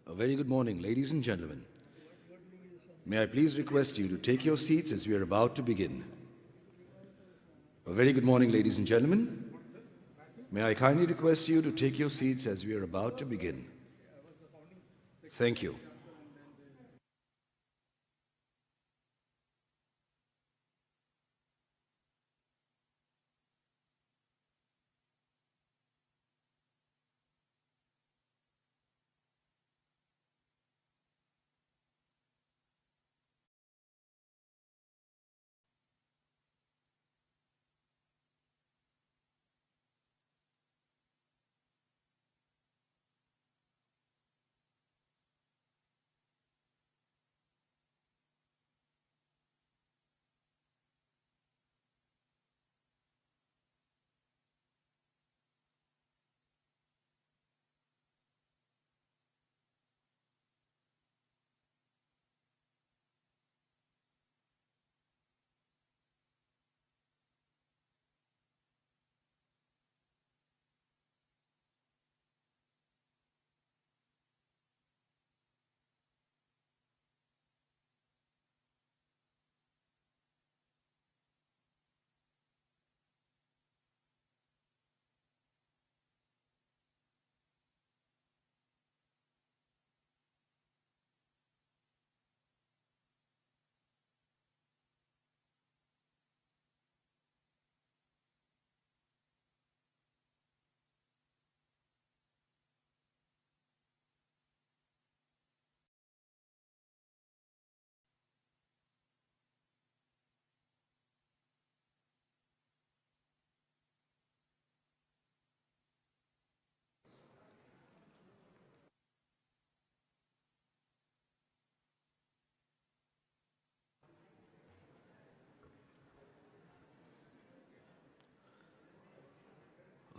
A very good morning, ladies and gentlemen. May I please request you to take your seats as we are about to begin. A very good morning, ladies and gentlemen. May I kindly request you to take your seats as we are about to begin. Thank you.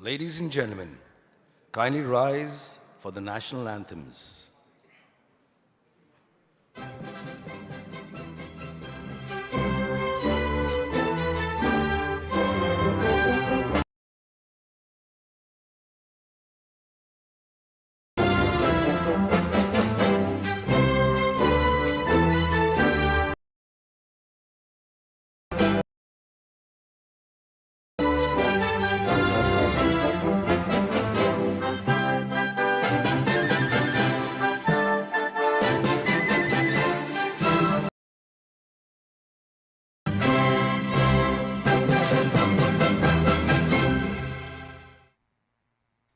Ladies and gentlemen, kindly rise for the national anthems.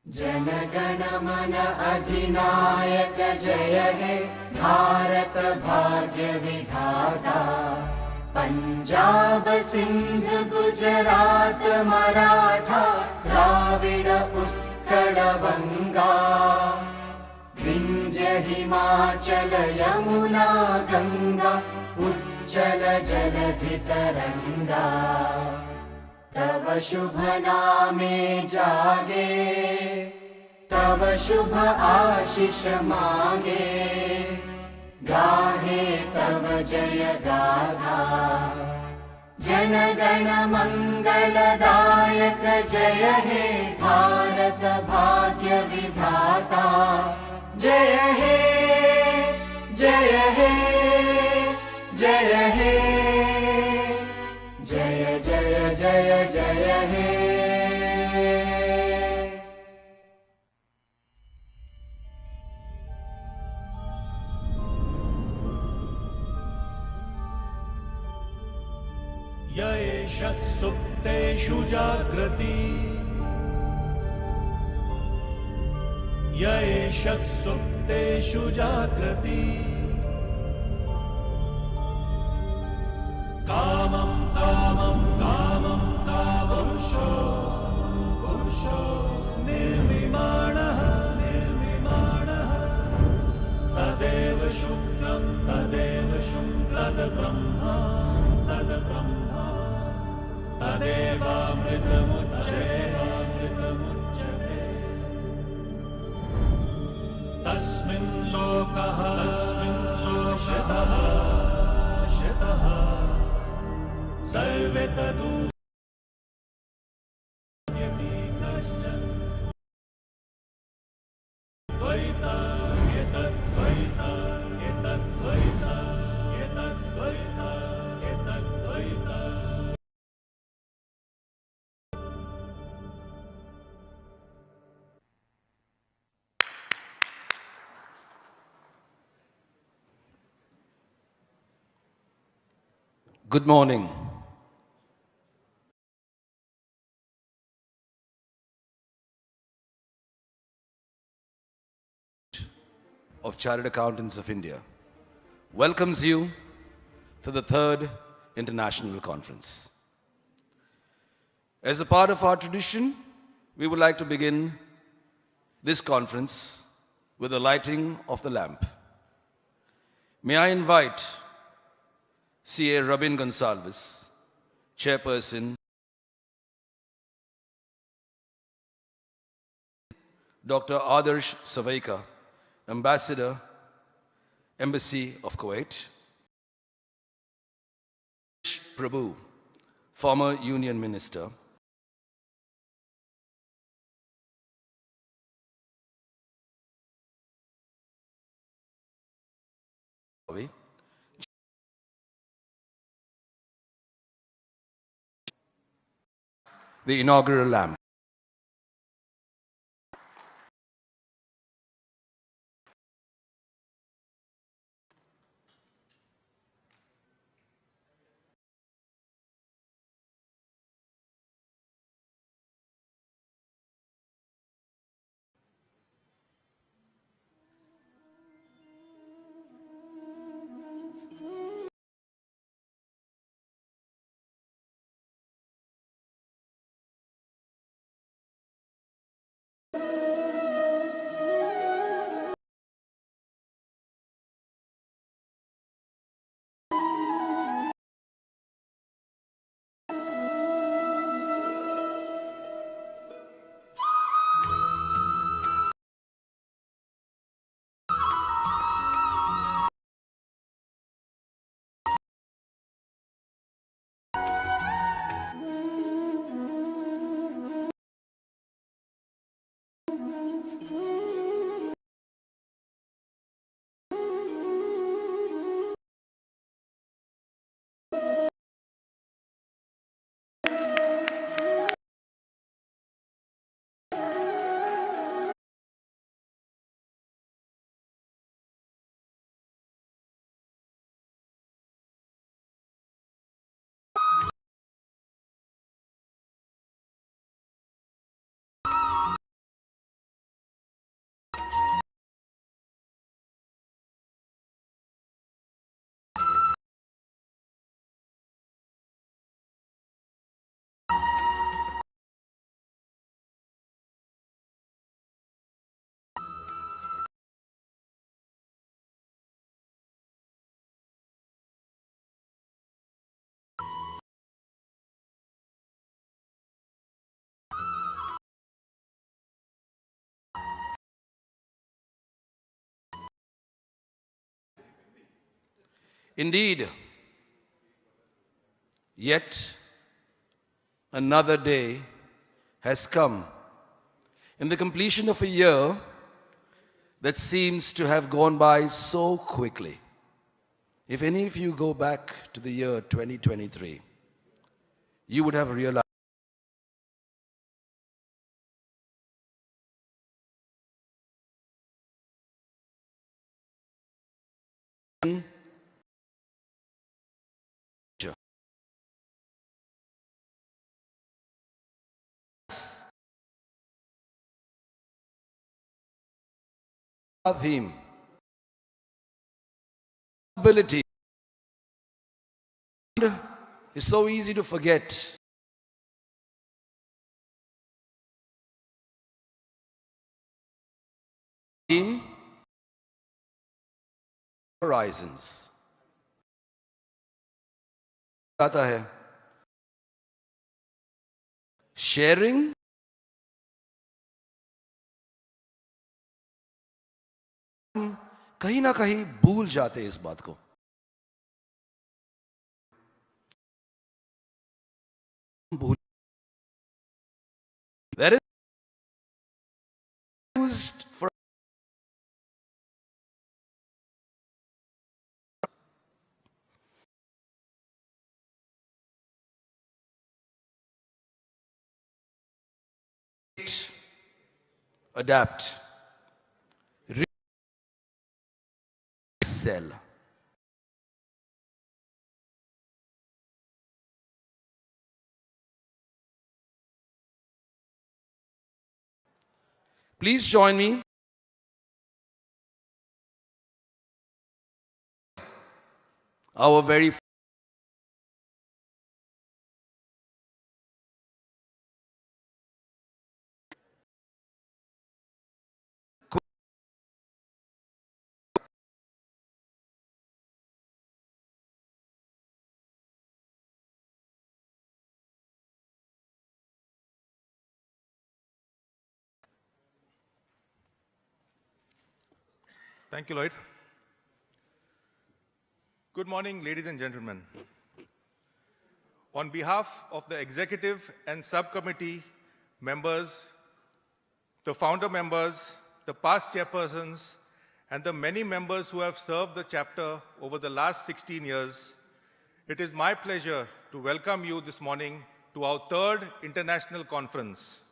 जनगण मन अधिनायक जय हे भारत भाग्य विधाता। पंजाब सिंध गुजरात मराठा द्राविड उत्कल बंगा। विंध्य हिमाचल यमुना गंगा उच्चल जलधि तरंगा। तव शुभ नामे जागे तव शुभ आशीष मांगे। गाहे तव जय गाथा जनगण मंगलदायक जय हे भारत भाग्य विधाता। जय हे जय हे जय हे जय जय जय जय हे। य एष सुप्तेषु जाग्रति य एष सुप्तेषु जाग्रति। कामं कामं कामं कामपुरुषो पुरुषो निर्विमाणः निर्विमाणः। तदेव शुक्लं तद्ब्रह्मा तद्ब्रह्मा। तदेवामृतमुच्यते तस्मिन् लोकः शतः सर्वे तदुपद्यते कश्चन। Dvaita एतद्वैता एतद्वैता एतद्वैता एतद्वैता। Good morning. Of Chartered Accountants of India welcomes you to the third International Conference. As a part of our tradition, we would like to begin this conference with the lighting of the lamp. May I invite C.A. Robin Gonsalves, Chairperson, Dr. Adarsh Savaika, Ambassador, Embassy of Kuwait, Prabhu, former Union Minister, the inaugural lamp. Indeed, yet another day has come in the completion of a year that seems to have gone by so quickly. If any of you go back to the year 2023, you would have realized our theme, ability, is so easy to forget. Theme, horizons. आता है sharing कहीं ना कहीं भूल जाते हैं इस बात को. भूल that is used for adapt, sell. Please join me. Our very Thank you, Lloyd. Good morning, ladies and gentlemen. On behalf of the executive and subcommittee members, the founder members, the past chairpersons, and the many members who have served the chapter over the last 16 years, it is my pleasure to welcome you this morning to our third international conference.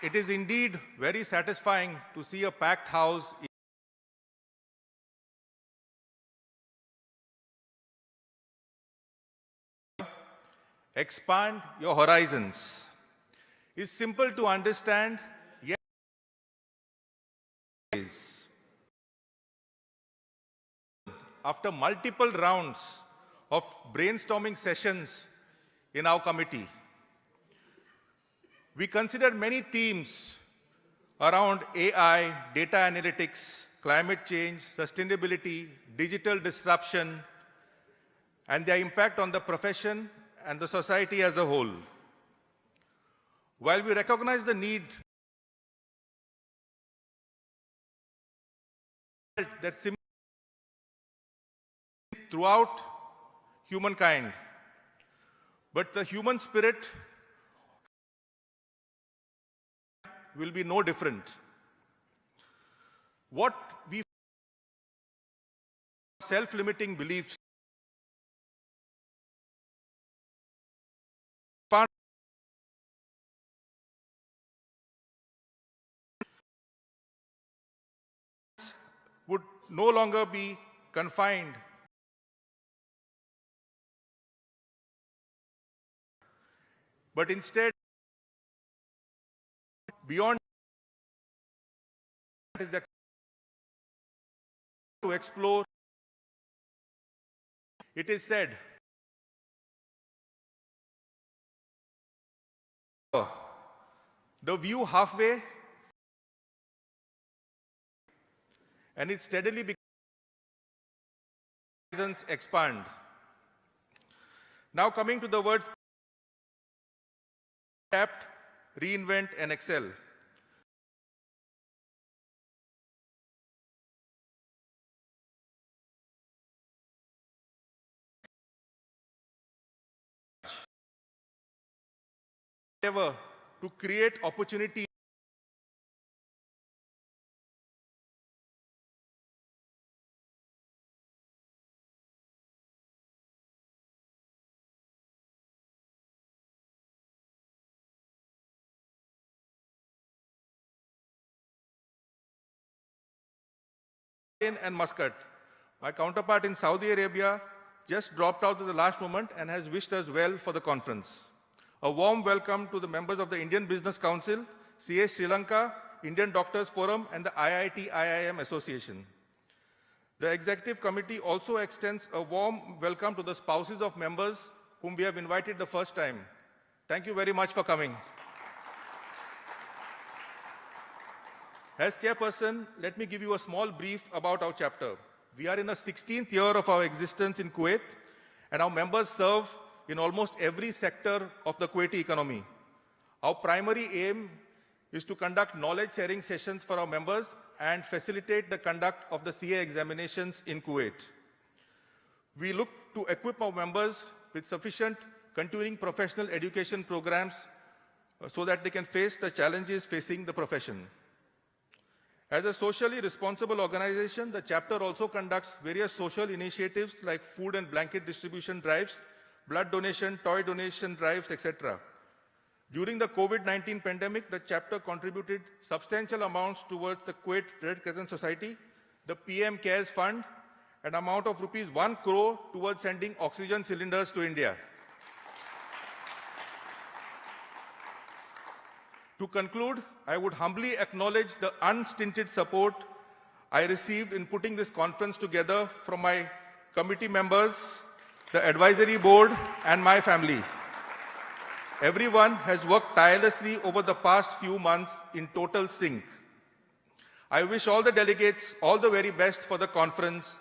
It is indeed very satisfying to see a packed house expand your horizons. It's simple to understand, yet after multiple rounds of brainstorming sessions in our committee, we considered many themes around AI, data analytics, climate change, sustainability, digital disruption, and their impact on the profession and the society as a whole. While we recognize the need that throughout humankind, but the human spirit will be no different. What we self-limiting beliefs would no longer be confined but instead beyond is the to explore. It is said the view halfway and it steadily expand. Now coming to the words adapt, reinvent and excel. endeavor to create opportunity and Muscat. My counterpart in Saudi Arabia just dropped out at the last moment and has wished us well for the conference. A warm welcome to the members of the Indian Business Council, CA Sri Lanka, Indian Doctors Forum, and the IIT-IIM Association. The Executive Committee also extends a warm welcome to the spouses of members whom we have invited the first time. Thank you very much for coming. As chairperson, let me give you a small brief about our chapter. We are in the 16th year of our existence in Kuwait, and our members serve in almost every sector of the Kuwaiti economy. Our primary aim is to conduct knowledge-sharing sessions for our members and facilitate the conduct of the CA examinations in Kuwait. We look to equip our members with sufficient continuing professional education programs so that they can face the challenges facing the profession. As a socially responsible organization, the chapter also conducts various social initiatives like food and blanket distribution drives, blood donation, toy donation drives, etc. During the COVID-19 pandemic, the chapter contributed substantial amounts towards the Kuwait Red Crescent Society, the PM CARES Fund, an amount of rupees 1 crore towards sending oxygen cylinders to India. To conclude, I would humbly acknowledge the unstinted support I received in putting this conference together from my committee members, the advisory board, and my family. Everyone has worked tirelessly over the past few months in total sync. I wish all the delegates all the very best for the conference,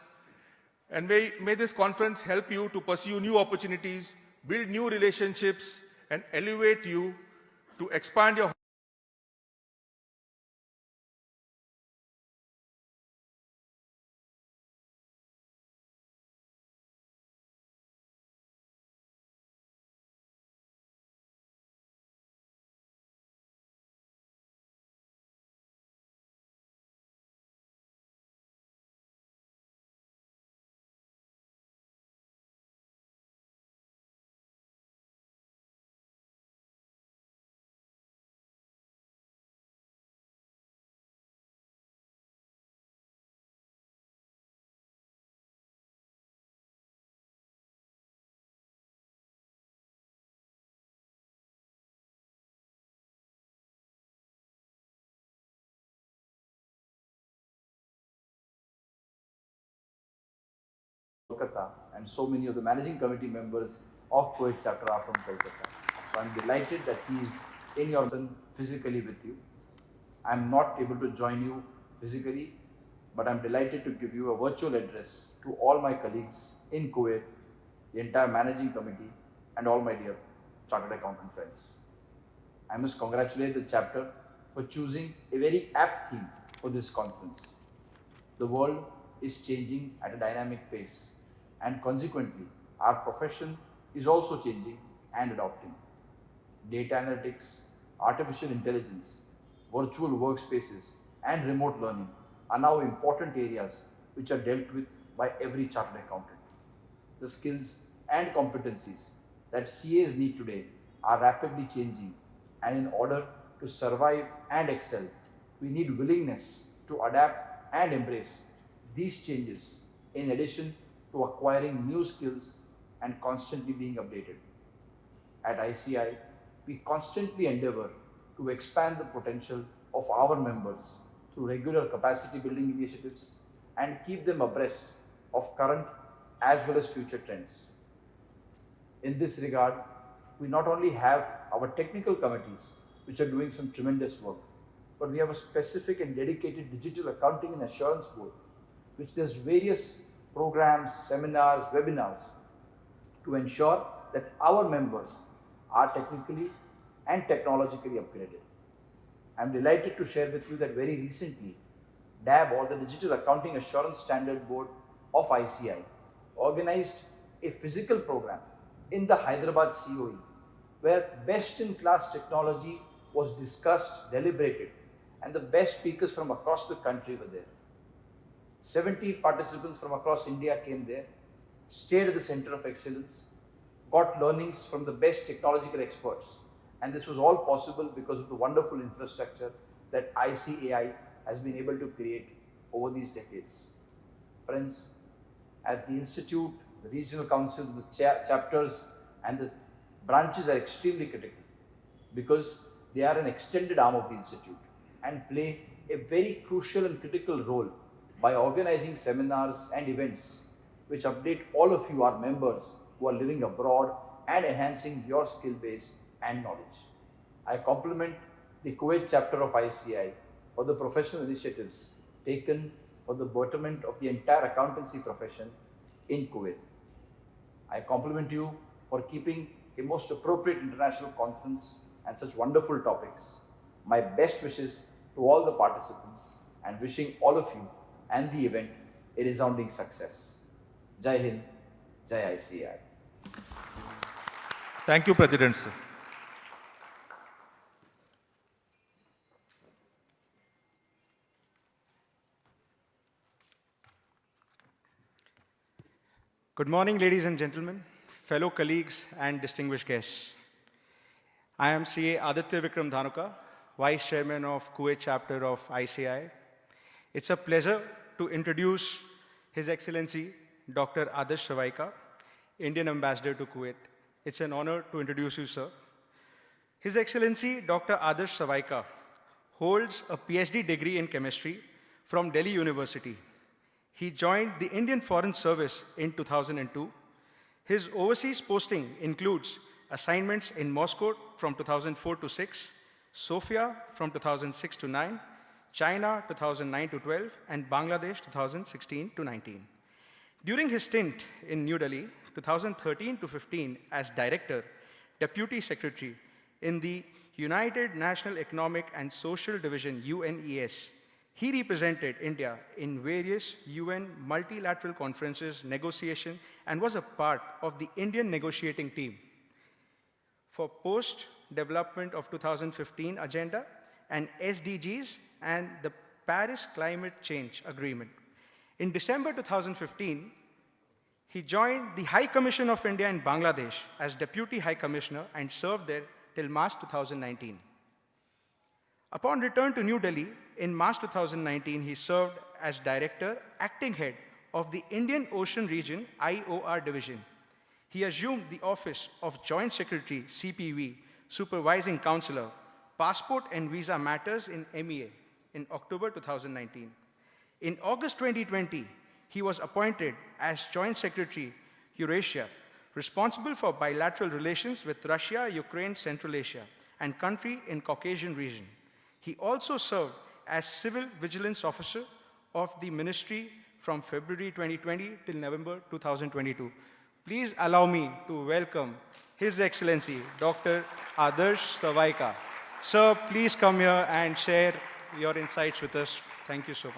and may this conference help you to pursue new opportunities, build new relationships, and elevate you to expand your Kolkata, and so many of the managing committee members of Kuwait chapter are from Kolkata. So I'm delighted that he is in your person physically with you. I'm not able to join you physically, but I'm delighted to give you a virtual address to all my colleagues in Kuwait, the entire managing committee, and all my dear chartered accountant friends. I must congratulate the chapter for choosing a very apt theme for this conference. The world is changing at a dynamic pace, and consequently, our profession is also changing and adopting. Data analytics, artificial intelligence, virtual workspaces, and remote learning are now important areas which are dealt with by every chartered accountant. The skills and competencies that CAs need today are rapidly changing, and in order to survive and excel, we need willingness to adapt and embrace these changes in addition to acquiring new skills and constantly being updated. At ICAI, we constantly endeavor to expand the potential of our members through regular capacity building initiatives and keep them abreast of current as well as future trends. In this regard, we not only have our technical committees which are doing some tremendous work, but we have a specific and dedicated digital accounting and assurance board which does various programs, seminars, webinars to ensure that our members are technically and technologically upgraded. I'm delighted to share with you that very recently, DAB, or the Digital Accounting Assurance Standard Board of ICAI, organized a physical program in the Hyderabad COE, where best-in-class technology was discussed, deliberated, and the best speakers from across the country were there. 70 participants from across India came there, stayed at the Center of Excellence, got learnings from the best technological experts. And this was all possible because of the wonderful infrastructure that ICAI has been able to create over these decades. Friends, at the Institute, the regional councils, the chapters, and the branches are extremely critical because they are an extended arm of the Institute and play a very crucial and critical role by organizing seminars and events which update all of you, our members, who are living abroad and enhancing your skill base and knowledge. I compliment the Kuwait chapter of ICAI for the professional initiatives taken for the betterment of the entire accountancy profession in Kuwait. I compliment you for keeping a most appropriate international conference and such wonderful topics. My best wishes to all the participants and wishing all of you and the event a resounding success. Jai Hind, Jai ICAI. Thank you, President, sir. Good morning, ladies and gentlemen, fellow colleagues and distinguished guests. I am CA Aditya Vikram Dhanuka, Vice Chairman of Kuwait chapter of ICAI. It's a pleasure to introduce His Excellency Dr. Adarsh Savaika, Indian Ambassador to Kuwait. It's an honor to introduce you, sir. His Excellency Dr. Adarsh Savaika holds a PhD degree in chemistry from Delhi University. He joined the Indian Foreign Service in 2002. His overseas posting includes assignments in Moscow from 2004 to 6, Sofia from 2006 to 9, China 2009 to 12, and Bangladesh 2016 to 19. During his stint in New Delhi, 2013 to 15, as Director, Deputy Secretary in the United National Economic and Social Division, UNES, he represented India in various UN multilateral conferences, negotiation, and was a part of the Indian negotiating team for post-development of 2015 agenda and SDGs and the Paris Climate Change Agreement. In December 2015, he joined the High Commission of India in Bangladesh as Deputy High Commissioner and served there till March 2019. Upon return to New Delhi, in March 2019, he served as Director, Acting Head of the Indian Ocean Region IOR Division. He assumed the office of Joint Secretary, CPV, Supervising Counselor, Passport and Visa Matters in MEA in October 2019. In August 2020, he was appointed as Joint Secretary, Eurasia, responsible for bilateral relations with Russia, Ukraine, Central Asia, and country in Caucasian region. He also served as Civil Vigilance Officer of the Ministry from February 2020 till November 2022. Please allow me to welcome His Excellency Dr. Adarsh Savaika. Sir, please come here and share your insights with us. Thank you so much.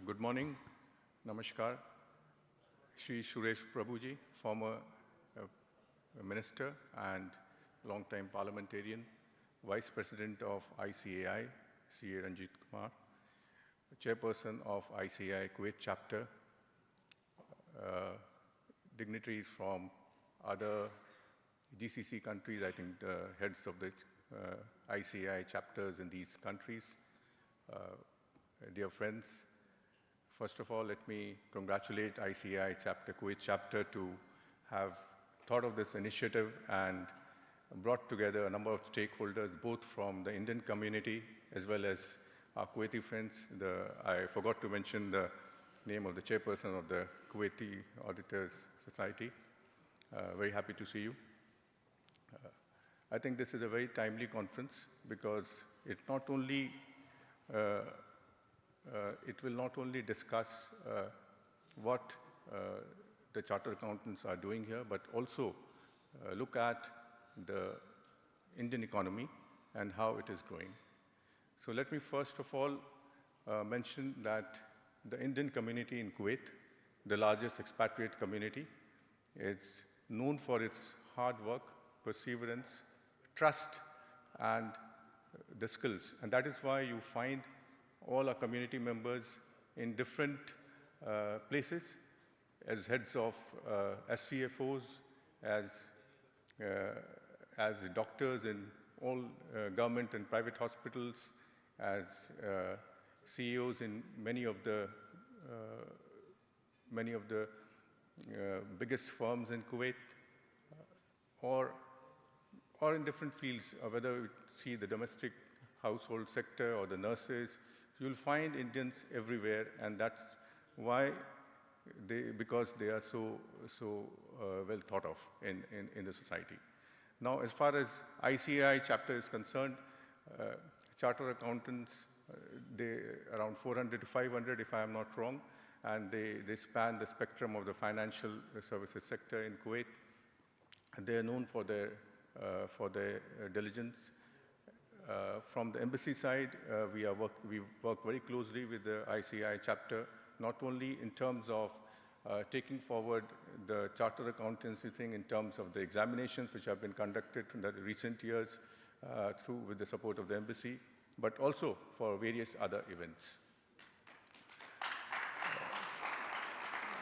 Good morning, Namaskar. Shri Suresh Prabhuji, former Minister and long-time parliamentarian, Vice President of ICAI, CA Ranjit Kumar, Chairperson of ICAI Kuwait chapter, dignitaries from other GCC countries, I think the heads of the ICAI chapters in these countries, dear friends. First of all, let me congratulate ICAI chapter, Kuwait chapter, to have thought of this initiative and brought together a number of stakeholders, both from the Indian community as well as our Kuwaiti friends. I forgot to mention the name of the chairperson of the Kuwaiti Auditors Society. Very happy to see you. I think this is a very timely conference because it will not only discuss what the chartered accountants are doing here, but also look at the Indian economy and how it is growing. So let me first of all mention that the Indian community in Kuwait, the largest expatriate community, is known for its hard work, perseverance, trust, and the skills. And that is why you find all our community members in different places as heads of SCFOs, as doctors in all government and private hospitals, as CEOs in many of the biggest firms in Kuwait, or in different fields, whether we see the domestic household sector or the nurses. You'll find Indians everywhere, and that's why because they are so well thought of in the society. Now, as far as ICAI chapter is concerned, chartered accountants, they around 400 to 500, if I am not wrong, and they span the spectrum of the financial services sector in Kuwait. They are known for their diligence. From the embassy side, we work very closely with the ICAI chapter, not only in terms of taking forward the chartered accountancy thing in terms of the examinations which have been conducted in the recent years through with the support of the embassy, but also for various other events.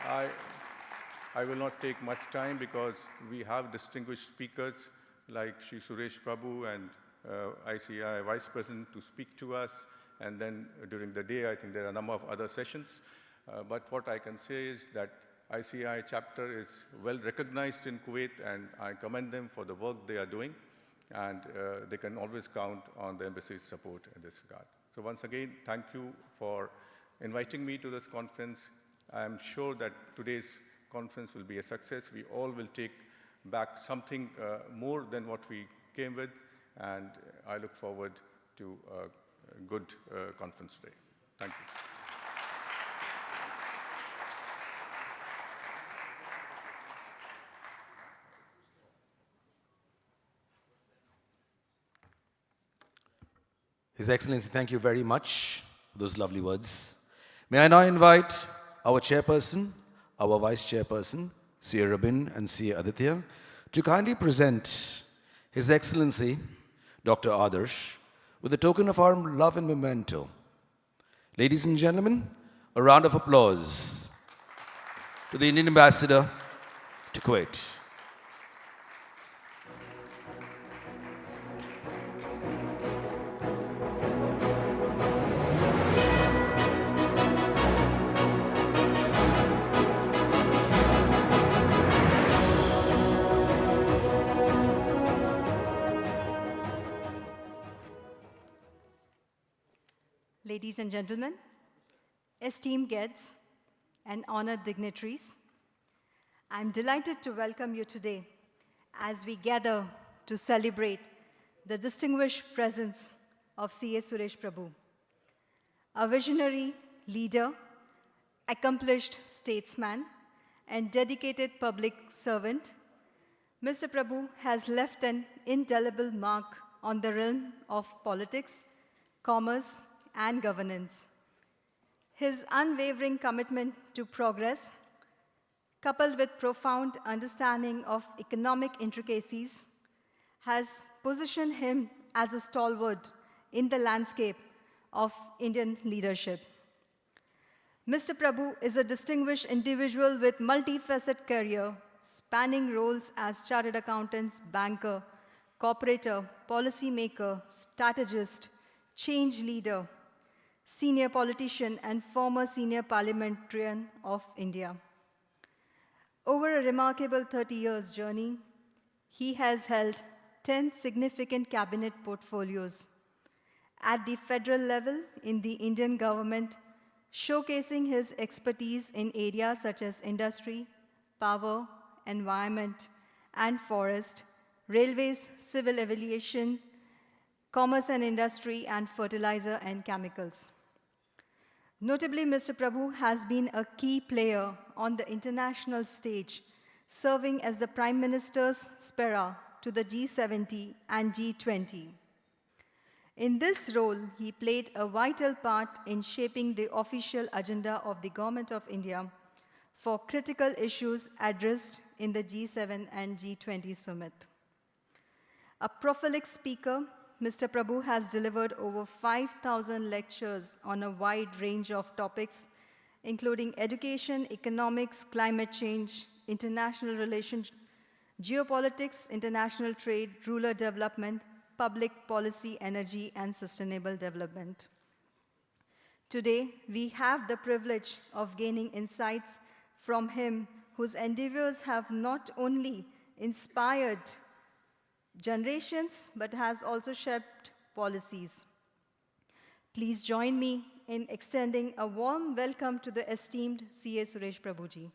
I will not take much time because we have distinguished speakers like Shri Suresh Prabhu and ICAI Vice President to speak to us, and then during the day I think there are a number of other sessions. But what I can say is that ICAI chapter is well recognized in Kuwait, and I commend them for the work they are doing, and they can always count on the embassy's support in this regard. So once again, thank you for inviting me to this conference. I am sure that today's conference will be a success. We all will take back something more than what we came with, and I look forward to a good conference today. Thank you. His Excellency, thank you very much for those lovely words. May I now invite our chairperson, our vice chairperson, C.A. Rabin and C.A. Aditya, to kindly present His Excellency, Dr. Adarsh, with a token of our love and memento. Ladies and gentlemen, a round of applause to the Indian Ambassador to Kuwait. Ladies and gentlemen, esteemed guests and honored dignitaries, I'm delighted to welcome you today as we gather to celebrate the distinguished presence of C.A. Suresh Prabhu, a visionary leader, accomplished statesman, and dedicated public servant. Mr. Prabhu has left an indelible mark on the realm of politics, commerce, and governance. His unwavering commitment to progress, coupled with profound understanding of economic intricacies, has positioned him as a stalwart in the landscape of Indian leadership. Mr. Prabhu is a distinguished individual with multifaceted career, spanning roles as chartered accountant, banker, corporator, policymaker, strategist, change leader, senior politician, and former senior parliamentarian of India. Over a remarkable 30 years journey, he has held 10 significant cabinet portfolios at the federal level in the Indian government, showcasing his expertise in areas such as industry, power, environment, and forest, railways, civil aviation, commerce and industry, and fertilizer and chemicals. Notably, Mr. Prabhu has been a key player on the international stage, serving as the Prime Minister's spera to the G70 and G20. In this role, he played a vital part in shaping the official agenda of the Government of India for critical issues addressed in the G7 and G20 summit. A prolific speaker, Mr. Prabhu has delivered over 5,000 lectures on a wide range of topics, including education, economics, climate change, international relations, geopolitics, international trade, rural development, public policy, energy, and sustainable development. Today, we have the privilege of gaining insights from him, whose endeavors have not only inspired generations, but has also shaped policies. Please join me in extending a warm welcome to the esteemed CA Suresh Prabhuji.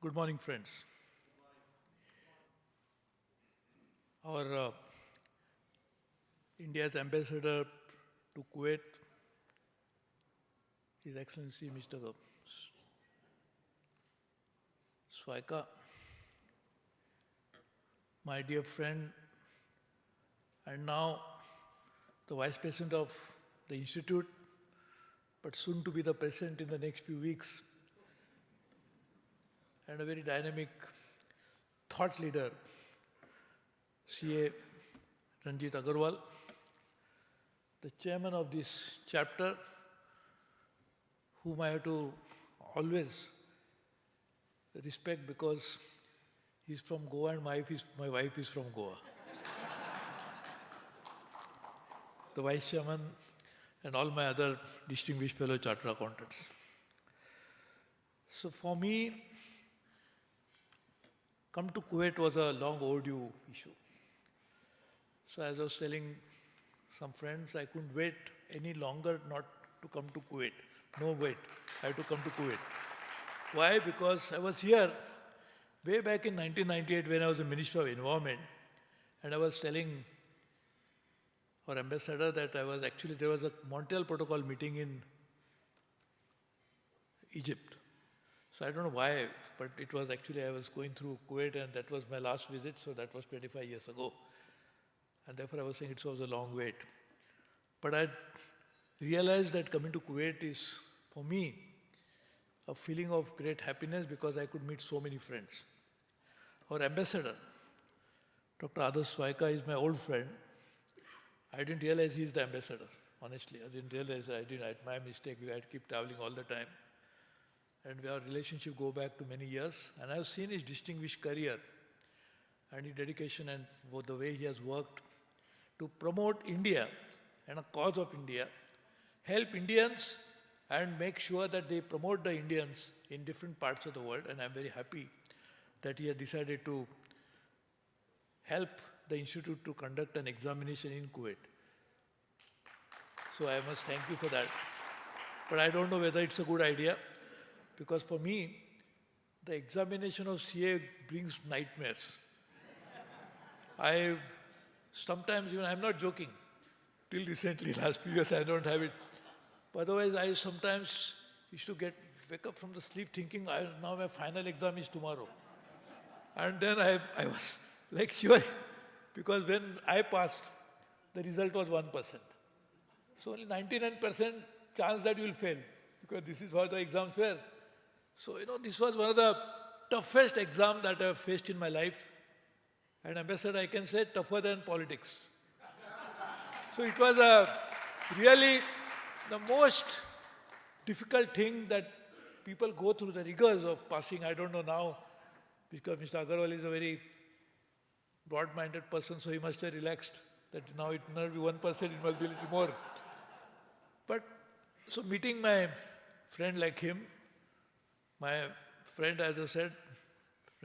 Good morning, friends. Our India's ambassador to Kuwait, His Excellency Mr. Swaika, my dear friend, and now the Vice President of the Institute, but soon to be the President in the next few weeks, and a very dynamic thought leader, CA Ranjit Agarwal, the chairman of this chapter, whom I have to always respect because he's from Goa and my wife is from Goa. The vice chairman and all my other distinguished fellow chartered accountants. So for me, come to Kuwait was a long overdue issue. So as I was telling some friends, I couldn't wait any longer not to come to Kuwait. No wait, I had to come to Kuwait. Why? Because I was here way back in 1998 when I was the Minister of Environment, and I was telling our ambassador that there was a Montreal Protocol meeting in Egypt. So I don't know why, but it was actually, I was going through Kuwait and that was my last visit, so that was 25 years ago. And therefore I was saying it was a long wait. But I realized that coming to Kuwait is, for me, a feeling of great happiness because I could meet so many friends. Our ambassador, Dr. Adarsh Swaika, is my old friend. I didn't realize he's the ambassador, honestly. I didn't realize, my mistake, we had to keep traveling all the time. And our relationship go back to many years. And I've seen his distinguished career and his dedication and the way he has worked to promote India and a cause of India, help Indians and make sure that they promote the Indians in different parts of the world. And I'm very happy that he has decided to help the Institute to conduct an examination in Kuwait. So I must thank you for that. But I don't know whether it's a good idea, because for me, the examination of CA brings nightmares. Sometimes, even I'm not joking, till recently, last few years, I don't have it. But otherwise, I sometimes used to wake up from the sleep thinking, now my final exam is tomorrow. And then I was like sure, because when I passed, the result was 1%. So only 99% chance that you will fail, because this is how the exams were. So, this was one of the toughest exams that I have faced in my life. And Ambassador, I can say, tougher than politics. So it was really the most difficult thing that people go through, the rigors of passing. I don't know now, because Mr. Agarwal is a very broad-minded person, so he must have relaxed that now it will not be 1%, it must be a little more. But, so meeting my friend like him, my friend, as I said,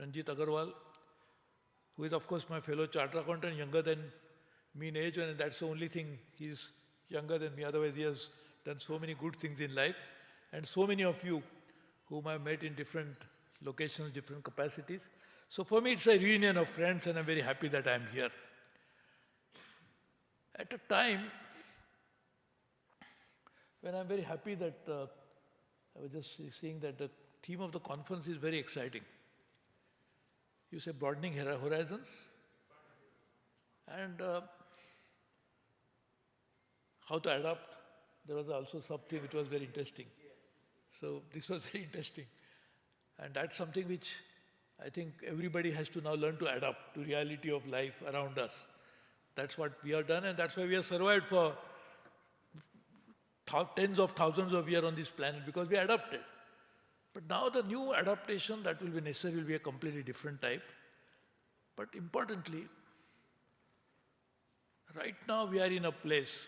Ranjit Agarwal, who is of course my fellow chartered accountant, younger than me in age, and that's the only thing, he's younger than me, otherwise he has done so many good things in life, and so many of you whom I've met in different locations, different capacities. So for me it's a reunion of friends and I'm very happy that I'm here. at a time when I'm very happy that I was just seeing that the theme of the conference is very exciting. You say broadening horizons, and how to adapt. There was also something which was very interesting. So this was very interesting. And that's something which I think everybody has to now learn to adapt to reality of life around us. That's what we have done, and that's why we have survived for tens of thousands of years on this planet, because we adapted. But now the new adaptation that will be necessary will be a completely different type. But importantly, right now we are in a place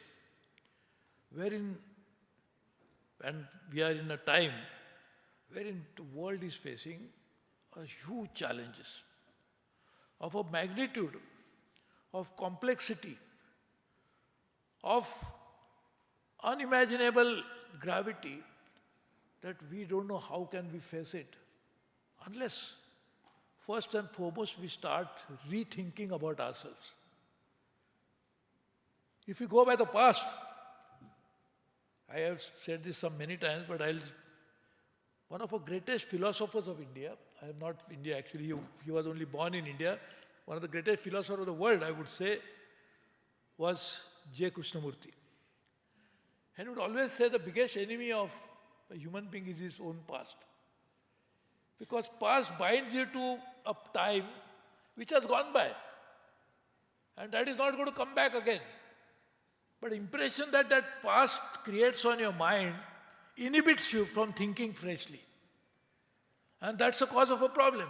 wherein, and we are in a time wherein the world is facing huge challenges of a magnitude, of complexity, of unimaginable gravity, that we don't know how can we face it unless first and foremost we start rethinking about ourselves. If we go by the past, I have said this some many times, but one of the greatest philosophers of India, I am not India actually, he was only born in India, one of the greatest philosophers of the world, I would say, was J. Krishnamurti. And he would always say the biggest enemy of a human being is his own past. Because past binds you to a time which has gone by. And that is not going to come back again. But impression that that past creates on your mind inhibits you from thinking freshly. And that's the cause of a problem.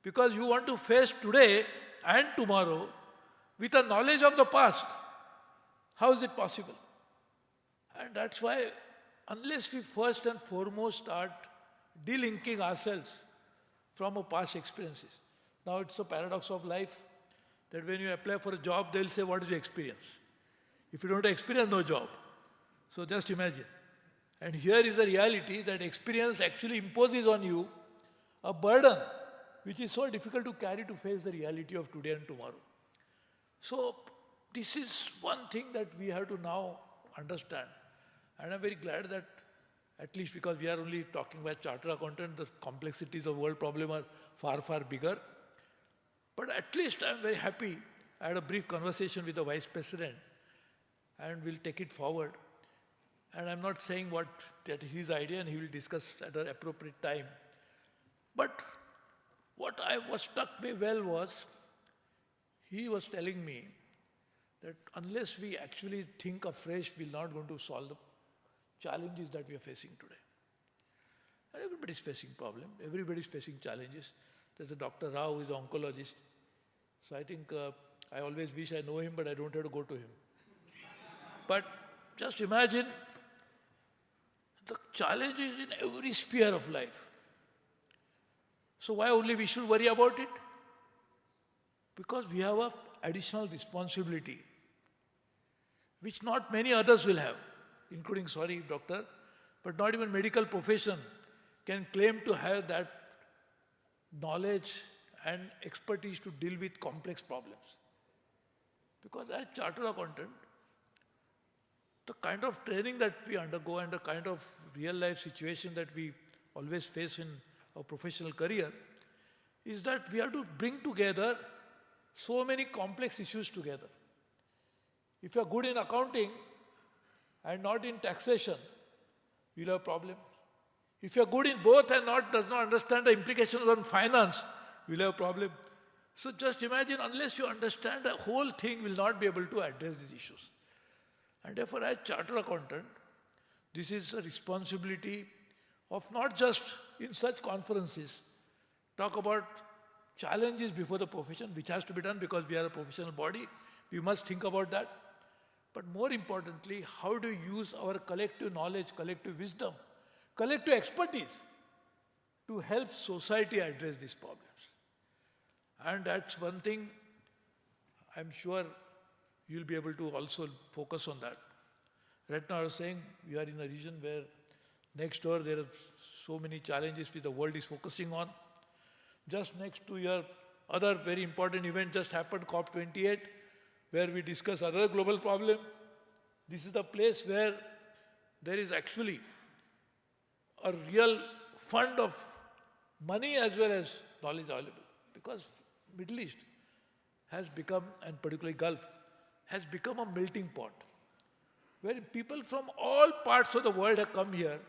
Because you want to face today and tomorrow with a knowledge of the past. How is it possible? And that's why, unless we first and foremost start delinking ourselves from our past experiences. Now it's a paradox of life that when you apply for a job, they'll say, what is your experience? If you don't have experience, no job. So just imagine. And here is the reality that experience actually imposes on you a burden which is so difficult to carry to face the reality of today and tomorrow. So this is one thing that we have to now understand. And I'm very glad that, at least because we are only talking about chartered accountant, the complexities of world problem are far, far bigger. But at least I'm very happy. I had a brief conversation with the Vice President, and we'll take it forward. And I'm not saying that is his idea, and he will discuss at an appropriate time. But what struck me well was, he was telling me that unless we actually think afresh, we're not going to solve the challenges that we are facing today. And everybody's facing problems. Everybody's facing challenges. There's a Dr. Rao who is an oncologist. So I think I always wish I know him, but I don't have to go to him. But just imagine the challenges in every sphere of life. So why only we should worry about it? Because we have an additional responsibility, which not many others will have, including, sorry, doctor, but not even medical profession can claim to have that knowledge and expertise to deal with complex problems. Because as chartered accountant, the kind of training that we undergo and the kind of real life situation that we always face in our professional career is that we have to bring together so many complex issues together. If you are good in accounting and not in taxation, you'll have a problem. If you are good in both and does not understand the implications on finance, you'll have a problem. So just imagine, unless you understand, the whole thing will not be able to address these issues. And therefore, as chartered accountant, this is a responsibility of not just in such conferences, talk about challenges before the profession, which has to be done because we are a professional body. We must think about that. But more importantly, how to use our collective knowledge, collective wisdom, collective expertise to help society address these problems. And that's one thing I'm sure you'll be able to also focus on that. Right now I was saying we are in a region where next door there are so many challenges which the world is focusing on. Just next to your other very important event just happened, COP28, where we discuss other global problems. This is the place where there is actually a real fund of money as well as knowledge available. Because Middle East has become, and particularly Gulf, has become a melting pot, where people from all parts of the world have come here.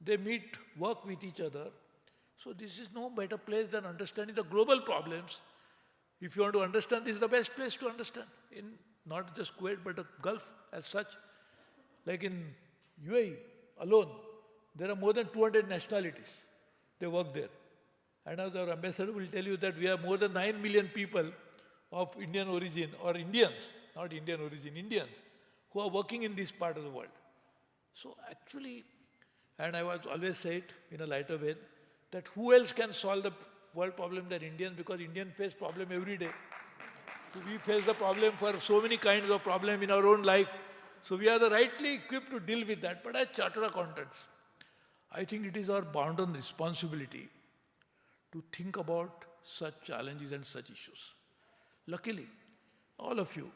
They meet, work with each other. So this is no better place than understanding the global problems. If you want to understand, this is the best place to understand, in not just Kuwait, but the Gulf as such. Like in UAE alone, there are more than 200 nationalities. They work there. And as our ambassador will tell you that we have more than 9 million people of Indian origin, or Indians, not Indian origin, Indians, who are working in this part of the world. So actually, and I was always say it in a lighter way, that who else can solve the world problem than Indians, because Indians face problem every day. So we face the problem for so many kinds of problem in our own life. So we are the rightly equipped to deal with that. But as chartered accountants, I think it is our bounden responsibility to think about such challenges and such issues. Luckily, all of you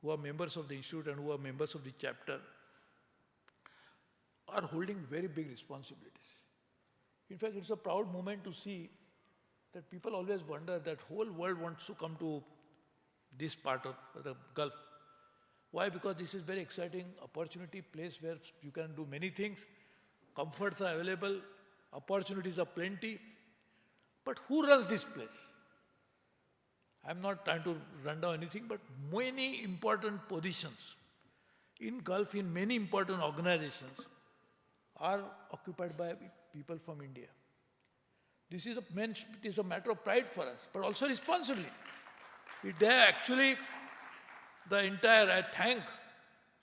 who are members of the institute and who are members of the chapter are holding very big responsibilities. In fact, it's a proud moment to see that people always wonder that whole world wants to come to this part of the Gulf. Why? Because this is very exciting opportunity, place where you can do many things. Comforts are available, opportunities are plenty. But who runs this place? I'm not trying to run down anything, but many important positions in Gulf, in many important organizations, are occupied by people from India. This is it is a matter of pride for us, but also responsibility. Actually, I thank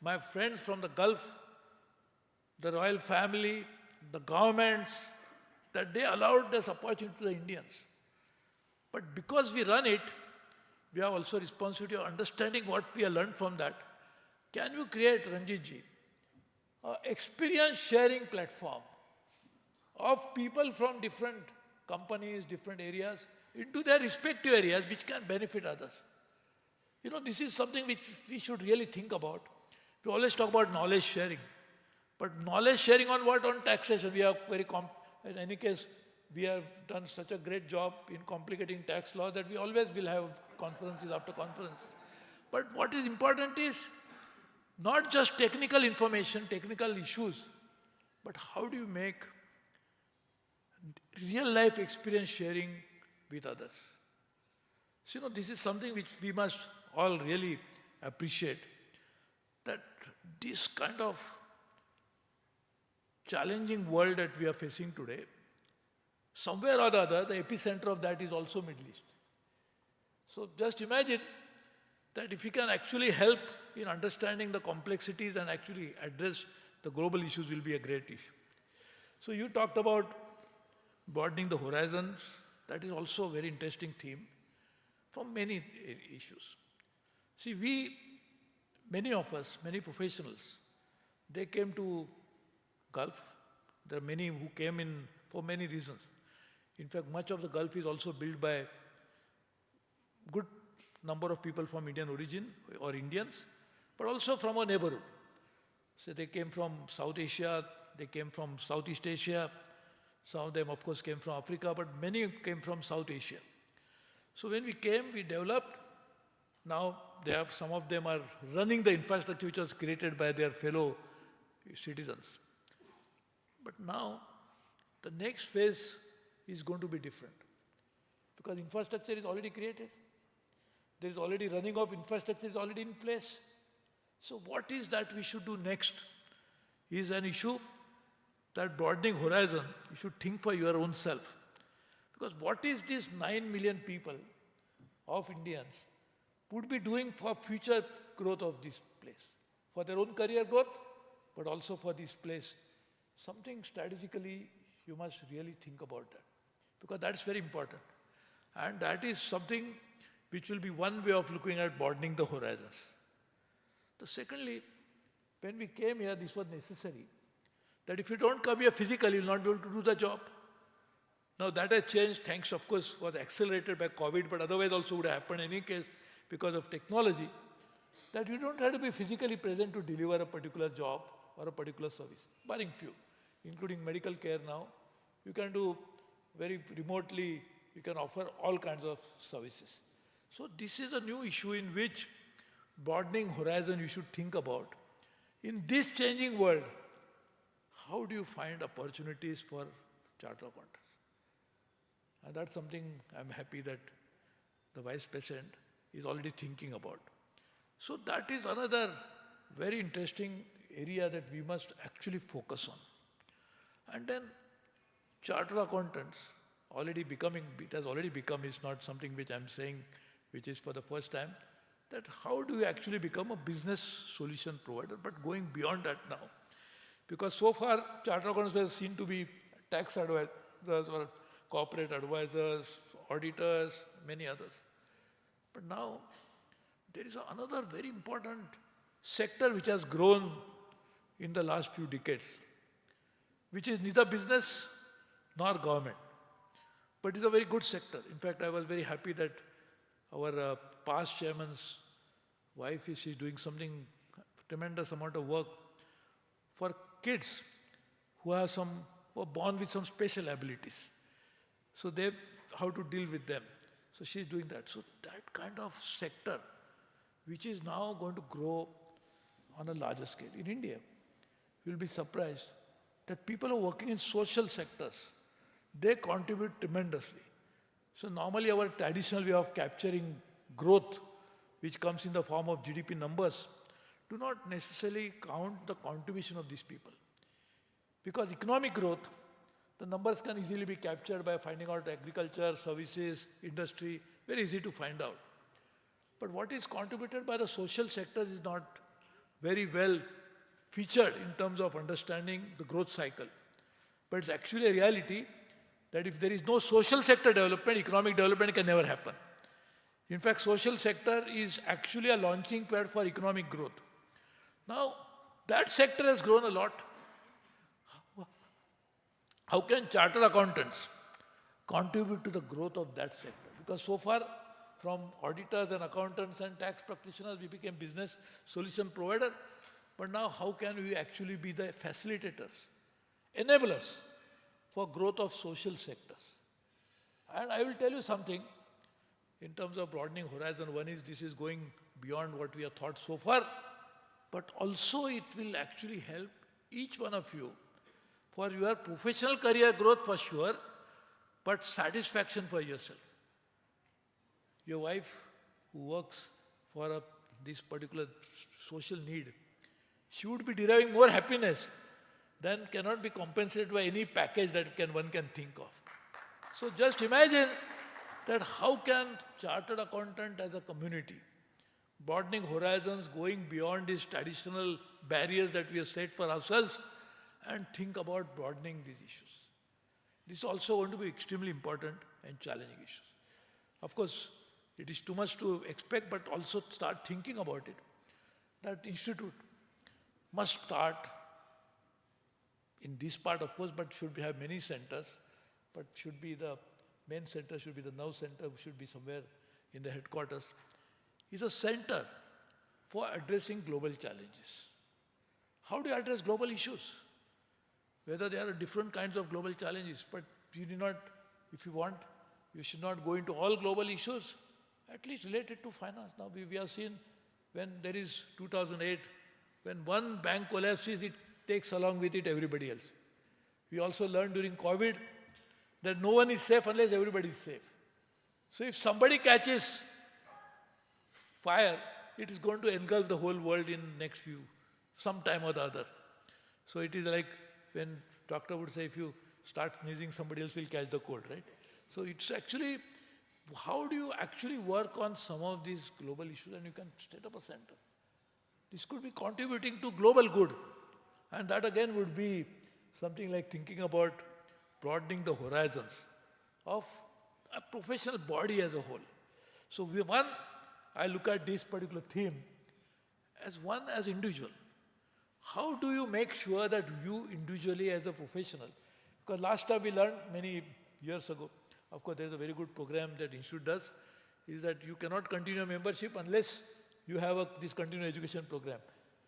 my friends from the Gulf, the royal family, the governments, that they allowed this opportunity to the Indians. But because we run it, we have also responsibility of understanding what we have learned from that. Can you create, Ranjitji, an experience sharing platform of people from different companies, different areas, into their respective areas which can benefit others? You know, this is something which we should really think about. We always talk about knowledge sharing. But knowledge sharing on what? On taxation. We are in any case, we have done such a great job in complicating tax law that we always will have conferences after conferences. But what is important is not just technical information, technical issues, but how do you make real life experience sharing with others? So, you know, this is something which we must all really appreciate, that this kind of challenging world that we are facing today, somewhere or the other, the epicenter of that is also Middle East. So just imagine that if we can actually help in understanding the complexities and actually address the global issues, will be a great issue. So you talked about broadening the horizons. That is also a very interesting theme from many issues. See, many of us, many professionals, they came to Gulf. There are many who came in for many reasons. In fact, much of the Gulf is also built by good number of people from Indian origin or Indians, but also from our neighborhood. So they came from South Asia, they came from Southeast Asia. Some of them, of course, came from Africa, but many came from South Asia. So when we came, we developed. Now some of them are running the infrastructure which was created by their fellow citizens. But now, the next phase is going to be different, because infrastructure is already created. There is already running of infrastructure is already in place. So what is that we should do next is an issue that broadening horizon, you should think for your own self. Because what is this 9 million people of Indians would be doing for future growth of this place? For their own career growth, but also for this place. Something strategically, you must really think about that, because that's very important. And that is something which will be one way of looking at broadening the horizons. Secondly, when we came here, this was necessary, that if you don't come here physically, you'll not be able to do the job. Now that has changed, thanks, of course, was accelerated by COVID, but otherwise also would have happened in any case, because of technology, that you don't have to be physically present to deliver a particular job or a particular service, barring few, including medical care now. You can do very remotely, you can offer all kinds of services. So this is a new issue in which broadening horizon you should think about. In this changing world, how do you find opportunities for chartered accountants? And that's something I'm happy that the Vice President is already thinking about. So that is another very interesting area that we must actually focus on. And then chartered accountants already becoming, it has already become, it's not something which I'm saying, which is for the first time, that how do you actually become a business solution provider, but going beyond that now. Because so far, chartered accountants were seen to be tax advisors or corporate advisors, auditors, many others. But now, there is another very important sector which has grown in the last few decades, which is neither business nor government. But it's a very good sector. In fact, I was very happy that our past chairman's wife is doing something, tremendous amount of work for kids who are born with some special abilities. So they, how to deal with them. So she's doing that. So that kind of sector, which is now going to grow on a larger scale. In India, you'll be surprised that people who are working in social sectors, they contribute tremendously. So normally our traditional way of capturing growth, which comes in the form of GDP numbers, do not necessarily count the contribution of these people. Because economic growth, the numbers can easily be captured by finding out agriculture, services, industry, very easy to find out. But what is contributed by the social sectors is not very well featured in terms of understanding the growth cycle. But it's actually a reality that if there is no social sector development, economic development can never happen. In fact, social sector is actually a launching pad for economic growth. Now, that sector has grown a lot. How can chartered accountants contribute to the growth of that sector? Because so far, from auditors and accountants and tax practitioners, we became business solution provider. But now, how can we actually be the facilitators, enablers for growth of social sectors? And I will tell you something in terms of broadening horizon. One is this is going beyond what we have thought so far, but also it will actually help each one of you for your professional career growth for sure, but satisfaction for yourself. Your wife who works for this particular social need, she would be deriving more happiness than cannot be compensated by any package that one can think of. So just imagine that how can chartered accountant as a community, broadening horizons, going beyond these traditional barriers that we have set for ourselves, and think about broadening these issues. This is also going to be extremely important and challenging issues. Of course, it is too much to expect, but also start thinking about it. That institute must start in this part, of course, but should have many centers, but should be the main center, should be the now center, should be somewhere in the headquarters. Is a center for addressing global challenges. How do you address global issues? Whether there are different kinds of global challenges, but you do not, if you want, you should not go into all global issues, at least related to finance. Now we have seen when there is 2008, when one bank collapses, it takes along with it everybody else. We also learned during COVID that no one is safe unless everybody is safe. So if somebody catches fire, it is going to engulf the whole world in next few, some time or the other. So it is like when doctor would say, if you start sneezing, somebody else will catch the cold, right? So it's actually, how do you actually work on some of these global issues, and you can set up a center. This could be contributing to global good. And that again would be something like thinking about broadening the horizons of a professional body as a whole. So I look at this particular theme as individual. How do you make sure that you individually as a professional, because last time we learned many years ago, of course there's a very good program that Institute does, is that you cannot continue membership unless you have this continuing education program.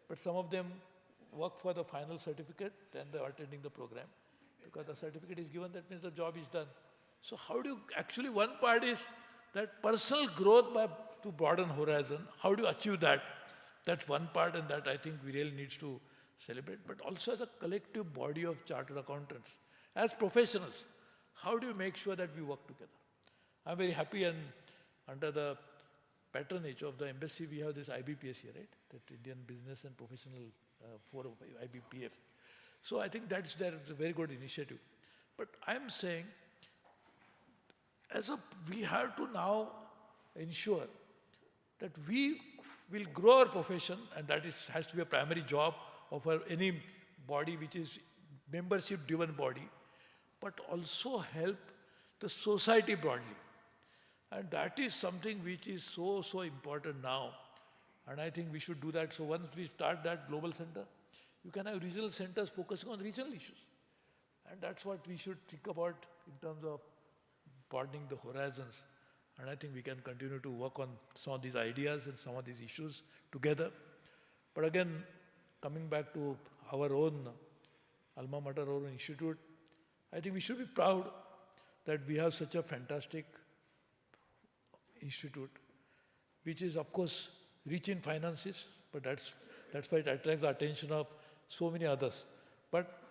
But some of them work for the final certificate and they are attending the program. Because the certificate is given, that means the job is done. So how do you, actually one part is that personal growth to broaden horizon. How do you achieve that? That's one part, and that I think we really need to celebrate. But also as a collective body of chartered accountants, as professionals, how do you make sure that we work together? I'm very happy, and under the patronage of the embassy, we have this IBPS here, right? That Indian Business and Professional Forum, IBPF. So I think that's a very good initiative. But I'm saying, we have to now ensure that we will grow our profession, and that has to be a primary job of any body which is membership-driven body, but also help the society broadly. And that is something which is so, so important now. And I think we should do that. So once we start that global center, you can have regional centers focusing on regional issues. And that's what we should think about in terms of broadening the horizons. And I think we can continue to work on some of these ideas and some of these issues together. But again, coming back to our own alma mater, our own institute, I think we should be proud that we have such a fantastic institute, which is, of course, rich in finances, but that's why it attracts the attention of so many others. But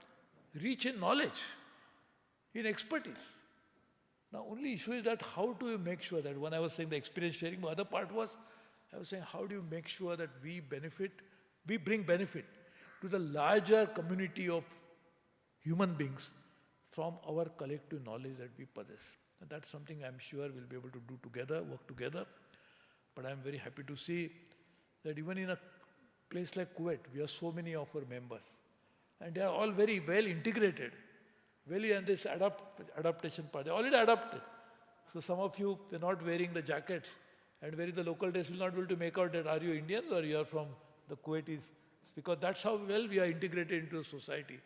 rich in knowledge, in expertise. Now, only issue is that how do you make sure that, when I was saying the experience sharing, the other part was, I was saying, how do you make sure that we bring benefit to the larger community of human beings from our collective knowledge that we possess. And that's something I'm sure we'll be able to do together, work together. But I'm very happy to see that even in a place like Kuwait, we have so many of our members. And they are all very well integrated. And this adaptation part, they're already adapted. So some of you, they're not wearing the jackets and wearing the local dress, will not be able to make out that are you Indians or you are from the Kuwaitis. Because that's how well we are integrated into society.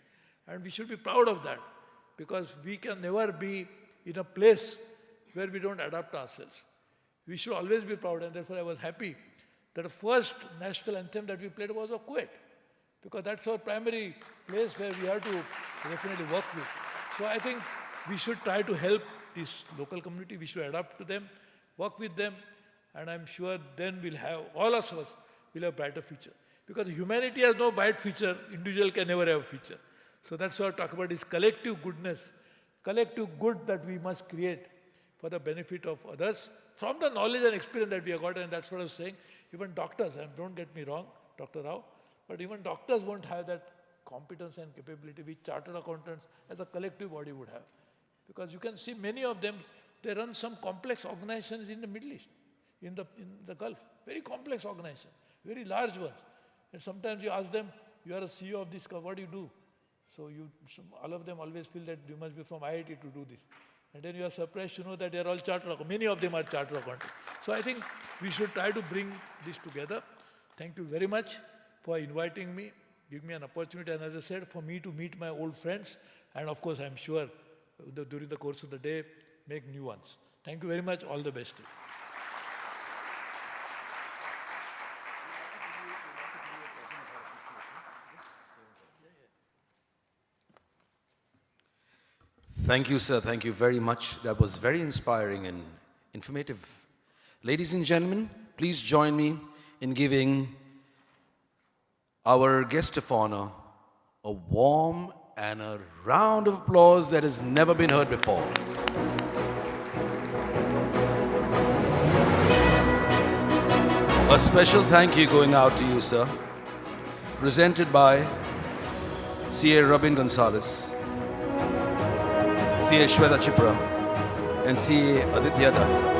And we should be proud of that. Because we can never be in a place where we don't adapt ourselves. We should always be proud, and therefore I was happy that the first national anthem that we played was of Kuwait. Because that's our primary place where we have to definitely work with. So I think we should try to help this local community, we should adapt to them, work with them, and I'm sure then we'll have, all of us will have a brighter future. Because humanity has no bright future, individual can never have a future. So that's what I talk about is collective goodness, collective good that we must create for the benefit of others from the knowledge and experience that we have got, and that's what I was saying. Even doctors, and don't get me wrong, Dr. Rao, but even doctors won't have that competence and capability which chartered accountants as a collective body would have. Because you can see many of them, they run some complex organizations in the Middle East, in the Gulf, very complex organizations, very large ones. And sometimes you ask them, you are a CEO of this, what do you do? So all of them always feel that you must be from IIT to do this. And then you are surprised to know that they are all chartered accountants. Many of them are chartered accountants. So I think we should try to bring this together. Thank you very much for inviting me, give me an opportunity, and as I said, for me to meet my old friends. And of course, I'm sure during the course of the day, make new ones. Thank you very much. All the best. Thank you, sir. Thank you very much. That was very inspiring and informative. Ladies and gentlemen, please join me in giving our guest of honor a warm and a round of applause that has never been heard before. A special thank you going out to you, sir. Presented by CA Robin Gonzalez, CA Shweta Chipra, and CA Aditya Dhanuka.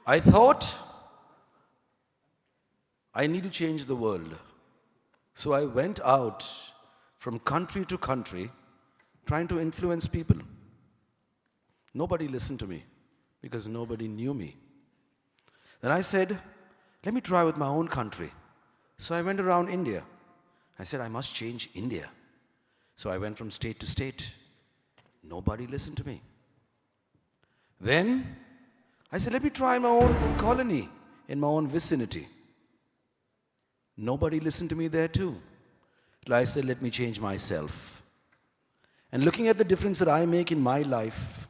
I thought I need to change the world. So I went out from country to country trying to influence people. Nobody listened to me because nobody knew me. Then I said, let me try with my own country. So I went around India. I said, I must change India. So I went from state to state. Nobody listened to me. Then I said, let me try my own colony in my own vicinity. Nobody listened to me there too. So I said, let me change myself. And looking at the difference that I make in my life,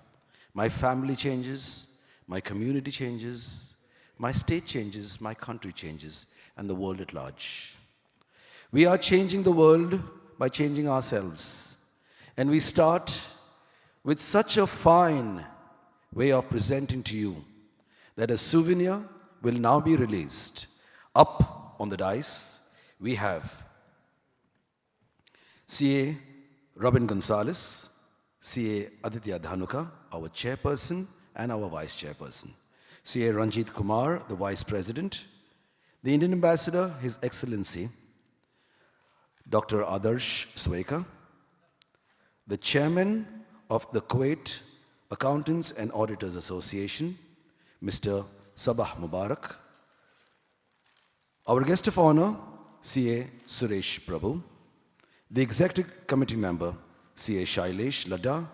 my family changes, my community changes, my state changes, my country changes, and the world at large. We are changing the world by changing ourselves. And we start with such a fine way of presenting to you that a souvenir will now be released. Up on the dice, we have CA Robin Gonzalez, CA Aditya Dhanuka, our chairperson and our vice chairperson. CA Ranjit Kumar, the vice president. The Indian ambassador, His Excellency, Dr. Adarsh Sweka. The chairman of the Kuwait Accountants and Auditors Association, Mr. Sabah Mubarak. Our guest of honor, CA Suresh Prabhu. The executive committee member, CA Shailesh Ladda.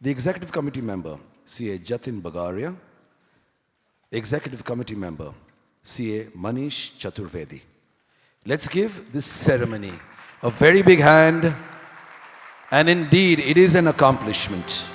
The executive committee member, CA Jatin Bagaria. Executive committee member, CA Manish Chaturvedi. Let's give this ceremony a very big hand, and indeed it is an accomplishment.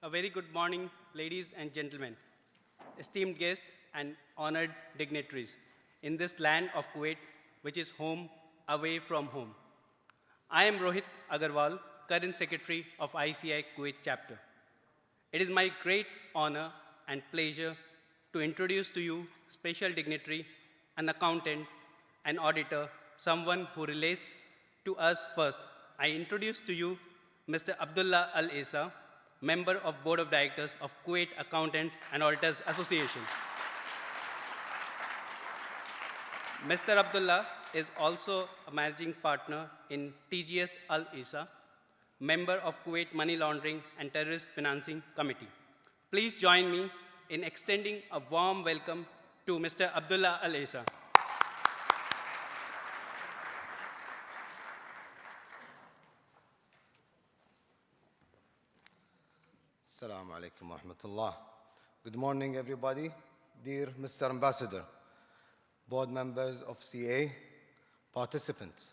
A very good morning, ladies and gentlemen, esteemed guests and honored dignitaries in this land of Kuwait, which is home away from home. I am Rohit Agarwal, current secretary of ICAI Kuwait chapter. It is my great honor and pleasure to introduce to you special dignitary, an accountant, an auditor, someone who relates to us first. I introduce to you Mr. Abdullah Al Isa, member of Board of Directors of Kuwait Accountants and Auditors Association. Mr. Abdullah is also a managing partner in TGS Al Isa, member of Kuwait Money Laundering and Terrorist Financing Committee. Please join me in extending a warm welcome to Mr. Abdullah Al Isa. Assalamu alaikum wa rahmatullah. Good morning, everybody. Dear Mr. Ambassador, board members of CA, participants.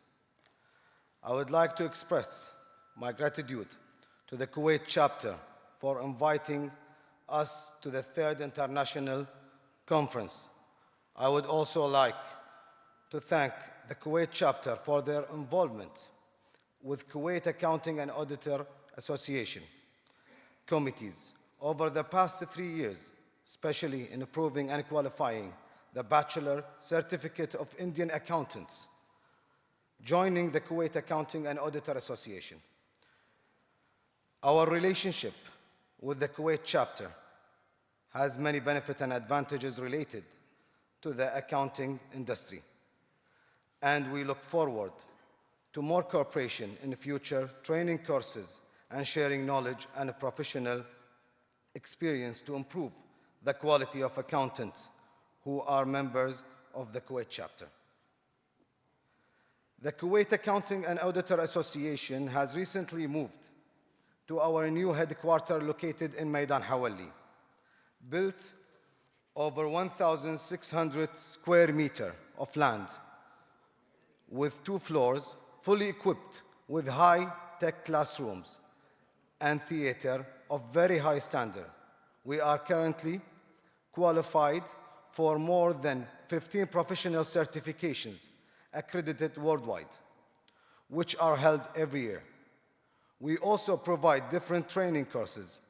I would like to express my gratitude to the Kuwait chapter for inviting us to the third international conference. I would also like to thank the Kuwait chapter for their involvement with Kuwait Accounting and Auditor Association committees over the past 3 years, especially in approving and qualifying the Bachelor Certificate of Indian Accountants, joining the Kuwait Accounting and Auditor Association. Our relationship with the Kuwait chapter has many benefits and advantages related to the accounting industry, and we look forward to more cooperation in the future, training courses, and sharing knowledge and professional experience to improve the quality of accountants who are members of the Kuwait chapter. The Kuwait Accounting and Auditor Association has recently moved to our new headquarters located in Maidan Hawali, built over 1,600 square meter of land with 2 floors, fully equipped with high-tech classrooms and theater of very high standard. We are currently qualified for more than 15 professional certifications accredited worldwide, which are held every year. We also provide different training courses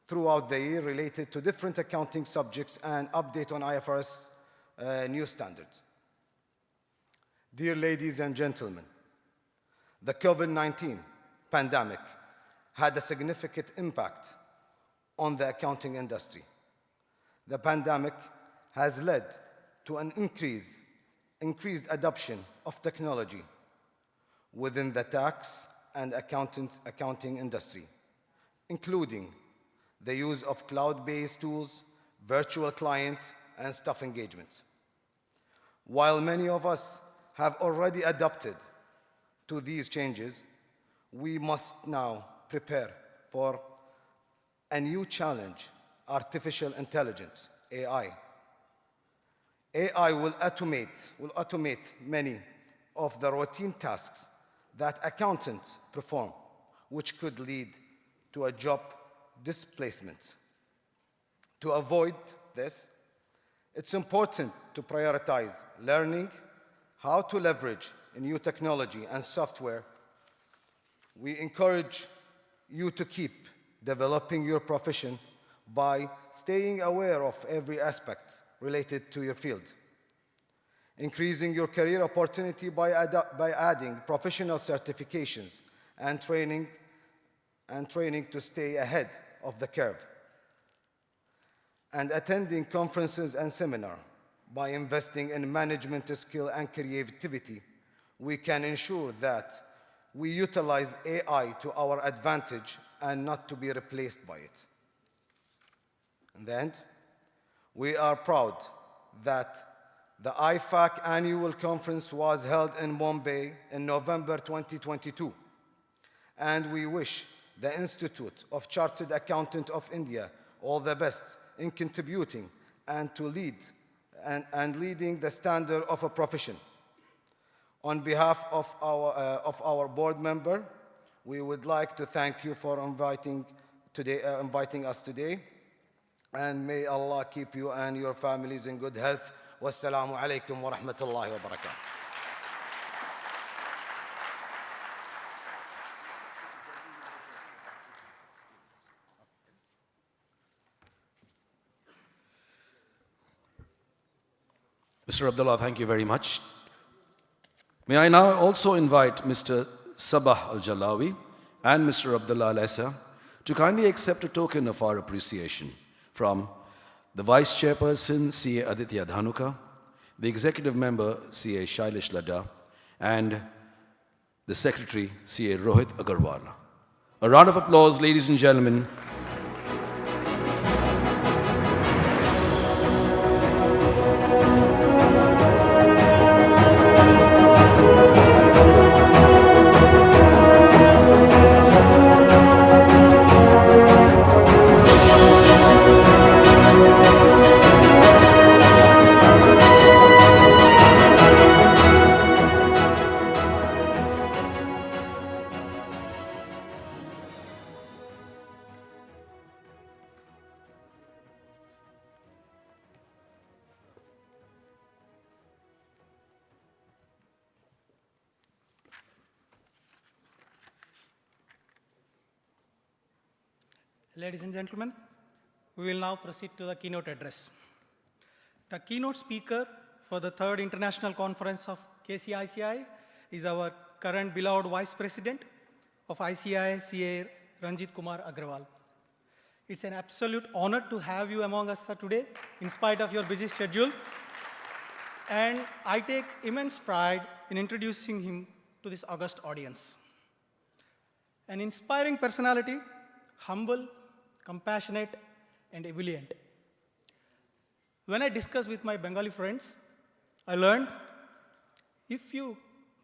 throughout the year related to different accounting subjects and update on IFRS new standards. Dear ladies and gentlemen, the COVID-19 pandemic had a significant impact on the accounting industry. The pandemic has led to an increased adoption of technology within the tax and accounting industry, including the use of cloud-based tools, virtual client, and staff engagement. While many of us have already adapted to these changes, we must now prepare for a new challenge, artificial intelligence, AI. AI will automate many of the routine tasks that accountants perform, which could lead to a job displacement. To avoid this, it's important to prioritize learning how to leverage new technology and software. We encourage you to keep developing your profession by staying aware of every aspect related to your field, increasing your career opportunity by adding professional certifications and training to stay ahead of the curve, and attending conferences and seminars. By investing in management skill and creativity, we can ensure that we utilize AI to our advantage and not to be replaced by it. In the end, we are proud that the IFAC annual conference was held in Bombay in November 2022, and we wish the Institute of Chartered Accountants of India all the best in contributing and leading the standard of a profession. On behalf of our board member, we would like to thank you for inviting us today, and may Allah keep you and your families in good health. Wassalamu alaikum wa rahmatullahi wa barakatuh. Mr. Abdullah, thank you very much. May I now also invite Mr. Sabah Al-Jalawi and Mr. Abdullah Al-Essa to kindly accept a token of our appreciation from the Vice Chairperson, CA Aditya Dhanuka, the Executive Member, CA Shailesh Ladda, and the Secretary, CA Rohit Agarwal. A round of applause, ladies and gentlemen. Ladies and gentlemen, we will now proceed to the keynote address. The keynote speaker for the 3rd International Conference of KCICI is our current beloved Vice President of ICAI, CA Ranjit Kumar Agrawal. It's an absolute honor to have you among us today, in spite of your busy schedule. And I take immense pride in introducing him to this august audience. An inspiring personality, humble, compassionate, and ebullient. When I discuss with my Bengali friends, I learned if you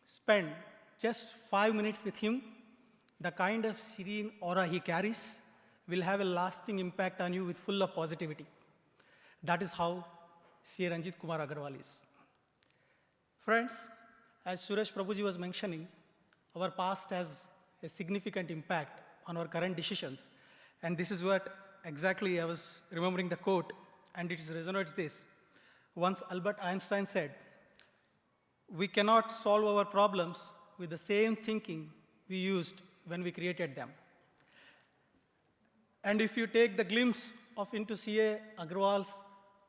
spend just 5 minutes with him, the kind of serene aura he carries will have a lasting impact on you with full of positivity. That is how CA Ranjit Kumar Agarwal is. Friends, as Suresh Prabhuji was mentioning, our past has a significant impact on our current decisions. And this is what exactly I was remembering the quote, and it resonates this. Once Albert Einstein said, "We cannot solve our problems with the same thinking we used when we created them." And if you take the glimpse of into CA Agarwal's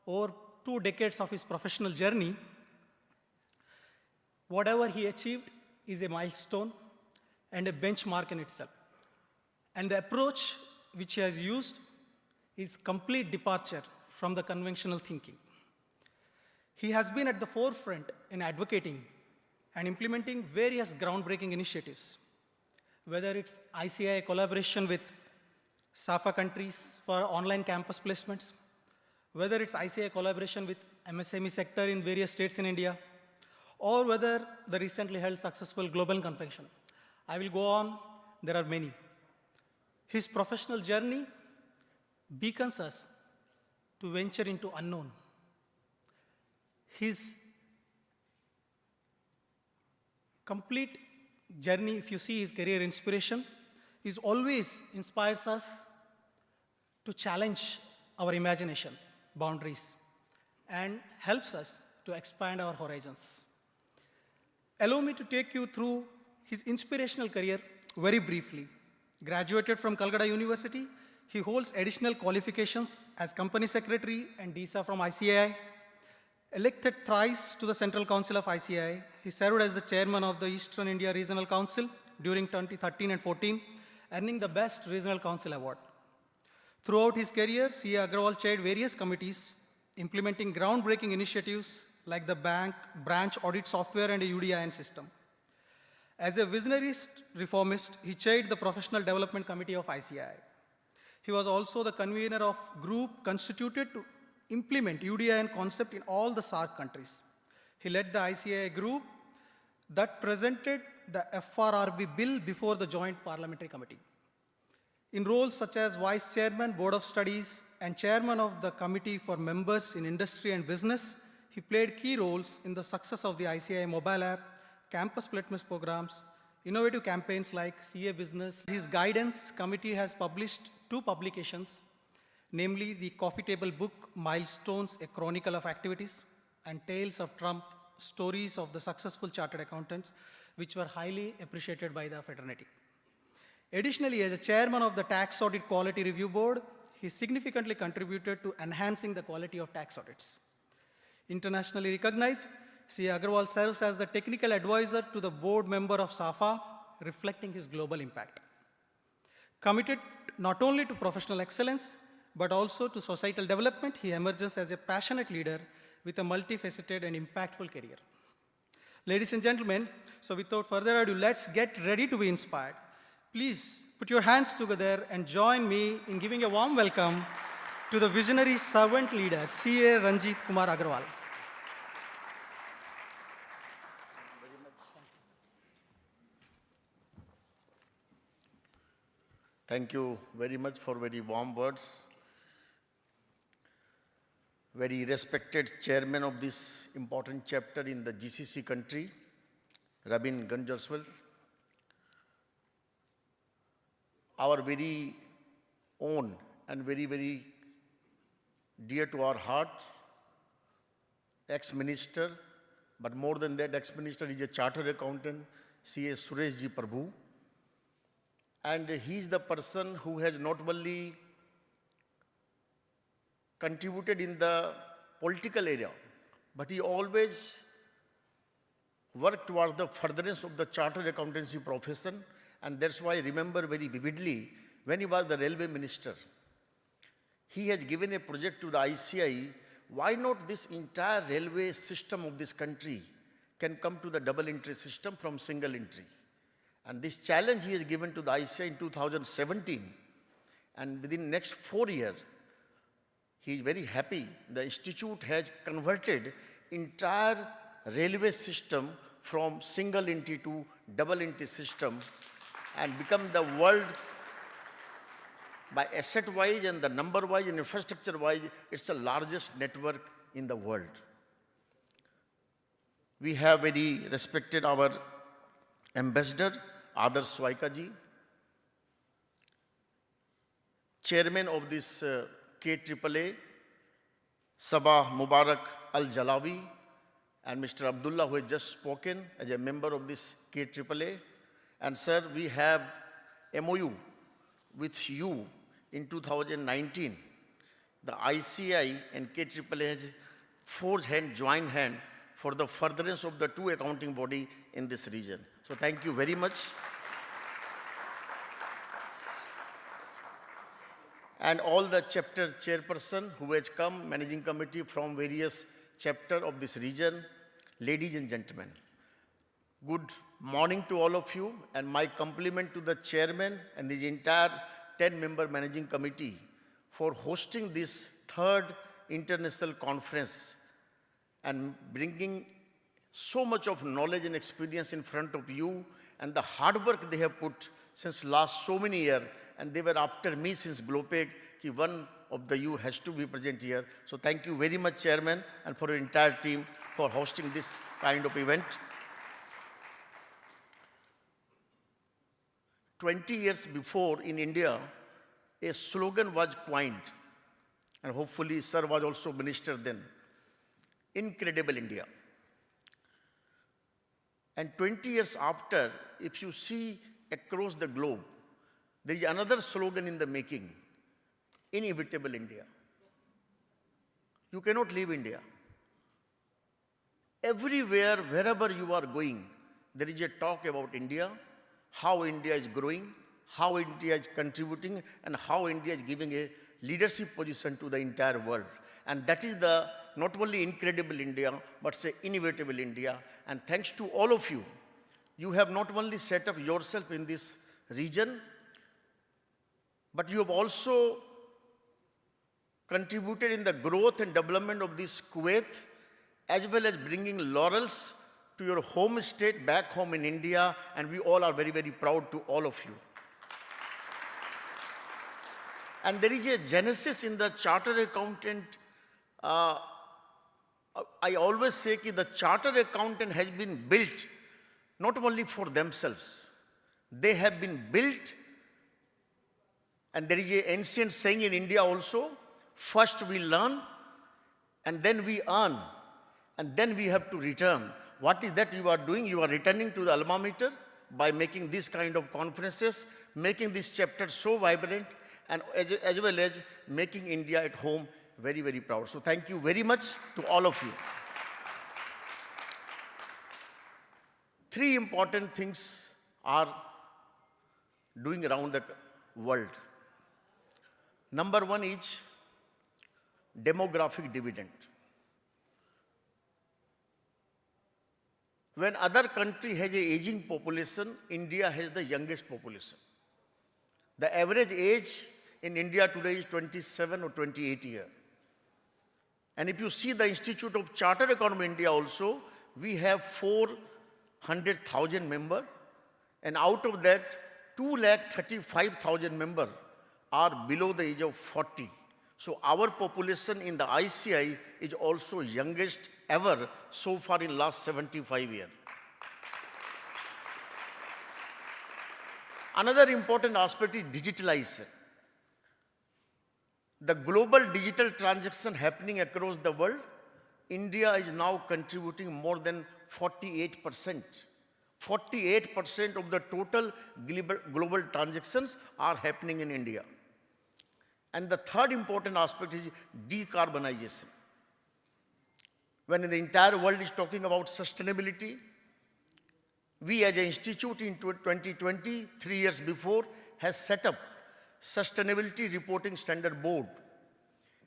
over 2 decades of his professional journey, whatever he achieved is a milestone and a benchmark in itself. And the approach which he has used is complete departure from the conventional thinking. He has been at the forefront in advocating and implementing various groundbreaking initiatives, whether it's ICAI collaboration with SAFA countries for online campus placements, whether it's ICAI collaboration with MSME sector in various states in India, or whether the recently held successful Global Convention. I will go on, there are many. His professional journey beacons us to venture into unknown. His complete journey, if you see his career inspiration, is always inspires us to challenge our imaginations, boundaries, and helps us to expand our horizons. Allow me to take you through his inspirational career very briefly. Graduated from Calcutta University, he holds additional qualifications as company secretary and DISA from ICAI. Elected thrice to the Central Council of ICAI, he served as the chairman of the Eastern India Regional Council during 2013 and 14, earning the Best Regional Council Award. Throughout his career, CA Agarwal chaired various committees, implementing groundbreaking initiatives like the branch audit software and a UDIN system. As a visionarist reformist, he chaired the Professional Development Committee of ICAI. He was also the convener of group constituted to implement UDIN concept in all the SAARC countries. He led the ICAI group that presented the FRRB bill before the Joint Parliamentary Committee. In roles such as Vice Chairman, Board of Studies, and Chairman of the Committee for Members in Industry and Business, he played key roles in the success of the ICAI mobile app, campus placements programs, innovative campaigns like CA Business. His guidance committee has published 2 publications, namely the coffee table book, Milestones, A Chronicle of Activities, and Tales of Trump, Stories of the Successful Chartered Accountants, which were highly appreciated by the fraternity. Additionally, as a chairman of the Tax Audit Quality Review Board, he significantly contributed to enhancing the quality of tax audits. Internationally recognized, CA Agarwal serves as the technical advisor to the board member of SAFA, reflecting his global impact. Committed not only to professional excellence, but also to societal development, he emerges as a passionate leader with a multifaceted and impactful career. Ladies and gentlemen, so without further ado, let's get ready to be inspired. Please put your hands together and join me in giving a warm welcome to the visionary servant leader, CA Ranjit Kumar Agarwal. Thank you very much for very warm words. Very respected chairman of this important chapter in the GCC country, Rabin Ganjarswal. Our very own and very, very dear to our heart, ex-minister, but more than that, ex-minister is a chartered accountant, CA Suresh Ji Prabhu. And he is the person who has not only contributed in the political area, but he always worked towards the furtherance of the chartered accountancy profession. And that's why I remember very vividly when he was the railway minister. He has given a project to the ICAI, why not this entire railway system of this country can come to the double entry system from single entry. And this challenge he has given to the ICAI in 2017, and within next 4 years, he is very happy. The institute has converted entire railway system from single entry to double entry system and become the by asset-wise and the number-wise and infrastructure-wise, it's the largest network in the world. We have very respected our ambassador, Adarsh Swaika ji, chairman of this KAAA, Sabah Mubarak Al-Jalawi, and Mr. Abdullah, who has just spoken as a member of this KAAA. And sir, we have MOU with you in 2019. The ICAI and KAAA has forged hand, joined hand for the furtherance of the two accounting body in this region. So thank you very much. And all the chapter chairperson who has come, managing committee from various chapter of this region, ladies and gentlemen, good morning to all of you, and my compliment to the chairman and the entire 10-member managing committee for hosting this third international conference and bringing so much of knowledge and experience in front of you, and the hard work they have put since last so many years, and they were after me since GLOPEC, ki one of the you has to be present here. So thank you very much, Chairman, and for your entire team for hosting this kind of event. 20 years before in India, a slogan was coined, and hopefully Sir was also minister then, Incredible India. And 20 years after, if you see across the globe, there is another slogan in the making, Inevitable India. You cannot leave India. Everywhere, wherever you are going, there is a talk about India, how India is growing, how India is contributing, and how India is giving a leadership position to the entire world. And that is the not only Incredible India, but say Inevitable India. And thanks to all of you, you have not only set up yourself in this region, but you have also contributed in the growth and development of this Kuwait, as well as bringing laurels to your home state back home in India, and we all are very, very proud to all of you. And there is a genesis in the chartered accountant. I always say that the chartered accountant has been built not only for themselves. They have been built, and there is an ancient saying in India also, first we learn, and then we earn, and then we have to return. What is that you are doing? You are returning to the alma mater by making this kind of conferences, making this chapter so vibrant, and as well as making India at home very, very proud. So thank you very much to all of you. Three important things are doing around the world. Number one is demographic dividend. When other country has an aging population, India has the youngest population. The average age in India today is 27 or 28 years. And if you see the Institute of Chartered Economy India also, we have 400,000 members, and out of that, 235,000 members are below the age of 40. So our population in the ICAI is also youngest ever so far in last 75 years. Another important aspect is digitalization. The global digital transaction happening across the world, India is now contributing more than 48%. 48% of the total global transactions are happening in India. And the third important aspect is decarbonization. When the entire world is talking about sustainability, we as an institute in 2020, 3 years before, has set up Sustainability Reporting Standard Board.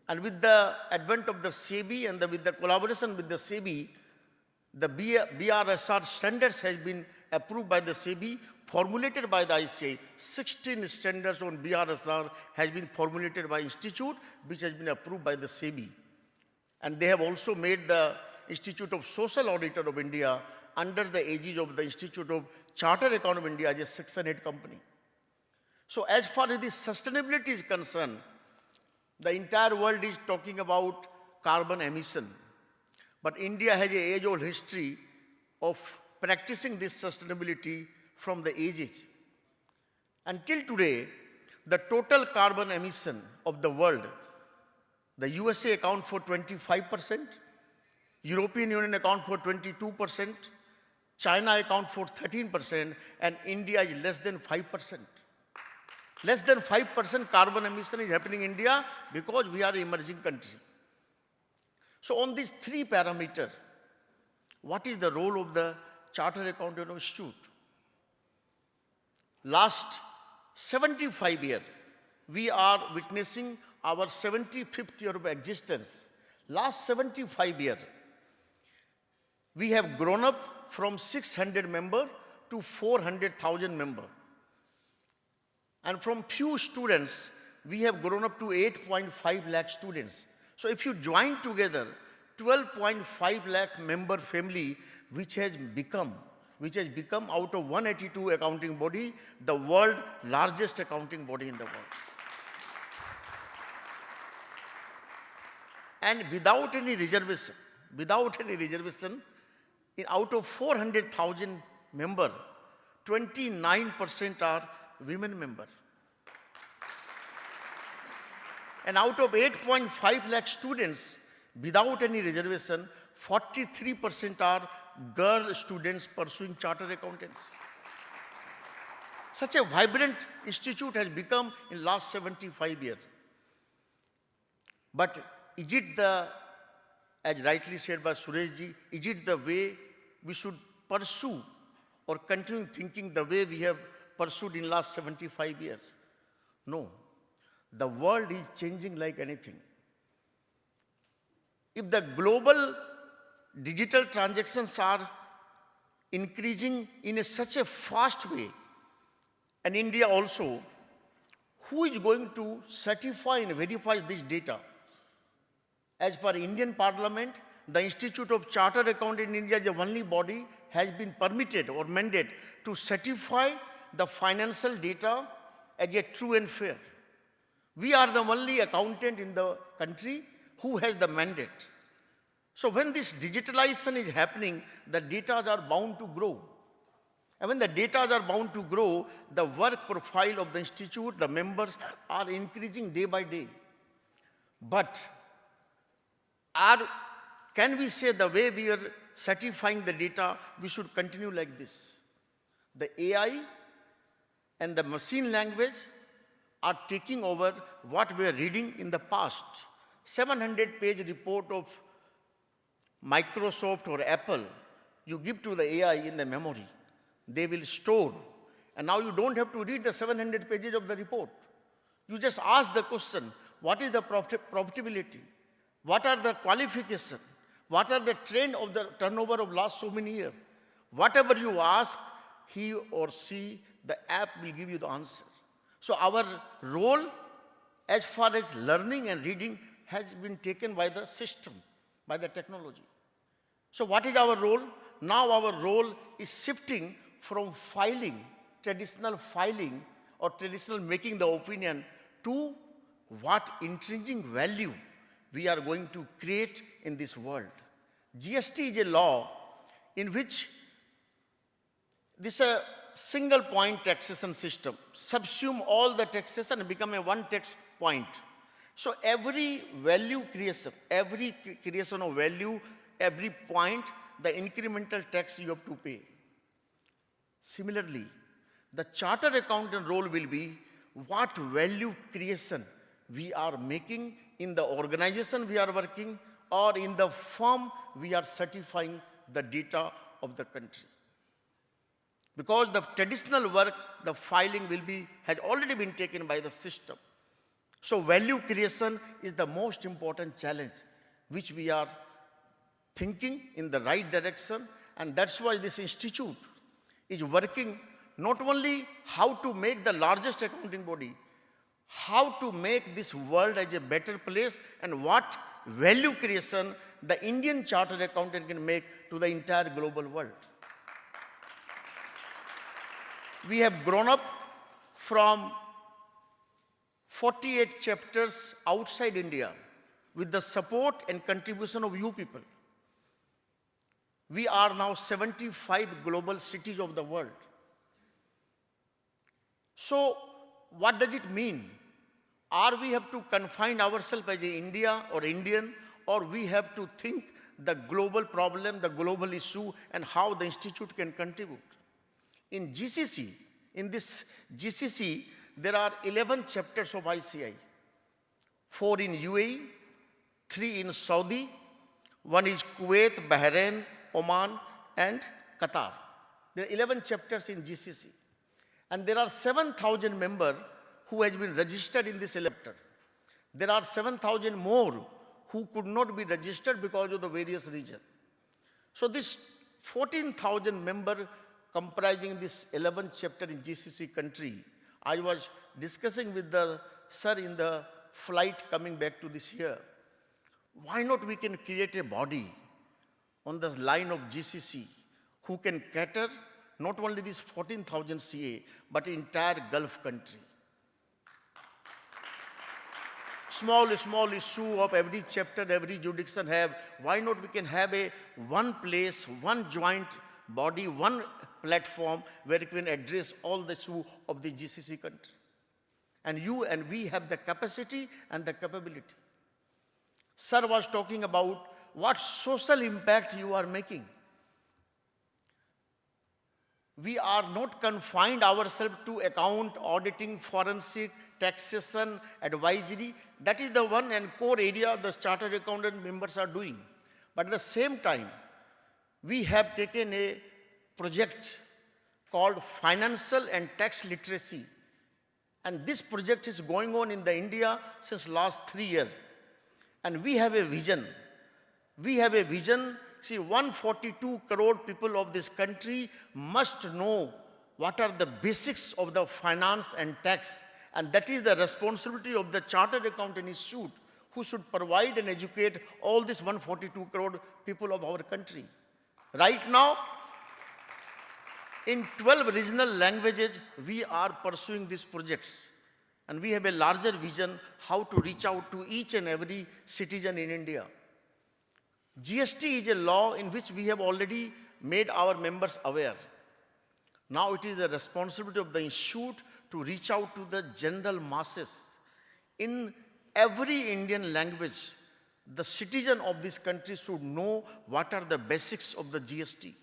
And with the advent of the SEBI and with the collaboration with the SEBI, the BRSR standards has been approved by the SEBI, formulated by the ICAI. 16 standards on BRSR has been formulated by institute, which has been approved by the SEBI. And they have also made the Institute of Social Auditor of India under the aegis of the Institute of Chartered Economy of India as a Section 8 company. So as far as the sustainability is concerned, the entire world is talking about carbon emission. But India has an age-old history of practicing this sustainability from the ages. Until today, the total carbon emission of the world, the USA account for 25%, European Union account for 22%, China account for 13%, and India is less than 5%. Less than 5% carbon emission is happening in India because we are an emerging country. So on these three parameters, what is the role of the Chartered Accountant Institute? Last 75 years, we are witnessing our 75th year of existence. Last 75 years, we have grown up from 600 members to 400,000 members. And from few students, we have grown up to 8.5 lakh students. So if you join together, 12.5 lakh member family, which has become out of 182 accounting body, the world largest accounting body in the world. And without any reservation, out of 400,000 members, 29% are women members. And out of 8.5 lakh students, without any reservation, 43% are girl students pursuing chartered accountants. Such a vibrant institute has become in last 75 years. But is it as rightly said by Sureshji, is it the way we should pursue or continue thinking the way we have pursued in last 75 years? No. The world is changing like anything. If the global digital transactions are increasing in such a fast way, and India also, who is going to certify and verify this data? As per Indian Parliament, the Institute of Chartered Accountants in India is the only body has been permitted or mandated to certify the financial data as a true and fair. We are the only accountant in the country who has the mandate. So when this digitalization is happening, the data are bound to grow. And when the data are bound to grow, the work profile of the institute, the members are increasing day by day. But can we say the way we are certifying the data, we should continue like this? The AI and the machine language are taking over what we are reading in the past. 700-page report of Microsoft or Apple, you give to the AI in the memory. They will store. And now you don't have to read the 700 pages of the report. You just ask the question, what is the profitability? What are the qualifications? What are the trend of the turnover of last so many years? Whatever you ask, he or she, the app will give you the answer. So our role as far as learning and reading has been taken by the system, by the technology. So what is our role? Now our role is shifting from filing, traditional filing or traditional making the opinion to what intrinsic value we are going to create in this world. GST is a law in which this single point taxation system subsume all the taxation and become a one tax point. So every value creation, every creation of value, every point, the incremental tax you have to pay. Similarly, the chartered accountant role will be what value creation we are making in the organization we are working or in the firm we are certifying the data of the country. Because the traditional work, the filing has already been taken by the system. So value creation is the most important challenge which we are thinking in the right direction, and that's why this institute is working not only how to make the largest accounting body, how to make this world as a better place and what value creation the Indian chartered accountant can make to the entire global world. We have grown up from 48 chapters outside India with the support and contribution of you people. We are now 75 global cities of the world. So, what does it mean? Are we have to confine ourselves as a India or Indian, or we have to think the global problem, the global issue, and how the institute can contribute? In GCC, in this GCC, there are 11 chapters of ICAI. 4 in UAE, 3 in Saudi, 1 is Kuwait, Bahrain, Oman, and Qatar. There are 11 chapters in GCC. And there are 7,000 members who has been registered in this chapter. There are 7,000 more who could not be registered because of the various regions. So this 14,000 member comprising this 11th chapter in GCC country, I was discussing with the sir in the flight coming back to this here. Why not we can create a body on the line of GCC who can cater not only this 14,000 CA, but entire Gulf country. Small issue of every chapter, every jurisdiction have. Why not we can have a one place, one joint body, one platform where we can address all the issue of the GCC country. And you and we have the capacity and the capability. Sir was talking about what social impact you are making. We are not confined ourselves to account, auditing, forensic, taxation, advisory. That is the one and core area the chartered accountant members are doing. But at the same time, we have taken a project called Financial and Tax Literacy. And this project is going on in the India since last 3 years. And we have a vision. We have a vision. See, 142 crore people of this country must know what are the basics of the finance and tax. And that is the responsibility of the Chartered Accountant Institute, who should provide and educate all these 142 crore people of our country. Right now, in 12 regional languages, we are pursuing these projects. And we have a larger vision how to reach out to each and every citizen in India. GST is a law in which we have already made our members aware. Now it is the responsibility of the institute to reach out to the general masses. In every Indian language, the citizen of this country should know what are the basics of the GST.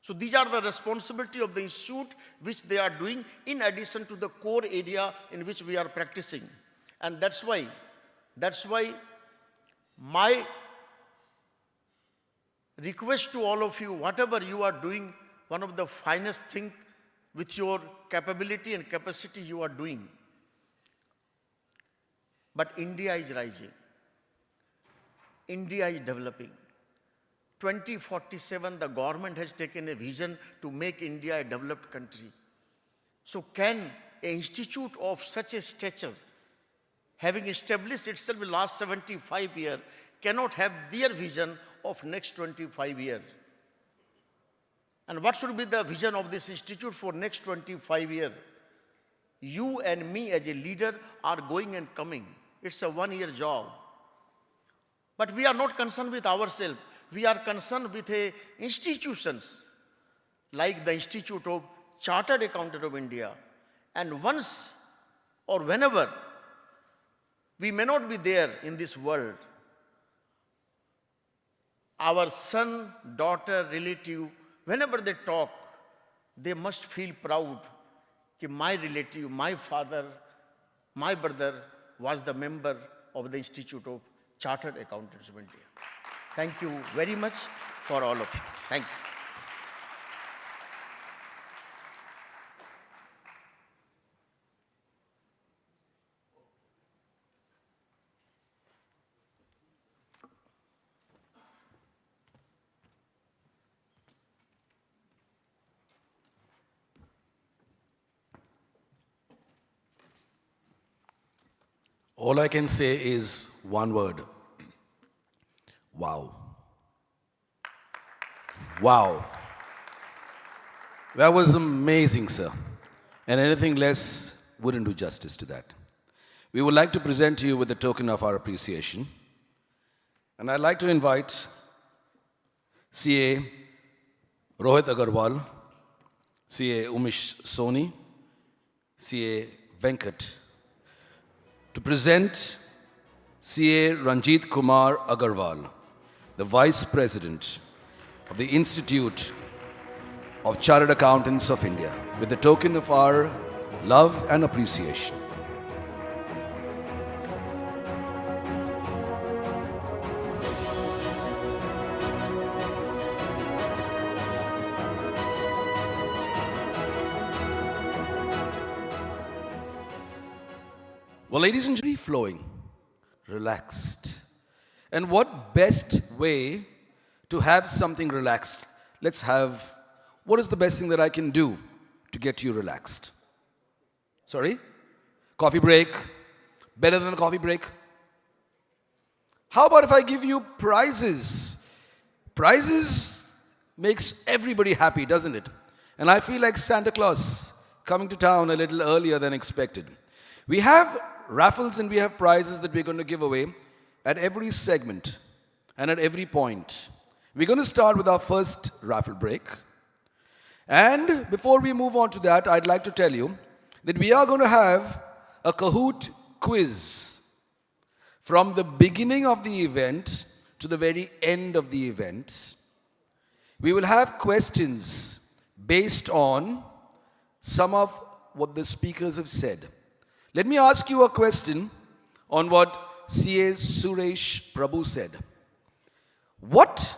So these are the responsibility of the institute which they are doing in addition to the core area in which we are practicing. And that's why my request to all of you, whatever you are doing, one of the finest thing with your capability and capacity you are doing. But India is rising. India is developing. 2047, the government has taken a vision to make India a developed country. So can an institute of such a stature, having established itself in the last 75 years, cannot have their vision of next 25 years? And what should be the vision of this institute for next 25 years? You and me as a leader are going and coming. It's a one-year job. But we are not concerned with ourselves. We are concerned with institutions like the Institute of Chartered Accountant of India. And once or whenever we may not be there in this world, our son, daughter, relative, whenever they talk, they must feel proud that my relative, my father, my brother was the member of the Institute of Chartered Accountants of India. Thank you very much for all of you. Thank you. All I can say is one word. Wow. Wow. That was amazing, sir. And anything less wouldn't do justice to that. we would like to present to you with a token of our appreciation. And I'd like to invite CA Rohit Agarwal, CA Umesh Soni, CA Venkat, to present CA Ranjit Kumar Agarwal, the Vice President of the Institute of Chartered Accountants of India, with the token of our love and appreciation. Well, ladies and gentlemen, flowing, relaxed. And what best way to have something relaxed? Let's have, what is the best thing that I can do to get you relaxed? Sorry? Coffee break? Better than a coffee break? How about if I give you prizes? Prizes makes everybody happy, doesn't it? And I feel like Santa Claus coming to town a little earlier than expected. We have raffles and we have prizes that we're going to give away at every segment and at every point. We're going to start with our first raffle break. And before we move on to that, I'd like to tell you that we are going to have a Kahoot quiz from the beginning of the event to the very end of the event. We will have questions based on some of what the speakers have said. Let me ask you a question on what CA Suresh Prabhu said. What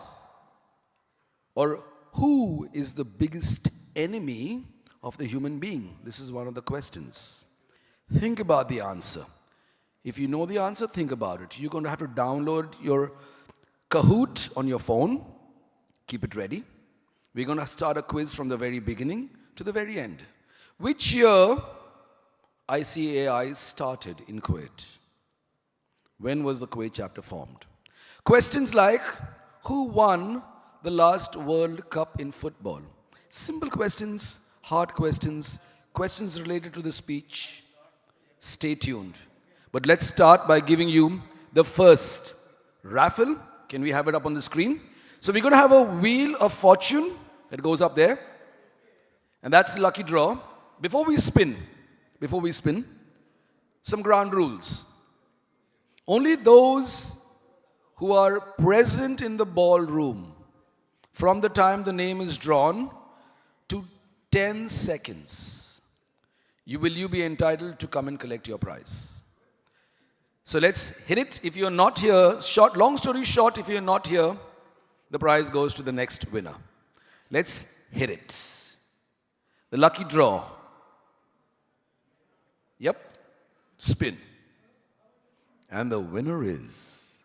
or who is the biggest enemy of the human being? This is one of the questions. Think about the answer. If you know the answer, think about it. You're going to have to download your Kahoot on your phone. Keep it ready. We're going to start a quiz from the very beginning to the very end. Which year ICAI started in Kuwait? When was the Kuwait chapter formed? Questions like, who won the last World Cup in football? Simple questions, hard questions, questions related to the speech. Stay tuned. But let's start by giving you the first raffle. Can we have it up on the screen? So we're going to have a wheel of fortune that goes up there. And that's the lucky draw. Before we spin, some ground rules. Only those who are present in the ballroom from the time the name is drawn to 10 seconds, you be entitled to come and collect your prize. So let's hit it. If you're not here, long story short, if you're not here, the prize goes to the next winner. Let's hit it. The lucky draw. Yep. Spin. And the winner is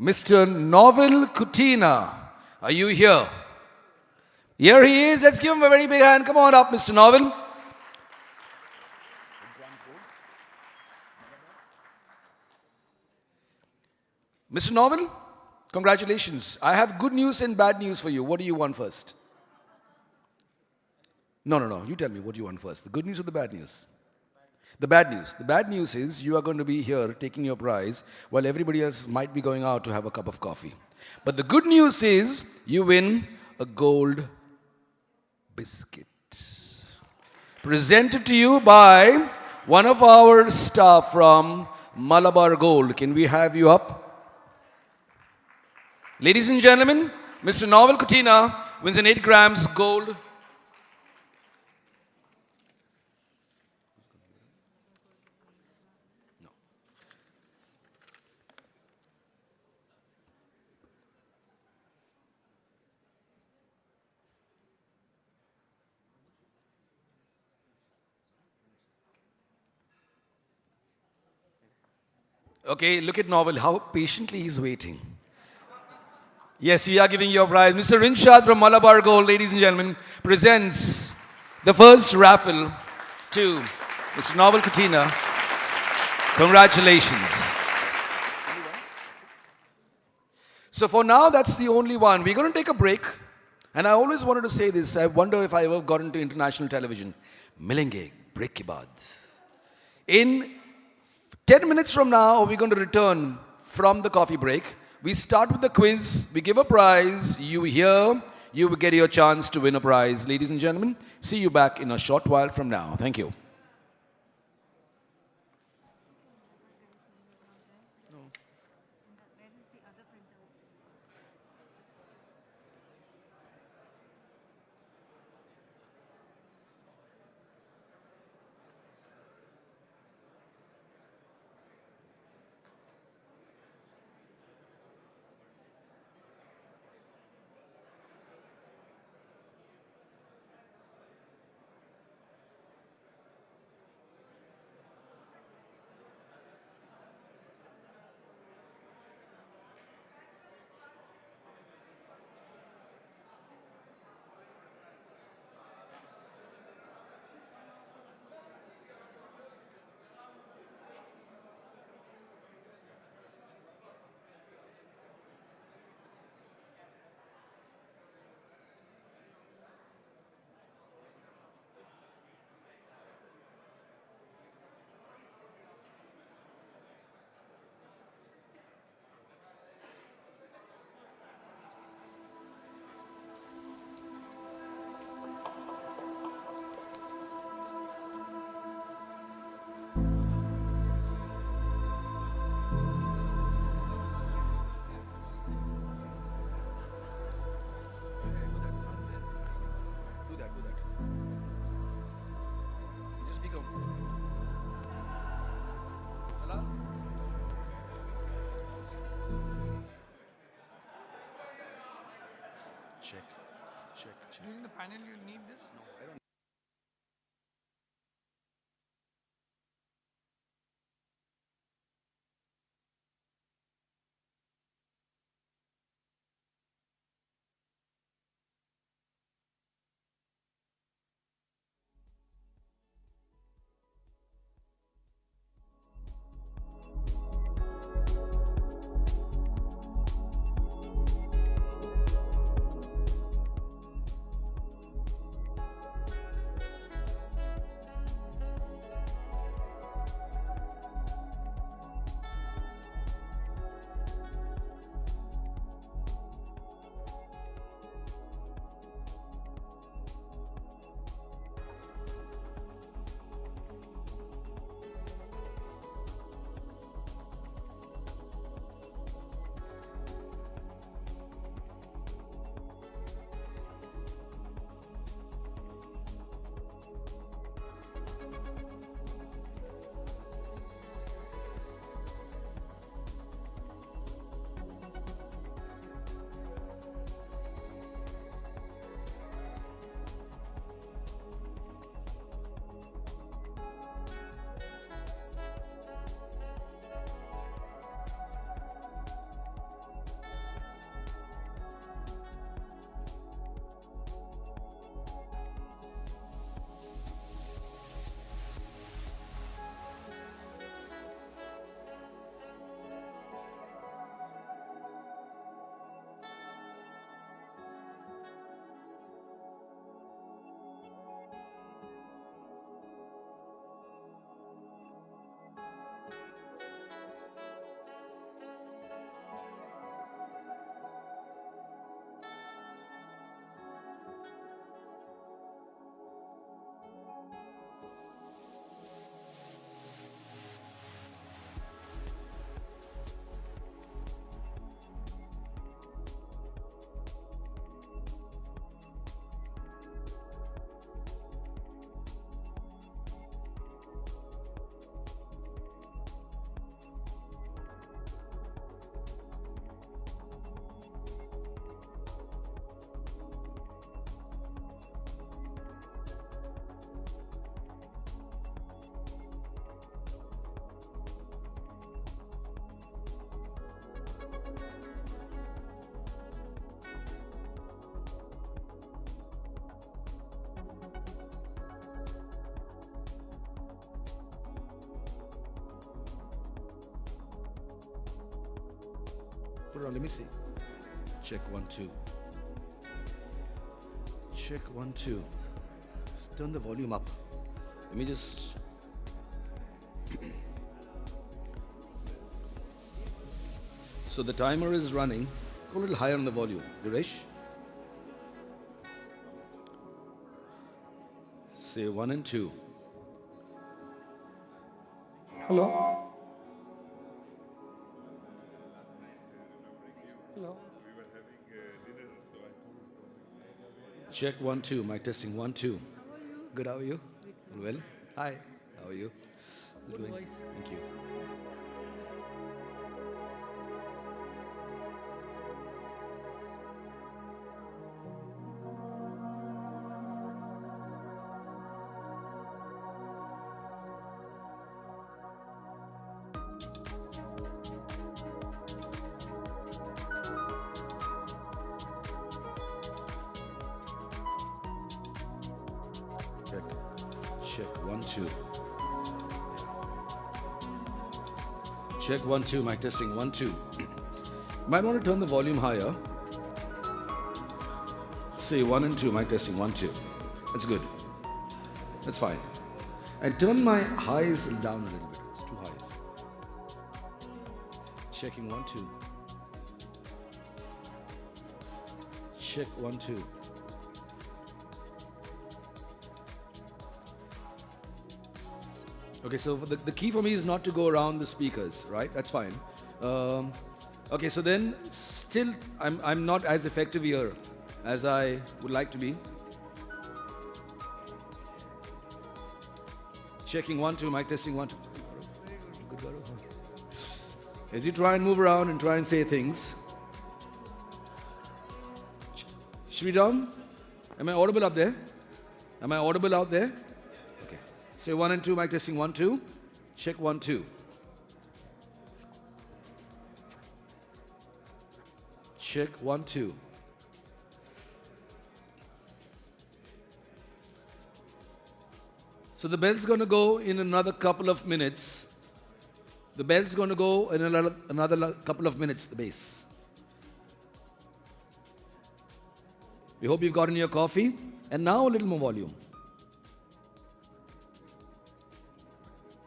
Mr. Novel Kutina. Are you here? Here he is. Let's give him a very big hand. Come on up, Mr. Novel. Mr. Novel, congratulations. I have good news and bad news for you. What do you want first? No. You tell me what you want first. The good news or the bad news? The bad news. The bad news is you are going to be here taking your prize while everybody else might be going out to have a cup of coffee. But the good news is you win a gold biscuit. Presented to you by one of our staff from Malabar Gold. Can we have you up? Ladies and gentlemen, Mr. Novel Kutina wins an 8 grams gold. Okay, look at Novel, how patiently he's waiting. Yes, we are giving you a prize. Mr. Rinshad from Malabar Gold, ladies and gentlemen, presents the first raffle to Mr. Novel Kutina. Congratulations. So for now, that's the only one. We're going to take a break. And I always wanted to say this. I wonder if I ever got into international television. Milenge, break ke baad. In 10 minutes from now, we're going to return from the coffee break. We start with the quiz, we give a prize, you hear, you will get your chance to win a prize. Ladies and gentlemen, see you back in a short while from now. Thank you. Speak up. Check. During the panel, you'll need this? No, I don't. Put it on, let me see. Check 1 2. Check 1 2. Let's turn the volume up. Let me just... So the timer is running. Go a little higher on the volume. Suresh? Say 1 and 2. Hello? Hello? Check 1, 2. Mic testing 1, 2. Good, how are you? Well? Hi, how are you? Good voice. Thank you. Check 1, 2. Check 1, 2. Mic testing 1, 2. Might want to turn the volume higher. Say 1 and 2. Mic testing 1, 2. That's good. That's fine. And turn my highs down a little bit. It's too highs. Checking 1, 2. Check 1, 2. Okay, so the key for me is not to go around the speakers, right? That's fine. Okay, so then still I'm not as effective here as I would like to be. Checking 1, 2, mic testing 1, 2. Good, good. As you try and move around and try and say things. Sridham, am I audible up there? Am I audible out there? Okay. Say 1 and 2, mic testing 1, 2. Check 1, 2. Check 1, 2. So the bell's going to go in another couple of minutes. The bell's going to go in another couple of minutes, the bass. We hope you've gotten your coffee. And now a little more volume.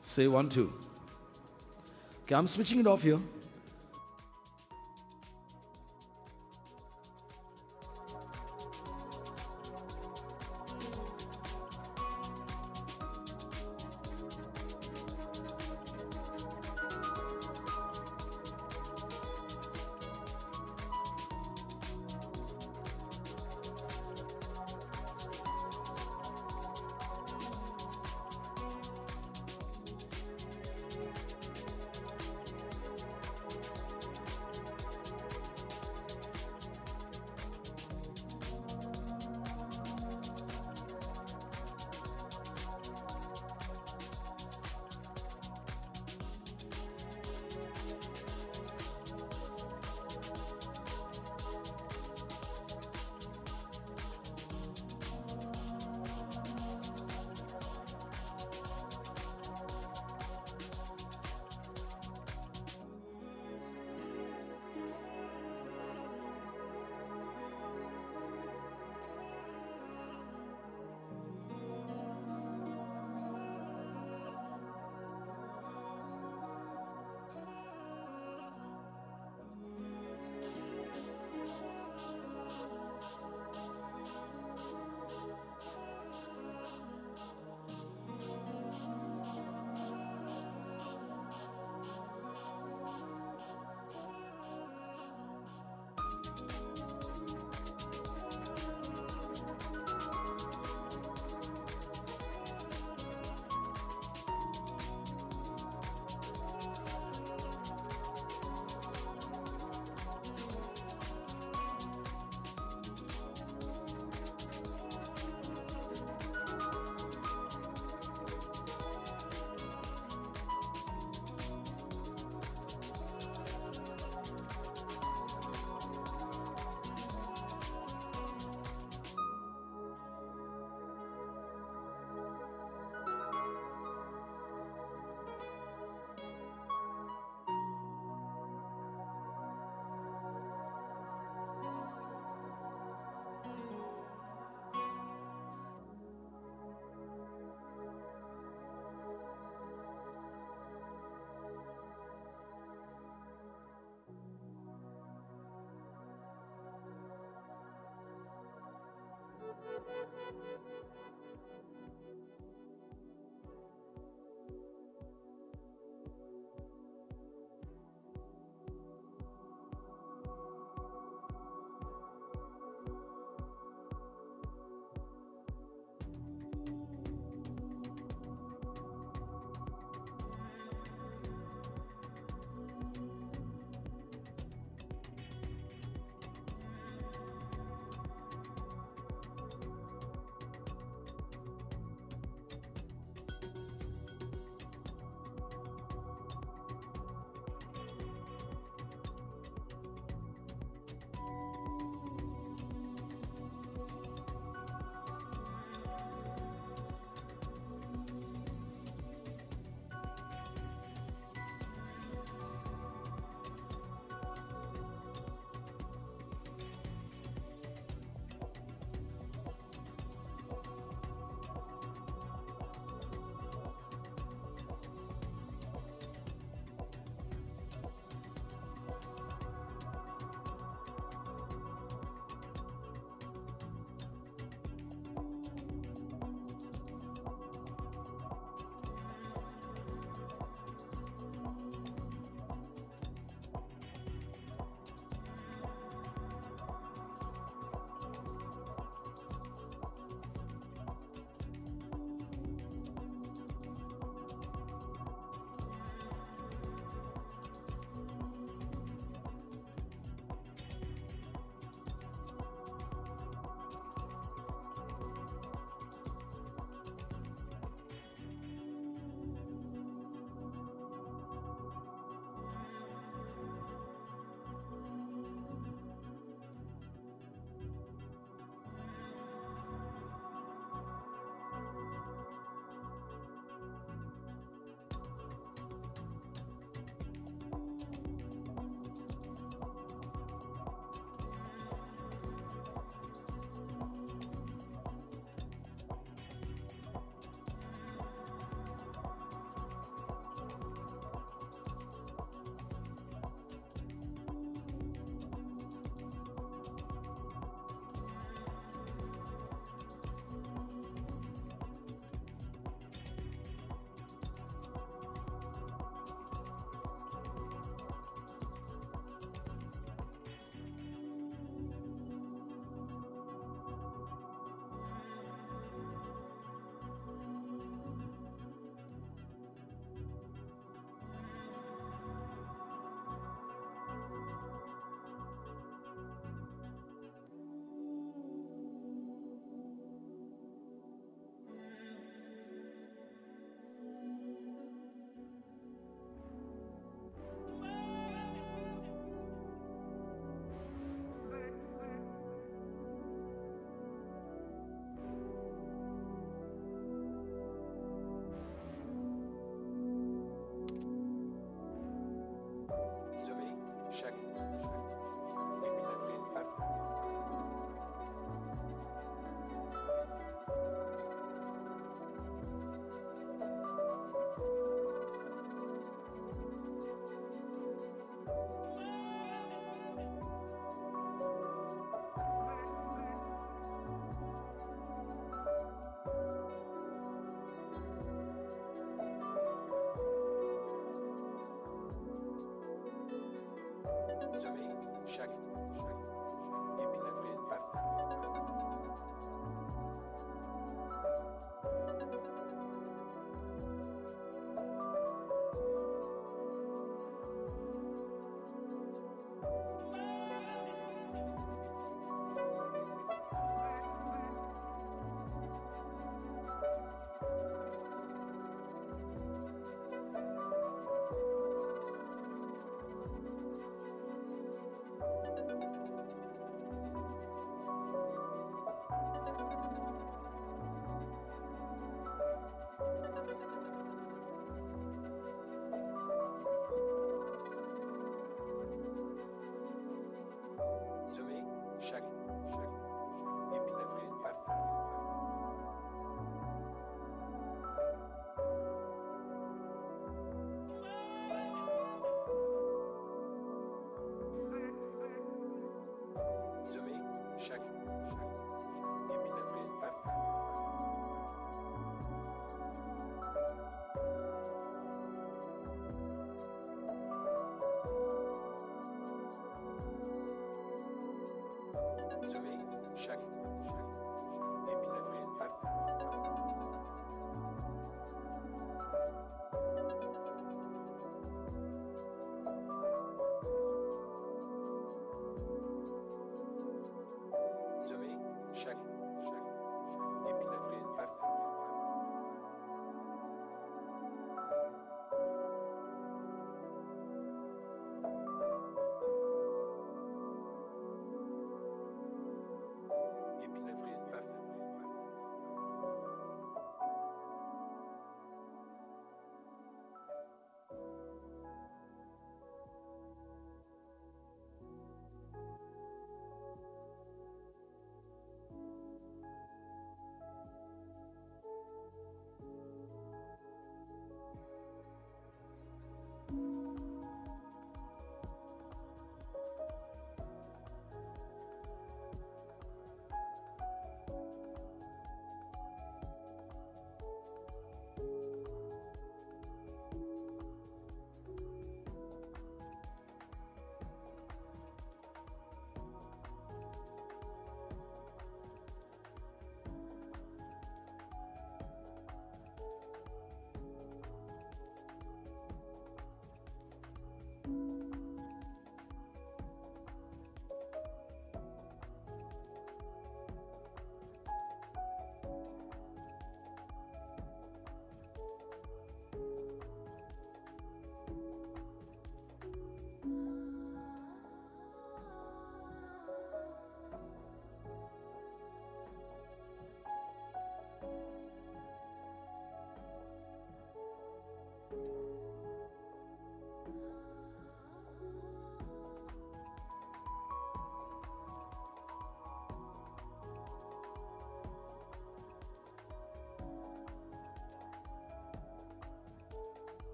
Say 1, 2. Okay, I'm switching it off here.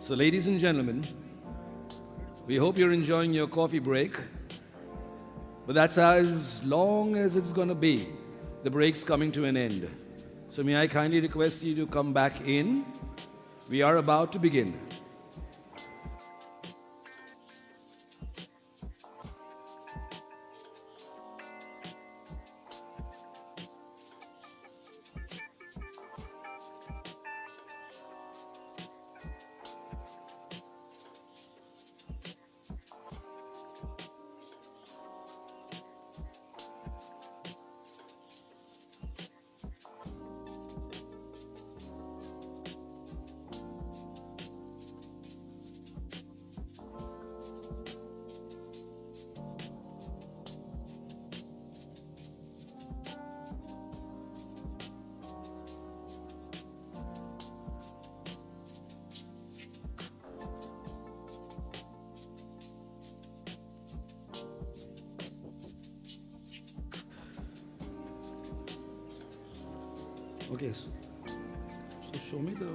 So, ladies and gentlemen, we hope you're enjoying your coffee break. But that's as long as it's going to be. The break's coming to an end. So may I kindly request you to come back in. We are about to begin. Okay, so show me the...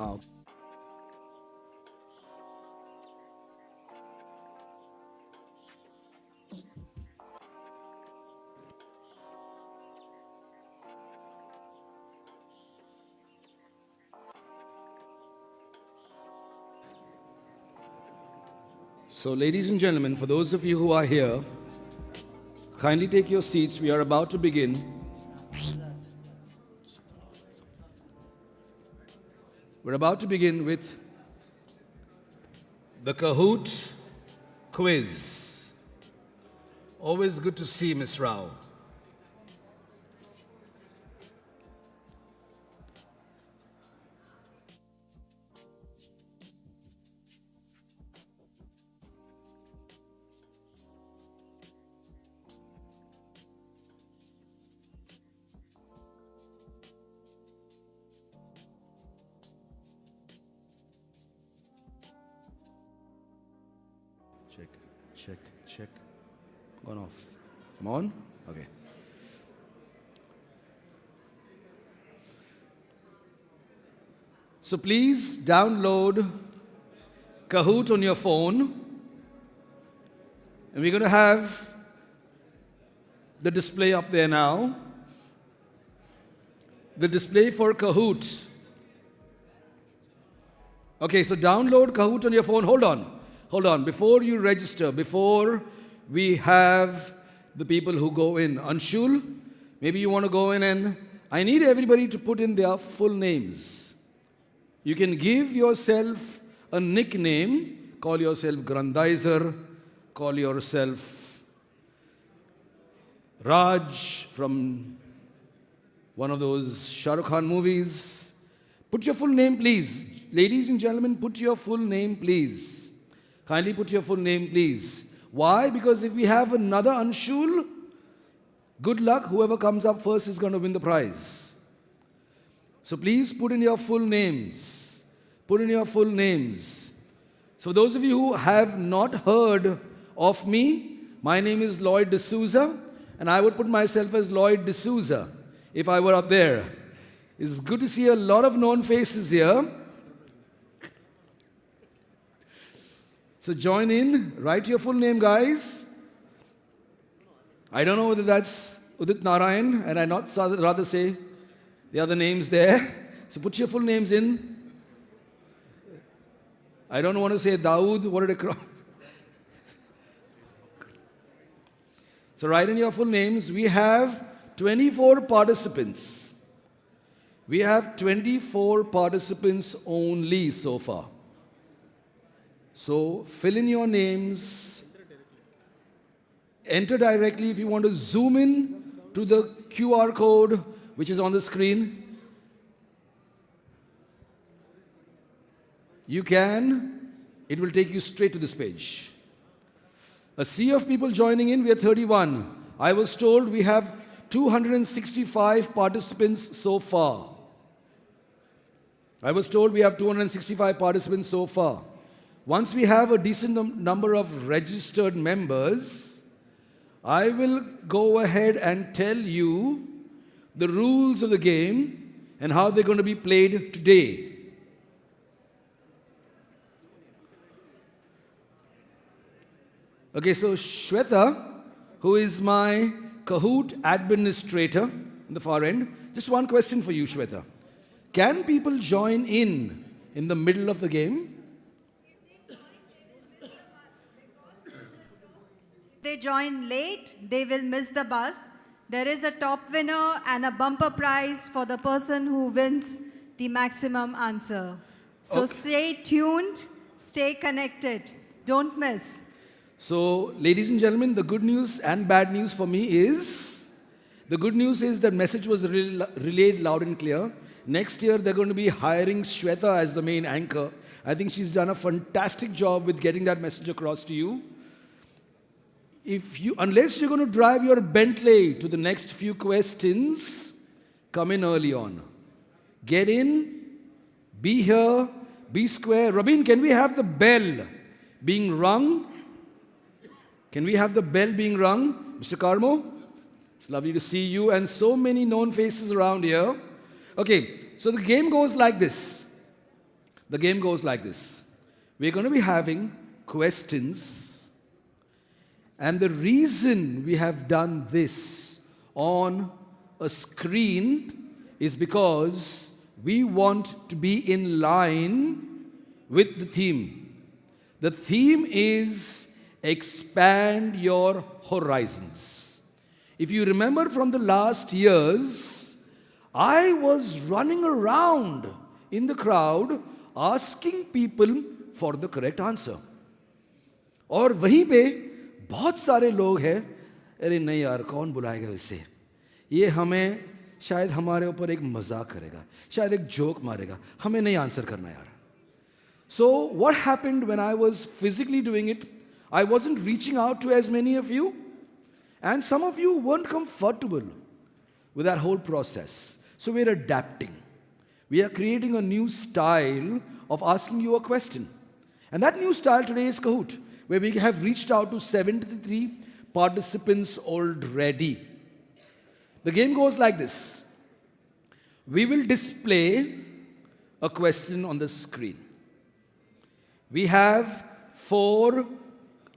Oh. So, ladies and gentlemen, for those of you who are here, kindly take your seats. We are about to begin. We're about to begin with the Kahoot quiz. Always good to see Miss Rao. Check. Gone off. Come on? Okay. So please download Kahoot on your phone. And we're going to have the display up there now. The display for Kahoot. Okay, so download Kahoot on your phone. Hold on. Before you register, before we have the people who go in, Anshul, maybe you want to go in, and I need everybody to put in their full names. You can give yourself a nickname. Call yourself Grandizer. Call yourself Raj from one of those Shah Rukh Khan movies. Put your full name, please. Ladies and gentlemen, put your full name, please. Kindly put your full name, please. Why? Because if we have another Anshul, good luck. Whoever comes up first is going to win the prize. So please put in your full names. Put in your full names. So those of you who have not heard of me, my name is Lloyd D'Souza, and I would put myself as Lloyd D'Souza if I were up there. It's good to see a lot of known faces here. So join in, write your full name, guys. I don't know whether that's Udit Narayan, and I not rather say the other names there. So put your full names in. I don't want to say Dawood, what did I cross? So write in your full names. We have 24 participants. We have 24 participants only so far. So fill in your names. Enter directly if you want to zoom in to the QR code which is on the screen. You can. It will take you straight to this page. A sea of people joining in. We are 31. I was told we have 265 participants so far. I was told we have 265 participants so far. Once we have a decent number of registered members, I will go ahead and tell you the rules of the game and how they're going to be played today. Okay, so Shweta, who is my Kahoot administrator in the far end, just one question for you, Shweta. Can people join in the middle of the game? If they join late, they will miss the bus. There is a top winner and a bumper prize for the person who wins the maximum answer. So stay tuned, stay connected, don't miss. So, ladies and gentlemen, the good news and bad news for me is, the good news is that message was relayed loud and clear. Next year, they're going to be hiring Shweta as the main anchor. I think she's done a fantastic job with getting that message across to you. Unless you're going to drive your Bentley to the next few questions, come in early on. Get in, be here, be square. Rabin, can we have the bell being rung? Can we have the bell being rung? Mr. Carmo, it's lovely to see you and so many known faces around here. Okay, so the game goes like this. The game goes like this. We're going to be having questions, and the reason we have done this on a screen is because we want to be in line with the theme. The theme is expand your horizons. If you remember from the last years, I was running around in the crowd asking people for the correct answer. और वहीं पे बहुत सारे लोग हैं, अरे नहीं यार कौन बुलाएगा इसे, ये हमें शायद हमारे ऊपर एक मजाक करेगा, शायद एक जोक मारेगा, हमें नहीं आंसर करना यार. So what happened when I was physically doing it, I wasn't reaching out to as many of you, and some of you weren't comfortable with that whole process. So we're adapting. We are creating a new style of asking you a question. And that new style today is Kahoot, where we have reached out to 73 participants already. The game goes like this. We will display a question on the screen. We have 4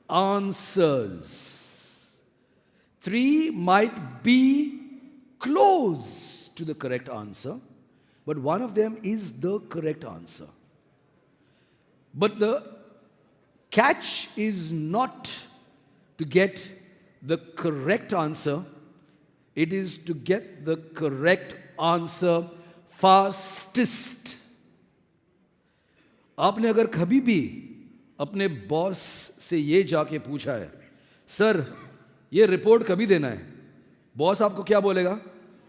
answers. 3 might be close to the correct answer, but one of them is the correct answer. But the catch is not to get the correct answer, it is to get the correct answer fastest. आपने अगर कभी भी अपने boss से ये जाके पूछा है, सर ये रिपोर्ट कभी देना है, बॉस आपको क्या बोलेगा?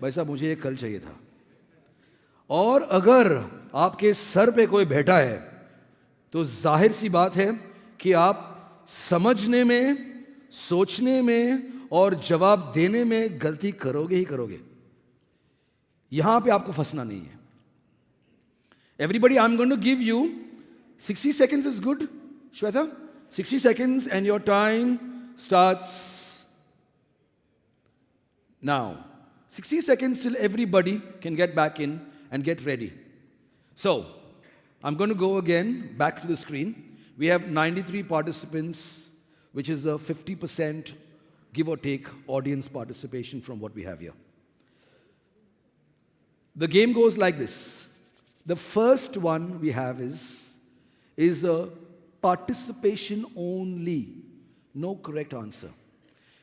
भाई साहब मुझे ये कल चाहिए था. और अगर आपके सर पे कोई बैठा है तो जाहिर सी बात है कि आप समझने में, सोचने में और जवाब देने में गलती करोगे ही करोगे. यहां पे आपको फंसना नहीं है. Everybody, I'm going to give you 60 seconds is good, Shweta? 60 seconds and your time starts now. 60 seconds till everybody can get back in and get ready. So, I'm going to go again back to the screen. We have 93 participants, which is a 50% give or take audience participation from what we have here. The game goes like this. The first one we have is a participation only. No correct answer.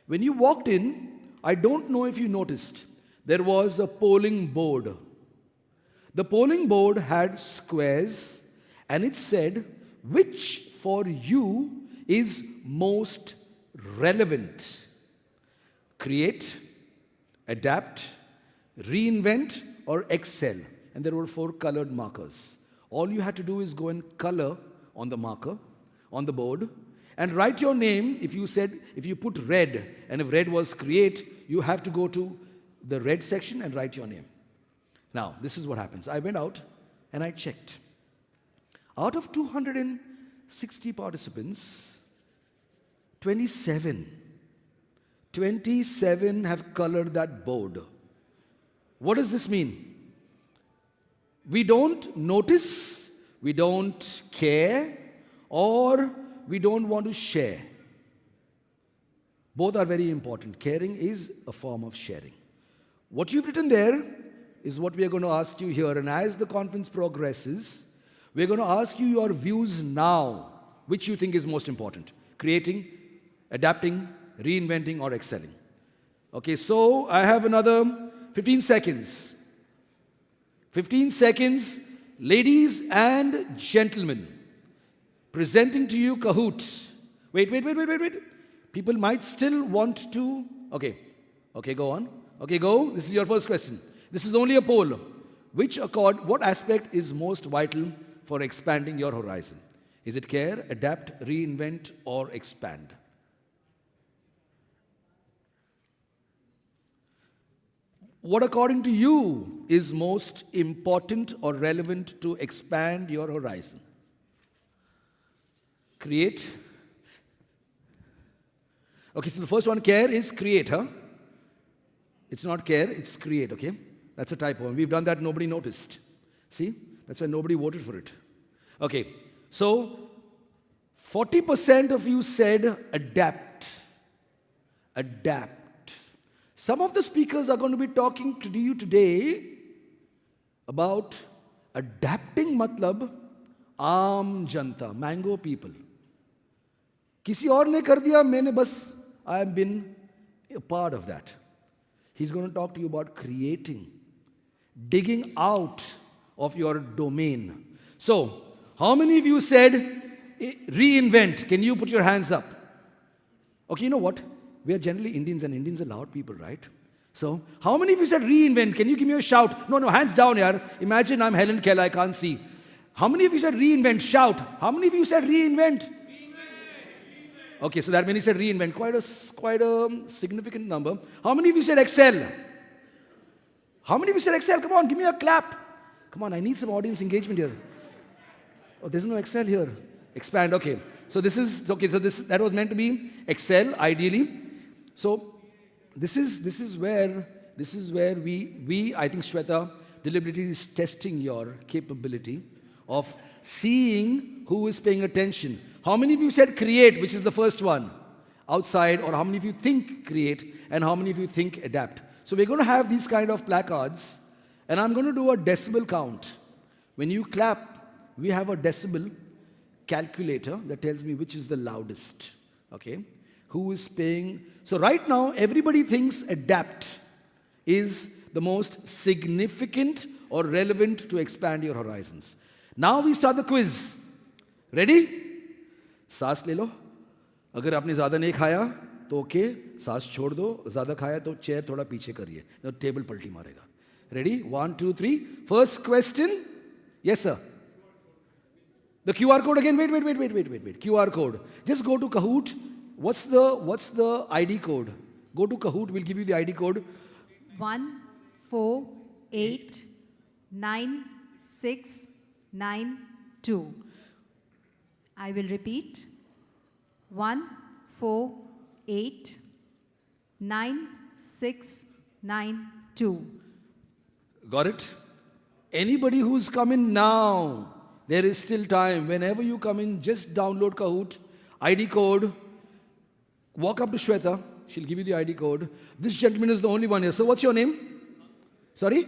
When you walked in, I don't know if you noticed, there was a polling board. The polling board had squares and it said, which for you is most relevant? Create, adapt, reinvent, or excel. And there were 4 colored markers. All you had to do is go and color on the marker, on the board, and write your name. If you put red, and if red was create, you have to go to the red section and write your name. Now, this is what happens. I went out and I checked. Out of 260 participants, 27 have colored that board. What does this mean? We don't notice, we don't care, or we don't want to share. Both are very important. Caring is a form of sharing. What you've written there is what we are going to ask you here. And as the conference progresses, we're going to ask you your views now. Which you think is most important? Creating, adapting, reinventing, or excelling? Okay, so I have another 15 seconds. 15 seconds. Ladies and gentlemen, presenting to you Kahoot. Wait. People might still want to... Okay, go on. Okay, go. This is your first question. This is only a poll. What aspect is most vital for expanding your horizon? Is it care, adapt, reinvent, or expand? What, according to you, is most important or relevant to expand your horizon? Create. Okay, so the first one, care, is create, huh? It's not care, it's create, okay? That's a typo. And we've done that, nobody noticed. See? That's why nobody voted for it. Okay, so 40% of you said adapt. Adapt. Some of the speakers are going to be talking to you today about adapting matlab aam janta, mango people. Kisi aur ne kar diya, maine bas, I have been a part of that. He's going to talk to you about creating, digging out of your domain. So, how many of you said reinvent? Can you put your hands up? Okay, you know what? We are generally Indians and Indians are loud people, right? So, how many of you said reinvent? Can you give me a shout? No, hands down here. Imagine I'm Helen Keller, I can't see. How many of you said reinvent? Shout. How many of you said reinvent? Okay, so that many said reinvent. Quite a significant number. How many of you said excel? How many of you said excel? Come on, give me a clap. Come on, I need some audience engagement here. Oh, there's no excel here. Expand, okay. So that was meant to be excel, ideally. So this is where we I think Shweta deliberately is testing your capability of seeing who is paying attention. How many of you said create, which is the first one, outside, or how many of you think create, and how many of you think adapt? So we're going to have these kind of placards, and I'm going to do a decibel count. When you clap, we have a decibel calculator that tells me which is the loudest, okay? Who is paying... So right now, everybody thinks adapt is the most significant or relevant to expand your horizons. Now we start the quiz. Ready? सांस ले लो. अगर आपने ज़्यादा नहीं खाया तो okay, सांस छोड़ दो. ज़्यादा खाया तो चेयर थोड़ा पीछे करिए. तो टेबल पलटी मारेगा. Ready? 1, 2, 3. First question. Yes, sir. The QR code again. Wait. QR code. Just go to Kahoot. What's the ID code? Go to Kahoot. We'll give you the ID code. 148962. I will repeat. 148962. Got it? Anybody who's come in now, there is still time. Whenever you come in, just download Kahoot, ID code, walk up to Shweta, she'll give you the ID code. This gentleman is the only one here. So what's your name? Sorry?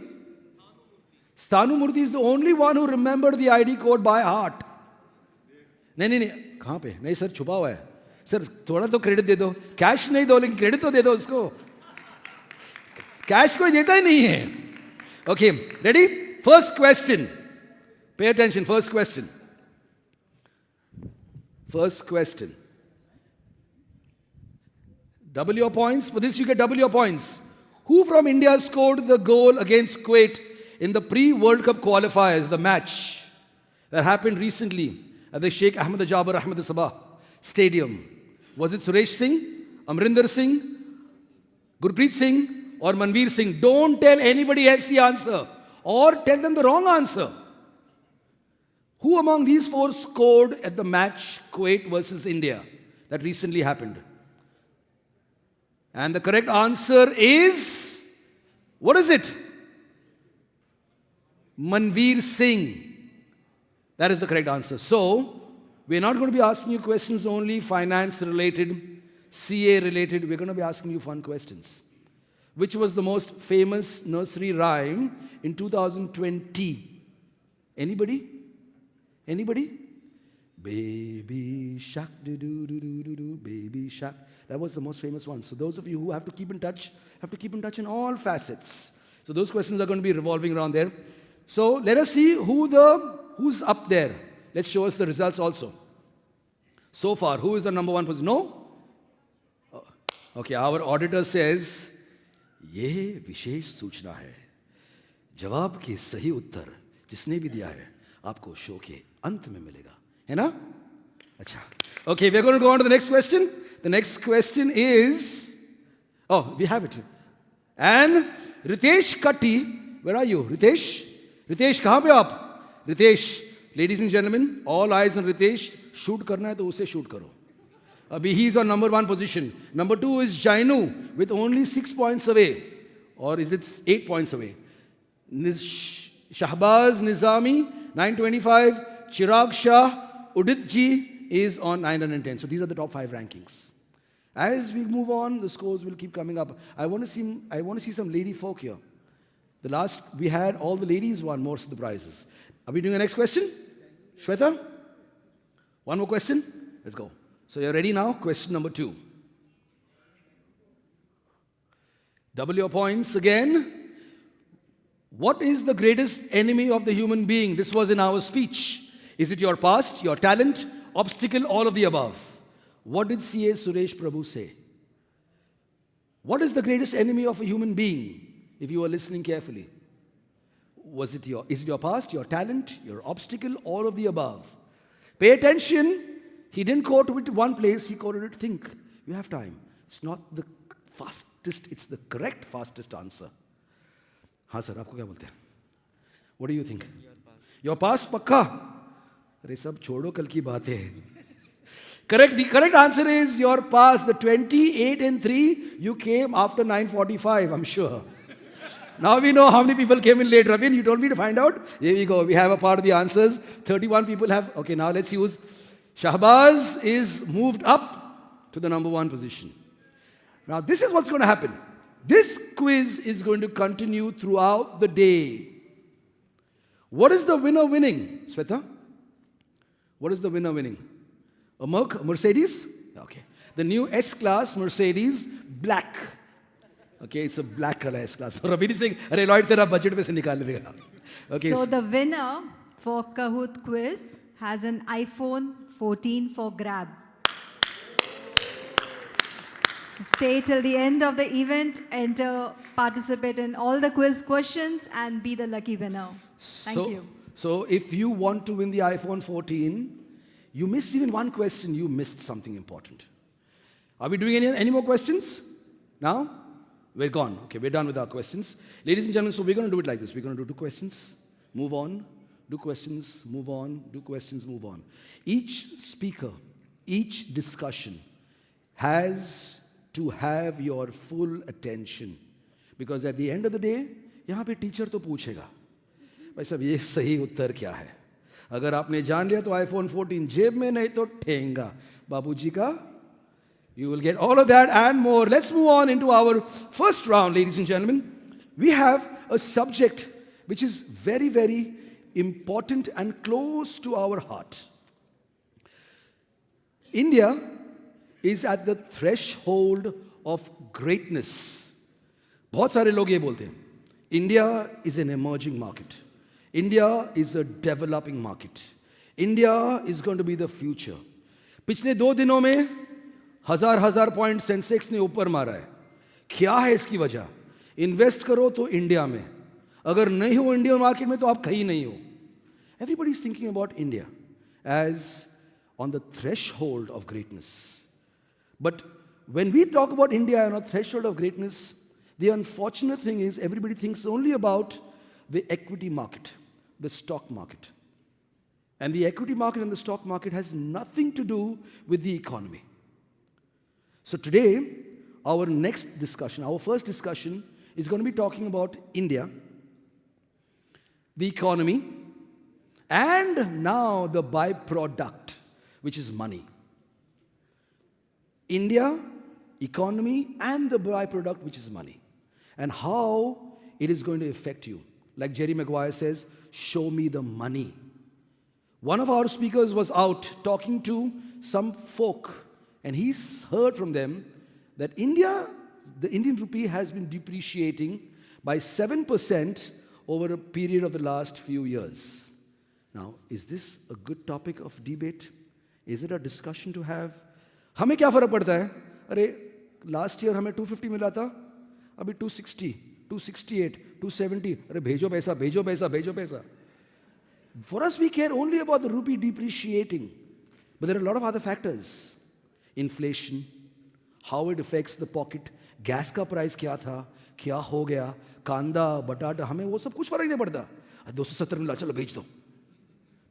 Stanu Murthy is the only one who remembered the ID code by heart. नहीं कहाँ पे? नहीं sir छुपा हुआ है. Sir थोड़ा तो credit दे दो. कैश नहीं दो लेकिन क्रेडिट तो दे दो उसको. कैश कोई देता ही नहीं है. Okay, ready? First question. Pay attention. First question. First question. Double your points. For this you get double your points. Who from India scored the goal against Kuwait in the pre-World Cup qualifiers, the match that happened recently at the Sheikh Ahmed Jabir Ahmed Sabah Stadium? Was it Suresh Singh, Amrinder Singh, Gurpreet Singh or Manveer Singh? Don't tell anybody else the answer or tell them the wrong answer. Who among these four scored at the match Kuwait versus India that recently happened? And the correct answer is, what is it? Manveer Singh. That is the correct answer. So, we're not going to be asking you questions only finance related, CA related. We're going to be asking you fun questions. Which was the most famous nursery rhyme in 2020? Anybody? Anybody? Baby shark, do do do do do do, baby shark. That was the most famous one. So those of you who have to keep in touch, have to keep in touch in all facets. So those questions are going to be revolving around there. So let us see who's up there. Let's show us the results also. So far, who is the number one position? No? Okay, our auditor says, ये विशेष सूचना है. जवाब के सही उत्तर जिसने भी दिया है आपको शो के अंत में मिलेगा. है ना? अच्छा. Okay, we're going to go on to the next question. The next question is, oh, we have it. And Ritesh Katti, where are you? Ritesh? Ritesh, कहाँ पे आप? Ritesh, ladies and gentlemen, all eyes on Ritesh. Shoot करना है तो उसे shoot करो. Abhi he is on number 1 position. Number 2 is Jainu with only 6 points away. Or is it 8 points away? Shahbaz Nizami, 925. Chirag Shah, Udit Ji is on 910. So these are the top 5 rankings. As we move on, the scores will keep coming up. I want to see some lady folk here. The last, we had all the ladies won most of the prizes. Are we doing the next question? Shweta? One more question? Let's go. So you're ready now? Question number 2. Double your points again. What is the greatest enemy of the human being? This was in our speech. Is it your past, your talent, obstacle, all of the above? What did C.A. Suresh Prabhu say? What is the greatest enemy of a human being? If you are listening carefully. Is it your past, your talent, your obstacle, all of the above? Pay attention. He didn't quote it one place, he quoted it, think. You have time. It's not the fastest, it's the correct fastest answer. हाँ sir, आपको क्या बोलते हैं? What do you think? Your past, पक्का? अरे सब छोड़ो कल की बातें. Correct. The correct answer is your past. The 28 and 3, you came after 9:45, I'm sure. Now we know how many people came in late. Ravin, you told me to find out. Here we go. We have a part of the answers. 31 people have. Okay, now let's use. Shahbaz is moved up to the number 1 position. Now this is what's going to happen. This quiz is going to continue throughout the day. What is the winner winning, Sweta? What is the winner winning? A Mercedes? Okay. The new S-Class Mercedes, black. Okay, it's a black color S-Class. So Ravi is saying, "Arey Lloyd, tera budget mein se nikal dega." Okay. So the winner for Kahoot quiz has an iPhone 14 for grab. So stay till the end of the event, enter, participate in all the quiz questions and be the lucky winner. Thank you. So if you want to win the iPhone 14, you miss even one question, you missed something important. Are we doing any more questions? Now? We're gone. Okay, we're done with our questions. Ladies and gentlemen, so we're going to do it like this. We're going to do 2 questions, move on, do questions, move on, do questions, move on. Each speaker, each discussion has to have your full attention. Because at the end of the day, यहाँ पे teacher तो पूछेगा. भाई साहब ये सही उत्तर क्या है? अगर आपने जान लिया तो iPhone 14 जेब में, नहीं तो ठेंगा बाबूजी का. You will get all of that and more. Let's move on into our first round, ladies and gentlemen. We have a subject which is very, very important and close to our heart. India is at the threshold of greatness. बहुत सारे लोग ये बोलते हैं. India is an emerging market. India is a developing market. India is going to be the future. पिछले 2 दिनों में हजार पॉइंट सेंसेक्स ने ऊपर मारा है. क्या है इसकी वजह? इन्वेस्ट करो तो इंडिया में, अगर नहीं हो इंडियन मार्केट में तो आप कहीं नहीं हो. Everybody is thinking about India as on the threshold of greatness. But when we talk about India on a threshold of greatness, the unfortunate thing is everybody thinks only about the equity market, the stock market. And the equity market and the stock market has nothing to do with the economy. So today, our next discussion, our first discussion, is going to be talking about India, the economy, and now the byproduct, which is money. India, economy, and the byproduct, which is money. And how it is going to affect you. Like Jerry Maguire says, show me the money. One of our speakers was out talking to some folk, and he's heard from them that India, the Indian rupee has been depreciating by 7% over a period of the last few years. Now, is this a good topic of debate? Is it a discussion to have? हमें क्या फर्क पड़ता है? अरे last year हमें 250 मिला था, अभी 260, 268, 270. अरे भेजो पैसा, भेजो पैसा, भेजो पैसा. For us, we care only about the rupee depreciating. But there are a lot of other factors. Inflation, how it affects the pocket, gas का प्राइस क्या था, क्या हो गया, कांदा, बटाटा, हमें वो सब कुछ फर्क नहीं पड़ता. 270 मिला, चलो भेज दो.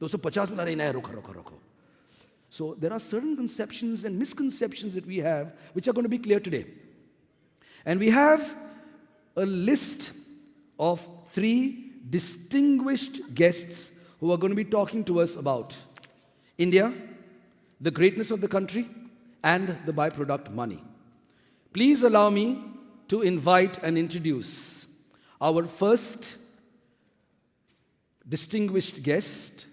250 मिला, नहीं नहीं, रोको. So there are certain conceptions and misconceptions that we have which are going to be clear today. And we have a list of 3 distinguished guests who are going to be talking to us about India, the greatness of the country, and the byproduct money. Please allow me to invite and introduce our first distinguished guest,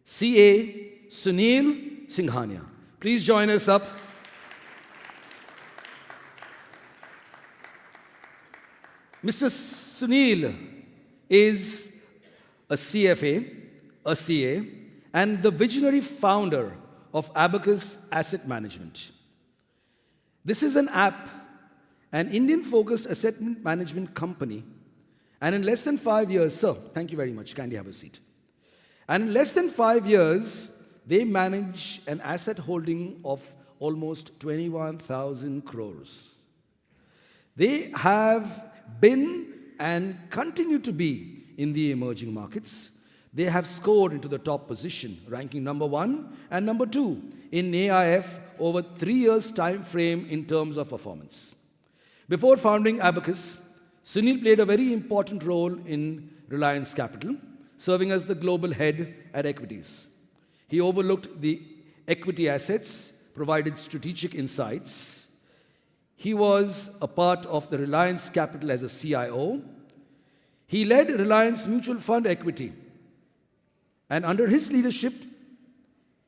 CA Sunil Singhania. Please join us up. Mr. Sunil is a CFA, a CA, and the visionary founder of Abacus Asset Management. This is an app, an Indian-focused asset management company, and in less than 5 years, sir, thank you very much, kindly have a seat. And in less than 5 years, they manage an asset holding of almost 21,000 crores. They have been and continue to be in the emerging markets. They have scored into the top position, ranking number 1 and number 2 in AIF over 3 years' time frame in terms of performance. Before founding Abacus, Sunil played a very important role in Reliance Capital, serving as the global head at equities. He overlooked the equity assets, provided strategic insights. He was a part of the Reliance Capital as a CIO. He led Reliance Mutual Fund Equity. And under his leadership,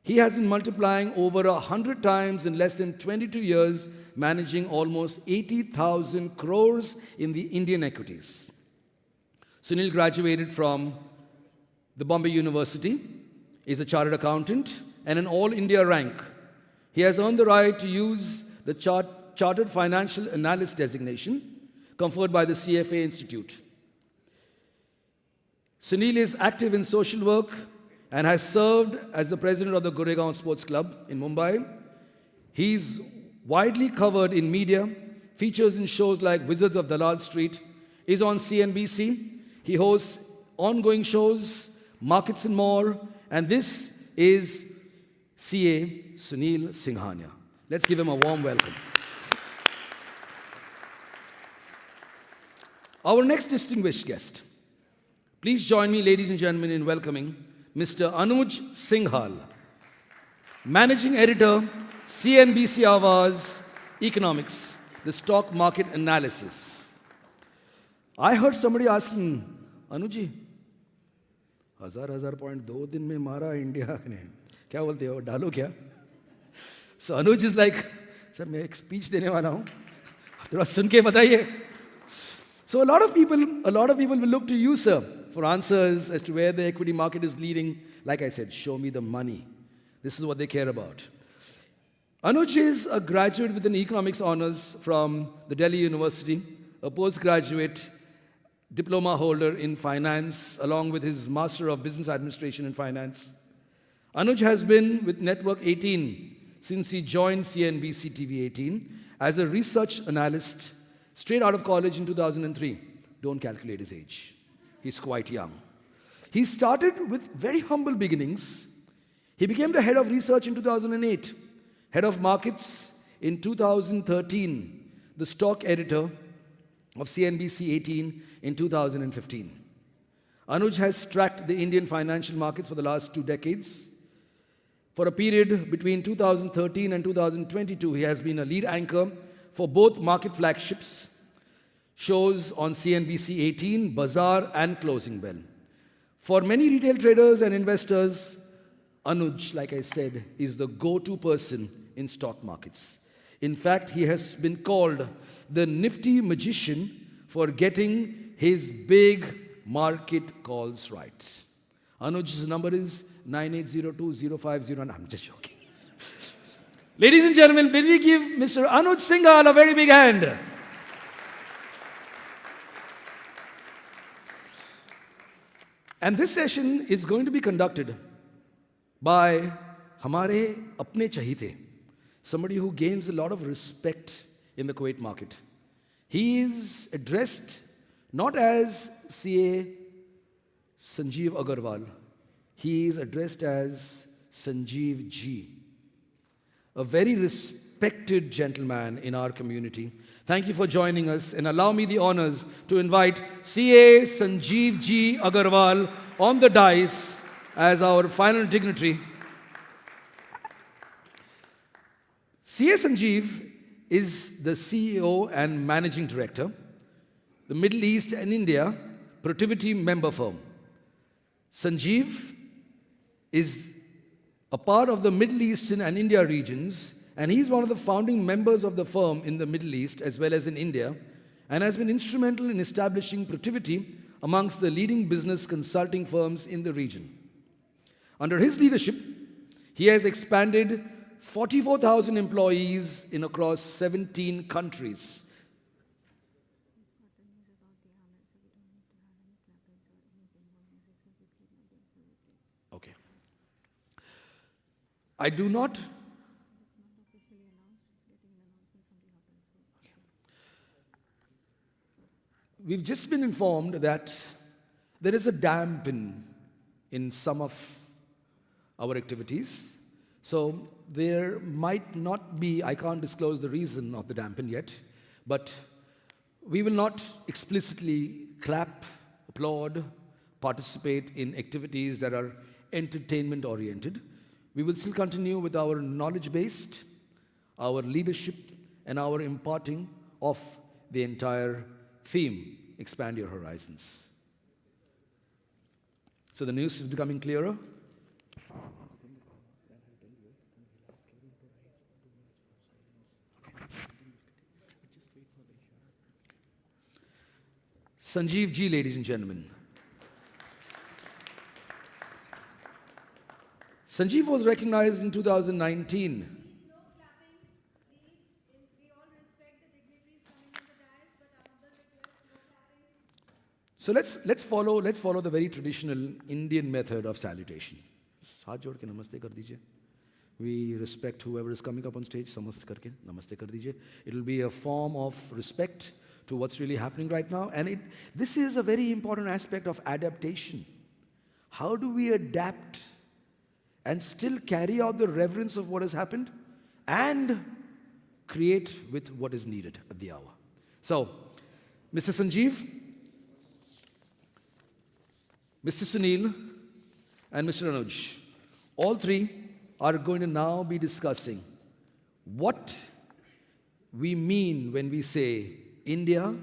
he has been multiplying over 100 times in less than 22 years, managing almost 80,000 crores in the Indian equities. Sunil graduated from the Bombay University, is a chartered accountant, and an all-India rank. He has earned the right to use the Chartered Financial Analyst designation conferred by the CFA Institute. Sunil is active in social work and has served as the president of the Goregaon Sports Club in Mumbai. He's widely covered in media, features in shows like Wizards of Dalal Street, is on CNBC. He hosts ongoing shows, Markets and More, and this is CA Sunil Singhania. Let's give him a warm welcome. Our next distinguished guest, Please join me, ladies and gentlemen, in welcoming Mr. Anuj Singhal, Managing Editor, CNBC Awaaz Economics, the stock market analysis. I heard somebody asking, Anuji, 1000 point 2 दिन में मारा India ने, क्या बोलते हो, डालो क्या? So Anuj is like, sir, मैं एक speech देने वाला हूँ, थोड़ा सुन के बताइए. So a lot of people will look to you, sir, for answers as to where the equity market is leading. Like I said, show me the money. This is what they care about. Anuj is a graduate with an economics honors from the Delhi University, a postgraduate diploma holder in finance, along with his Master of Business Administration in Finance. Anuj has been with Network 18 since he joined CNBC TV 18 as a research analyst straight out of college in 2003. Don't calculate his age. He's quite young. He started with very humble beginnings. He became the head of research in 2008, head of markets in 2013, the stock editor of CNBC 18 in 2015. Anuj has tracked the Indian financial markets for the last 2 decades. For a period between 2013 and 2022, he has been a lead anchor for both market flagships, shows on CNBC 18, Bazaar and Closing Bell. For many retail traders and investors, Anuj, like I said, is the go-to person in stock markets. In fact, he has been called the nifty magician for getting his big market calls right. Anuj's number is 98020509. I'm just joking. Ladies and gentlemen, will we give Mr. Anuj Singhal a very big hand? And this session is going to be conducted by Hamare Apne Chahite, somebody who gains a lot of respect in the Kuwait market. He is addressed not as CA Sanjeev Agarwal, he is addressed as Sanjeev Ji, a very respected gentleman in our community. Thank you for joining us, and allow me the honors to invite CA Sanjeev Ji Agarwal on the dais as our final dignitary. CA Sanjeev is the CEO and Managing Director, the Middle East and India Productivity Member Firm. Sanjeev is a part of the Middle Eastern and India regions, and he's one of the founding members of the firm in the Middle East as well as in India, and has been instrumental in establishing productivity amongst the leading business consulting firms in the region. Under his leadership, he has expanded 44,000 employees in across 17 countries. Okay. I do not. We've just been informed that there is a dampen in some of our activities. So there might not be, I can't disclose the reason of the dampen yet, but we will not explicitly clap, applaud, participate in activities that are entertainment oriented. We will still continue with our knowledge-based, our leadership, and our imparting of the entire theme, expand your horizons. So the news is becoming clearer. Sanjeev Ji, ladies and gentlemen. Sanjeev was recognized in 2019. So let's follow the very traditional Indian method of salutation. Saath jod ke namaste kar dijiye. We respect whoever is coming up on stage. Namaste karke namaste kar dijiye. It will be a form of respect to what's really happening right now. And this is a very important aspect of adaptation. How do we adapt and still carry out the reverence of what has happened and create with what is needed at the hour? So, Mr. Sanjeev, Mr. Sunil, and Mr. Anuj. All three are going to now be discussing what we mean when we say India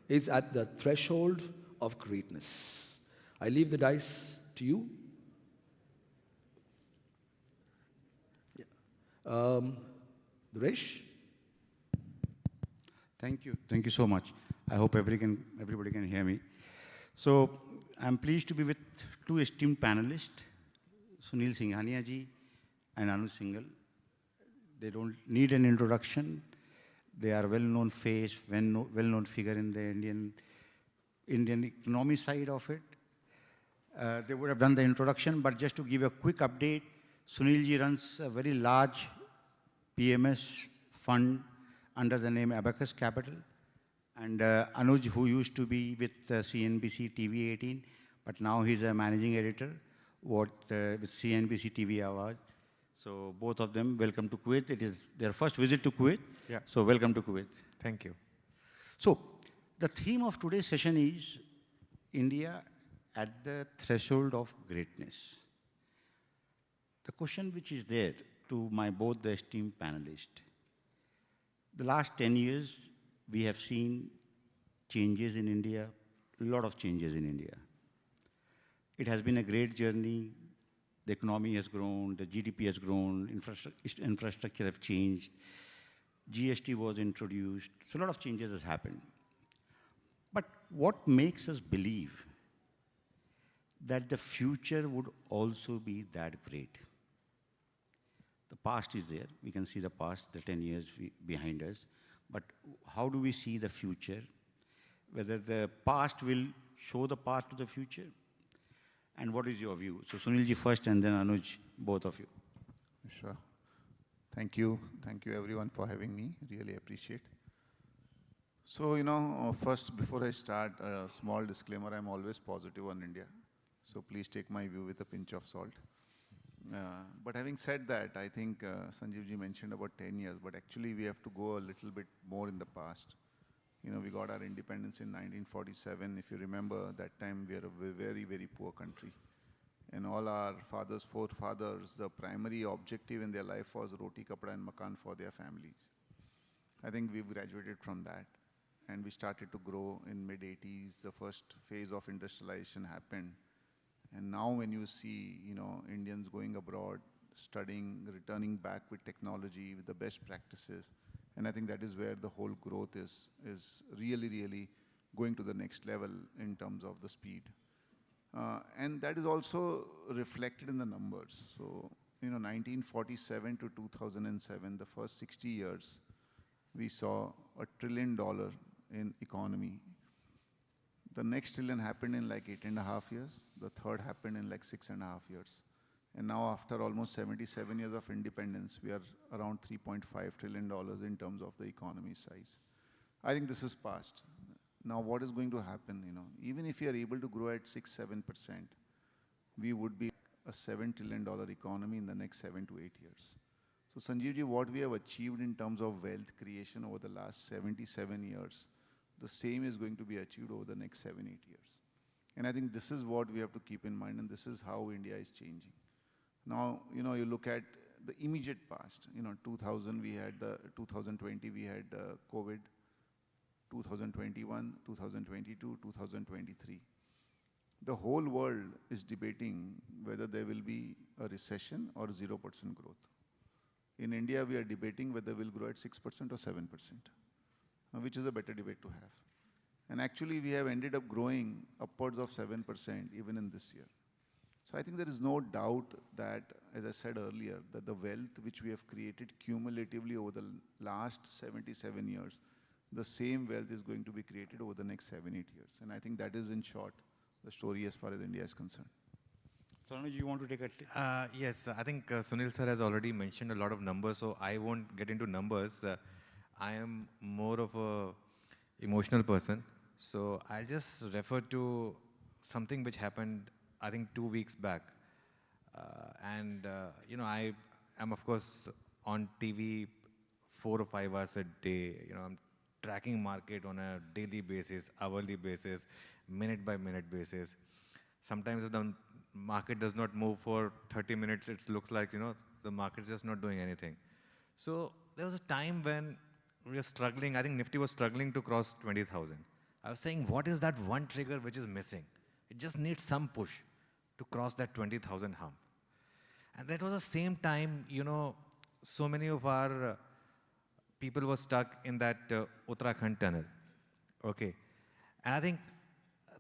is at the threshold of greatness. I leave the dice to you. Duresh? Thank you. Thank you so much. I hope everybody can hear me. So I'm pleased to be with two esteemed panelists, Sunil Singhania ji and Anuj Singhal. They don't need an introduction. They are well-known face, well-known figure in the Indian economy side of it. They would have done the introduction, but just to give a quick update, Sunil ji runs a very large PMS fund under the name Abacus Capital. And Anuj, who used to be with CNBC TV 18, but now he's a managing editor with CNBC TV Awaz. So both of them, welcome to Kuwait. It is their first visit to Kuwait. Yeah. So welcome to Kuwait. Thank you. So the theme of today's session is India at the threshold of greatness. The question which is there to both the esteemed panelists, the last 10 years, we have seen changes in India, a lot of changes in India. It has been a great journey. The economy has grown, the GDP has grown, infrastructure have changed, GST was introduced, so a lot of changes has happened. But what makes us believe that the future would also be that great? The past is there. We can see the past, the 10 years behind us. But how do we see the future? Whether the past will show the path to the future? And what is your view? So Sunilji first and then Anuj, both of you. Sure. Thank you. Thank you everyone for having me. Really appreciate. So, first before I start, a small disclaimer, I'm always positive on India. So please take my view with a pinch of salt. But having said that, I think Sanjeevji mentioned about 10 years, but actually we have to go a little bit more in the past. We got our independence in 1947. If you remember, that time we were a very, very poor country. And all our forefathers, the primary objective in their life was roti, kapda and makan for their families. I think we've graduated from that. And we started to grow in mid-80s. The first phase of industrialization happened. And now when you see, Indians going abroad, studying, returning back with technology, with the best practices, and I think that is where the whole growth is really, really going to the next level in terms of the speed. And that is also reflected in the numbers. So, 1947 to 2007, the first 60 years, we saw $1 trillion in economy. The next trillion happened in like 8.5 years. The third happened in like 6.5 years. And now after almost 77 years of independence, we are around $3.5 trillion in terms of the economy size. I think this is past. Now what is going to happen, even if we are able to grow at 6-7%, we would be a $7 trillion economy in the next 7 to 8 years. So Sanjeevji, what we have achieved in terms of wealth creation over the last 77 years, the same is going to be achieved over the next 7-8 years. And I think this is what we have to keep in mind, and this is how India is changing. Now, you look at the immediate past, 2000 we had 2020 we had COVID, 2021, 2022, 2023. The whole world is debating whether there will be a recession or 0% growth. In India, we are debating whether we'll grow at 6% or 7%, which is a better debate to have. And actually, we have ended up growing upwards of 7% even in this year. So I think there is no doubt that, as I said earlier, that the wealth which we have created cumulatively over the last 77 years, the same wealth is going to be created over the next 7-8 years. And I think that is, in short, the story as far as India is concerned. So, Anuj, you want to take a... Yes, I think Sunil sir has already mentioned a lot of numbers, so I won't get into numbers. I am more of a emotional person, so I'll just refer to something which happened, I think, 2 weeks back. I am, of course, on TV 4 or 5 hours a day. I'm tracking market on a daily basis, hourly basis, minute by minute basis. Sometimes if the market does not move for 30 minutes, it looks like, the market's just not doing anything. So there was a time when we were struggling. I think Nifty was struggling to cross 20,000. I was saying, what is that one trigger which is missing? It just needs some push to cross that 20,000 hump. And that was the same time, so many of our people were stuck in that Uttarakhand tunnel. Okay. And I think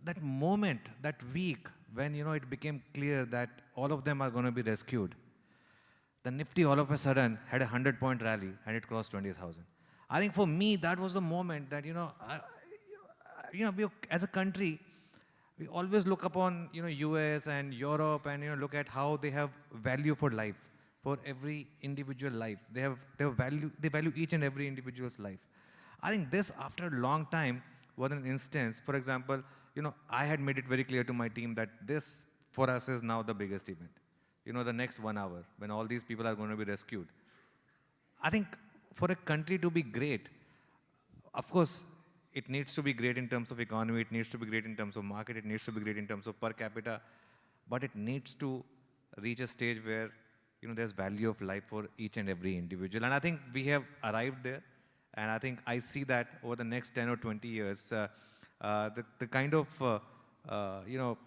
that moment, that week, when, it became clear that all of them are going to be rescued, the Nifty all of a sudden had a 100-point rally and it crossed 20,000. I think for me, that was the moment that, we, as a country, we always look upon, US and Europe and, look at how they have value for life, for every individual life. They value each and every individual's life. I think this, after a long time, was an instance. For example, I had made it very clear to my team that this, for us, is now the biggest event. The next 1 hour, when all these people are going to be rescued. I think for a country to be great, of course, it needs to be great in terms of economy, it needs to be great in terms of market, it needs to be great in terms of per capita, but it needs to reach a stage where, there's value of life for each and every individual. And I think we have arrived there. And I think I see that over the next 10 or 20 years, the kind of,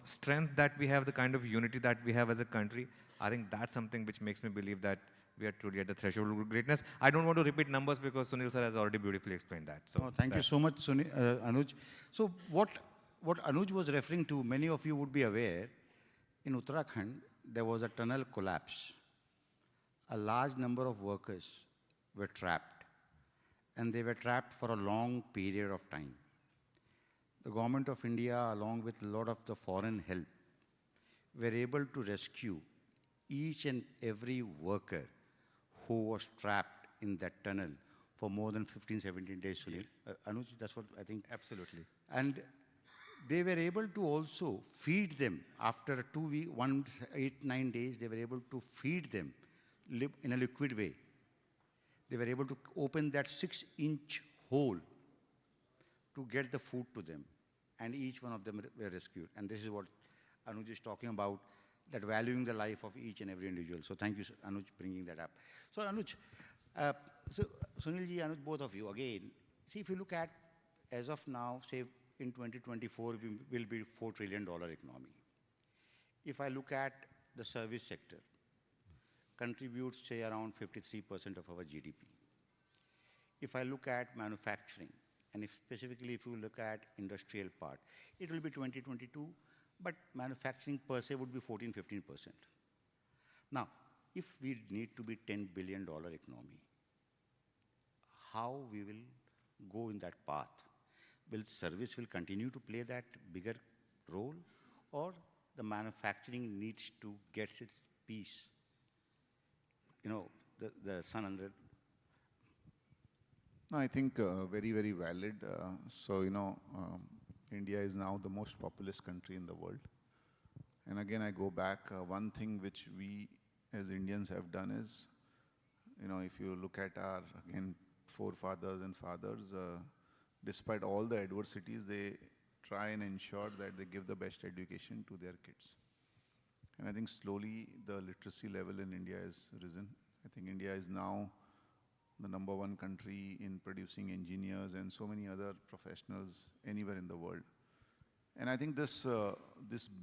strength that we have, the kind of unity that we have as a country, I think that's something which makes me believe that we are truly at the threshold of greatness. I don't want to repeat numbers because Sunil sir has already beautifully explained that. So thank you so much, Anuj. So what Anuj was referring to, many of you would be aware, in Uttarakhand, there was a tunnel collapse. A large number of workers were trapped, and they were trapped for a long period of time. The government of India, along with a lot of the foreign help, were able to rescue each and every worker who was trapped in that tunnel for more than 15, 17 days, Sunil. Yes. Anuj, that's what I think. Absolutely. And they were able to also feed them after 2 weeks, 8, 9 days, they were able to feed them in a liquid way. They were able to open that 6-inch hole to get the food to them. And each one of them were rescued. And this is what Anuj is talking about, that valuing the life of each and every individual. So thank you, Anuj, bringing that up. So Anuj, Sunilji, Anuj, both of you, again, see, if you look at, as of now, say in 2024, we will be $4 trillion economy. If I look at the service sector, contributes, say, around 53% of our GDP. If I look at manufacturing, and specifically if you look at industrial part, it will be 2022, but manufacturing per se would be 14, 15%. Now, if we need to be $10 billion economy, how we will go in that path? Will service will continue to play that bigger role, or the manufacturing needs to get its piece? The sun under. No, I think very, very valid. India is now the most populous country in the world. And again, I go back, one thing which we as Indians have done is, if you look at our, again, forefathers and fathers, despite all the adversities, they try and ensure that they give the best education to their kids. And I think slowly the literacy level in India has risen. I think India is now the #1 country in producing engineers and so many other professionals anywhere in the world. And I think this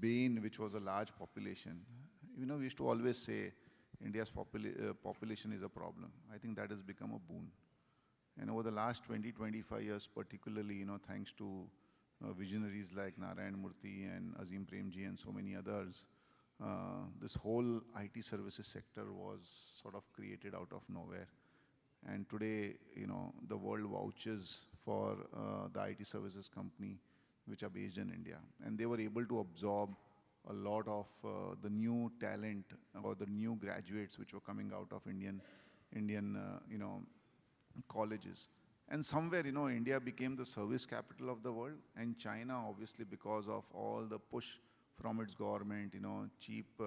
bane, which was a large population, we used to always say India's population is a problem. I think that has become a boon. And over the last 20, 25 years, particularly, thanks to visionaries like Narayan Murthy and Azim Premji and so many others, this whole IT services sector was sort of created out of nowhere. And today, the world vouches for the IT services company which are based in India. And they were able to absorb a lot of the new talent or the new graduates which were coming out of Indian colleges. And somewhere, India became the service capital of the world, and China, obviously, because of all the push from its government, cheap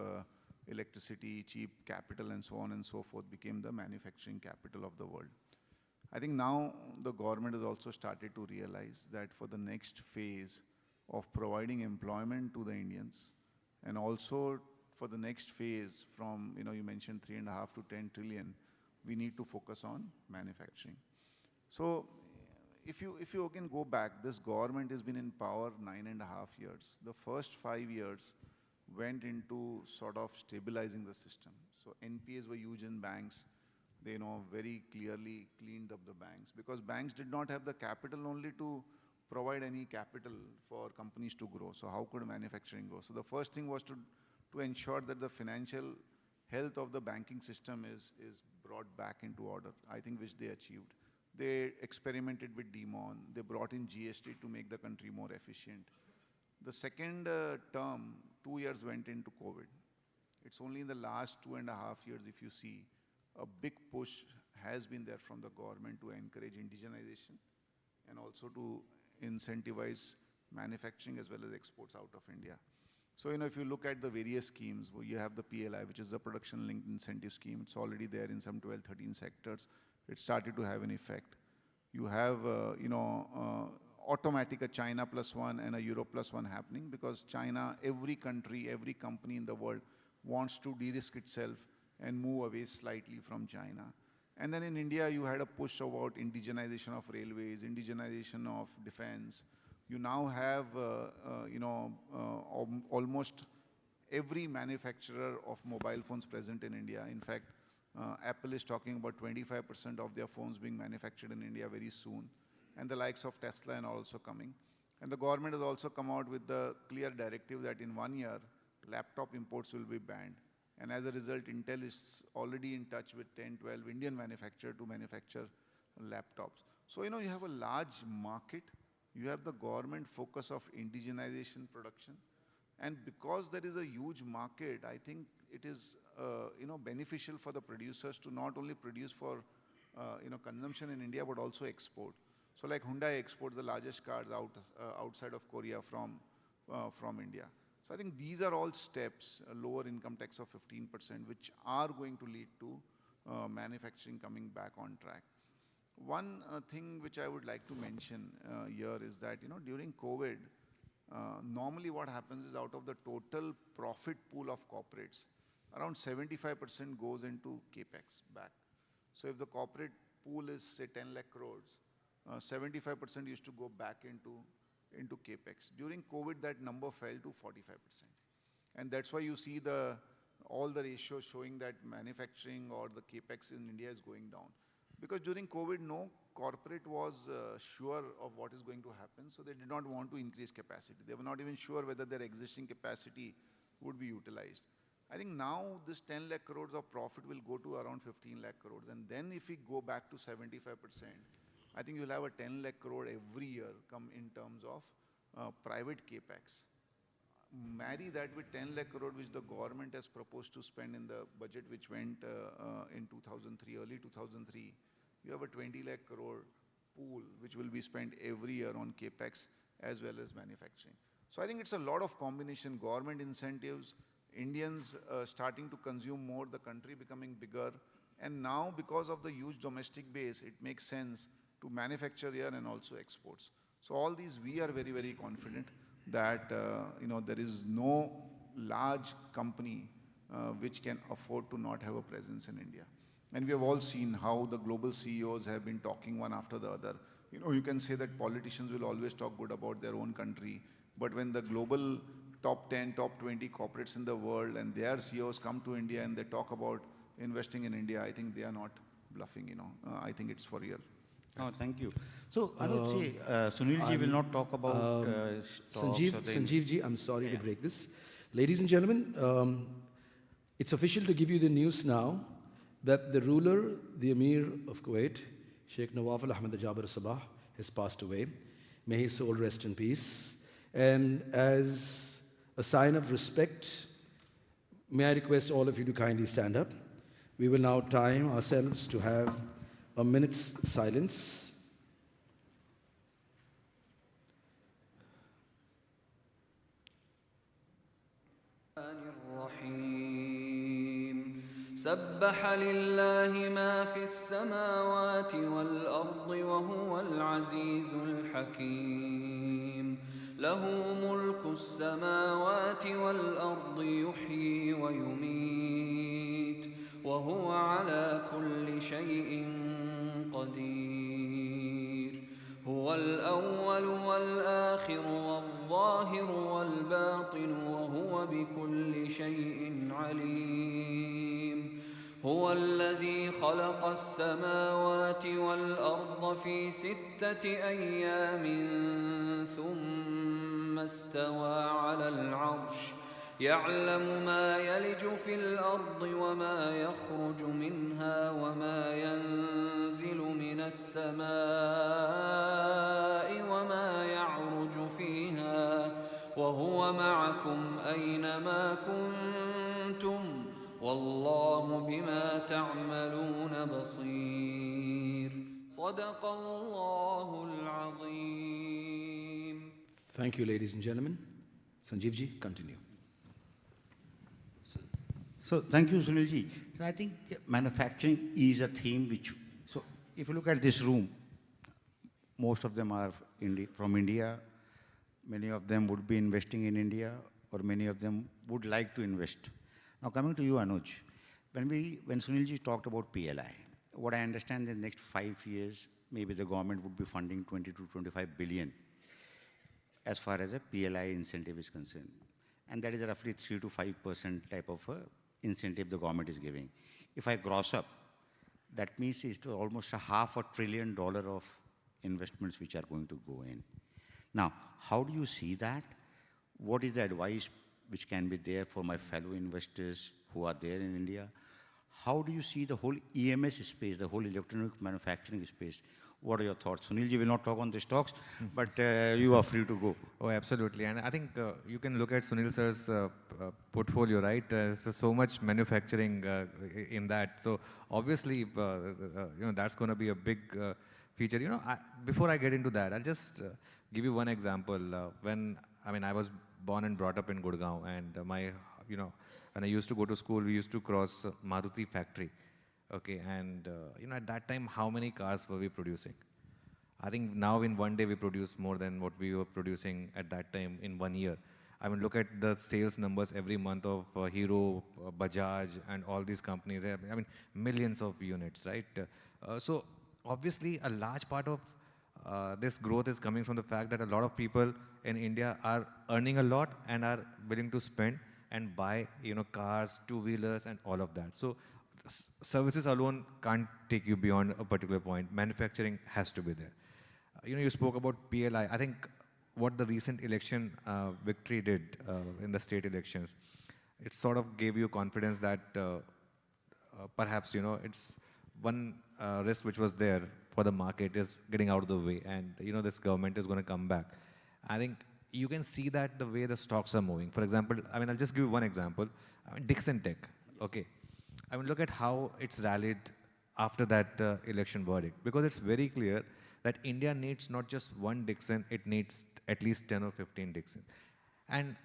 electricity, cheap capital, and so on and so forth, became the manufacturing capital of the world. I think now the government has also started to realize that for the next phase of providing employment to the Indians, And also for the next phase from, you mentioned 3.5 to 10 trillion, we need to focus on manufacturing. So if you again go back, this government has been in power 9.5 years. The first 5 years went into sort of stabilizing the system. So NPAs were huge in banks. They very clearly cleaned up the banks because banks did not have the capital only to provide any capital for companies to grow. So how could manufacturing grow? So the first thing was to ensure that the financial health of the banking system is brought back into order, I think, which they achieved. They experimented with demon. They brought in GST to make the country more efficient. The second term, 2 years went into COVID. It's only in the last 2.5 years, if you see, a big push has been there from the government to encourage indigenization and also to incentivize manufacturing as well as exports out of India. So, if you look at the various schemes, you have the PLI, which is the Production Linked Incentive Scheme. It's already there in some 12, 13 sectors. It started to have an effect. You have, automatic a China plus one and a Europe plus one happening because China, every country, every company in the world wants to de-risk itself and move away slightly from China. And then in India, you had a push about indigenization of railways, indigenization of defense. You now have, almost every manufacturer of mobile phones present in India. In fact, Apple is talking about 25% of their phones being manufactured in India very soon. And the likes of Tesla are also coming. And the government has also come out with the clear directive that in 1 year, laptop imports will be banned. And as a result, Intel is already in touch with 10, 12 Indian manufacturers to manufacture laptops. So, you have a large market. You have the government focus of indigenization production. And because there is a huge market, I think it is, beneficial for the producers to not only produce for, consumption in India, but also export. So like Hyundai exports the largest cars outside of Korea from India. So I think these are all steps, a lower income tax of 15%, which are going to lead to manufacturing coming back on track. One thing which I would like to mention here is that, during COVID, normally what happens is out of the total profit pool of corporates, around 75% goes into capex back. So if the corporate pool is, say, 10 lakh crores, 75% used to go back into capex. During COVID, that number fell to 45%. And that's why you see all the ratios showing that manufacturing or the capex in India is going down. Because during COVID, no corporate was sure of what is going to happen, so they did not want to increase capacity. They were not even sure whether their existing capacity would be utilized. I think now this 10 lakh crores of profit will go to around 15 lakh crores. And then if we go back to 75%, I think you'll have a 10 lakh crore every year come in terms of private capex. Marry that with 10 lakh crore which the government has proposed to spend in the budget which went in 2003, early 2003. You have a 20 lakh crore pool which will be spent every year on capex as well as manufacturing. So I think it's a lot of combination, government incentives, Indians starting to consume more, the country becoming bigger. And now because of the huge domestic base, it makes sense to manufacture here and also exports. So all these, we are very, very confident that there is no large company which can afford to not have a presence in India. And we have all seen how the global CEOs have been talking one after the other. You can say that politicians will always talk good about their own country, but when the global top 10, top 20 corporates in the world and their CEOs come to India and they talk about investing in India, I think they are not bluffing, I think it's for real. Oh, thank you. So, Anuj, Sunil ji will not talk about stocks. Sanjeev ji, I'm sorry to break this. Ladies and gentlemen, it's official to give you the news now that the ruler, the Emir of Kuwait, Sheikh Nawaf Al Ahmed Jaber Sabah, has passed away. May his soul rest in peace. And as a sign of respect, may I request all of you to kindly stand up. We will now time ourselves to have a minute's silence. سبح لله ما في السماوات والأرض وهو العزيز الحكيم له ملك السماوات والأرض يحيي ويميت وهو على كل شيء قدير هو الأول والآخر والظاهر والباطن وهو بكل شيء عليم هو الذي خلق السماوات والأرض في 6 أيام ثم استوى على العرش يعلم ما يلج في الأرض وما يخرج منها وما ينزل من السماء وما يعرج فيها وهو معكم أينما كنتم والله بما تعملون بصير صدق الله العظيم. Thank you, ladies and gentlemen. Sanjeevji, continue. So thank you, Sunilji. So I think manufacturing is a theme which, so if you look at this room, most of them are from India. Many of them would be investing in India, or many of them would like to invest. Now coming to you, Anuj, when Sunilji talked about PLI, what I understand in the next 5 years, maybe the government would be funding 20 to 25 billion as far as a PLI incentive is concerned. And that is roughly 3 to 5% type of a incentive the government is giving. If I gross up, that means it's almost $500 billion of investments which are going to go in. Now, how do you see that? What is the advice which can be there for my fellow investors who are there in India? How do you see the whole EMS space, the whole electronic manufacturing space? What are your thoughts? Sunilji will not talk on these talks, but you are free to go. Oh, absolutely. And I think you can look at Sunil sir's portfolio, right? So, so much manufacturing in that. So obviously, that's going to be a big feature. Before I get into that, I'll just give you one example. When I was born and brought up in Gurgaon, and when I used to go to school, we used to cross Maruti factory. Okay, and at that time, how many cars were we producing? I think now in one day we produce more than what we were producing at that time in 1 year. Look at the sales numbers every month of Hero, Bajaj, and all these companies. Millions of units, right? So obviously, a large part of this growth is coming from the fact that a lot of people in India are earning a lot and are willing to spend and buy, cars, two-wheelers, and all of that. So services alone can't take you beyond a particular point. Manufacturing has to be there. You spoke about PLI. I think what the recent election victory did in the state elections, it sort of gave you confidence that perhaps, it's one risk which was there for the market is getting out of the way, and this government is going to come back. I think you can see that the way the stocks are moving. For example, I'll just give you one example. Dixon Tech, okay. Look at how it's rallied after that election verdict, because it's very clear that India needs not just one Dixon, it needs at least 10 or 15 Dixon. And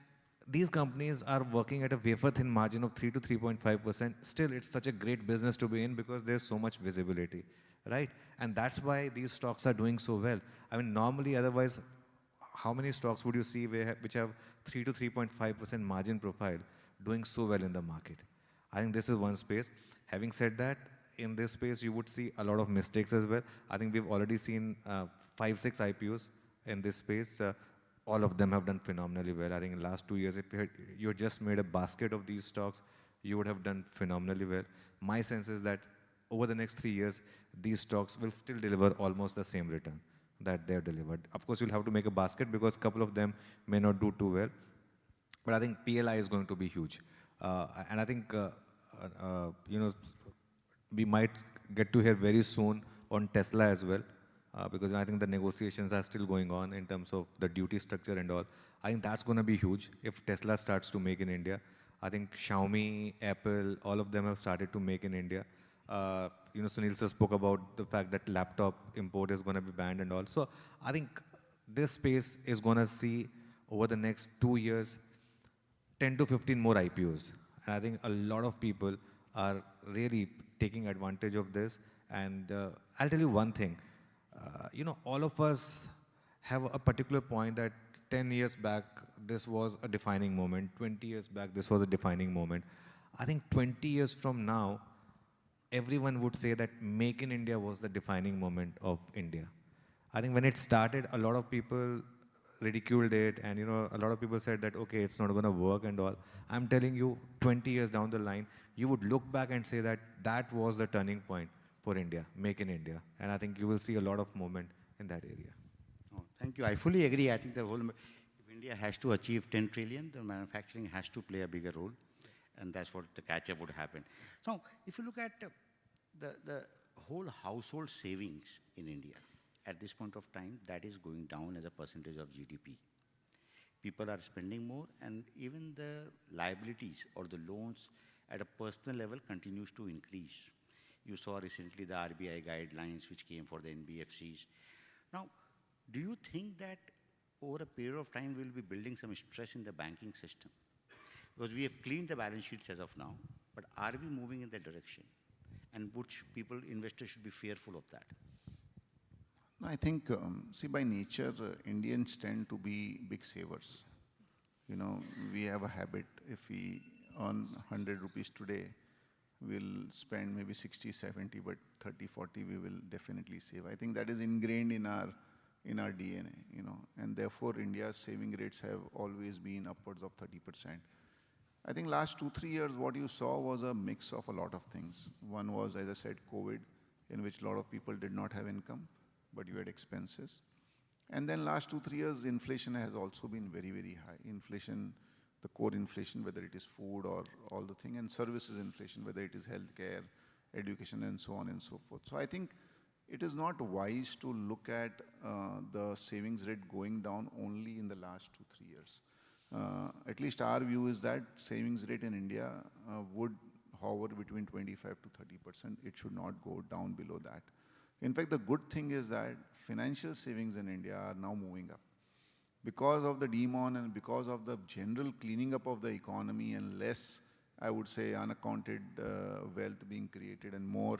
these companies are working at a wafer-thin margin of 3 to 3.5%. Still, it's such a great business to be in because there's so much visibility, right? And that's why these stocks are doing so well. Normally, otherwise, how many stocks would you see which have 3 to 3.5% margin profile doing so well in the market? I think this is one space. Having said that, in this space, you would see a lot of mistakes as well. I think we've already seen 5, 6 IPOs in this space. All of them have done phenomenally well. I think in the last 2 years, if you had just made a basket of these stocks, you would have done phenomenally well. My sense is that over the next 3 years, these stocks will still deliver almost the same return that they have delivered. Of course, you'll have to make a basket because a couple of them may not do too well. But I think PLI is going to be huge. And I think, we might get to hear very soon on Tesla as well, because I think the negotiations are still going on in terms of the duty structure and all. I think that's going to be huge if Tesla starts to make in India. I think Xiaomi, Apple, all of them have started to make in India. Sunil sir spoke about the fact that laptop import is going to be banned and all. So I think this space is going to see over the next 2 years 10 to 15 more IPOs. And I think a lot of people are really taking advantage of this. And I'll tell you one thing, all of us have a particular point that 10 years back, this was a defining moment. 20 years back, this was a defining moment. I think 20 years from now, everyone would say that Make in India was the defining moment of India. I think when it started, a lot of people ridiculed it, and a lot of people said that, okay, it's not going to work and all. I'm telling you, 20 years down the line, you would look back and say that that was the turning point for India, Make in India. And I think you will see a lot of movement in that area. Oh, thank you. I fully agree. I think if India has to achieve 10 trillion, the manufacturing has to play a bigger role. And that's what the catch-up would happen. So if you look at the whole household savings in India, at this point of time, that is going down as a percentage of GDP. People are spending more, and even the liabilities or the loans at a personal level continues to increase. You saw recently the RBI guidelines which came for the NBFCs. Now, do you think that over a period of time we'll be building some stress in the banking system? Because we have cleaned the balance sheets as of now, but are we moving in that direction? And which investors should be fearful of that? I think, see, by nature, Indians tend to be big savers. We have a habit, if we earn 100 rupees today, we'll spend maybe 60, 70, but 30, 40 we will definitely save. I think that is ingrained in our DNA, and therefore India's saving rates have always been upwards of 30%. I think last 2-3 years, what you saw was a mix of a lot of things. One was, as I said, COVID, in which a lot of people did not have income, but you had expenses. And then last 2-3 years, inflation has also been very, very high. Inflation, the core inflation, whether it is food or all the thing, and services inflation, whether it is healthcare, education, and so on and so forth. So I think it is not wise to look at the savings rate going down only in the last 2-3 years. At least our view is that savings rate in India would hover between 25 to 30%. It should not go down below that. In fact, the good thing is that financial savings in India are now moving up. Because of the demon and because of the general cleaning up of the economy and less, I would say, unaccounted wealth being created and more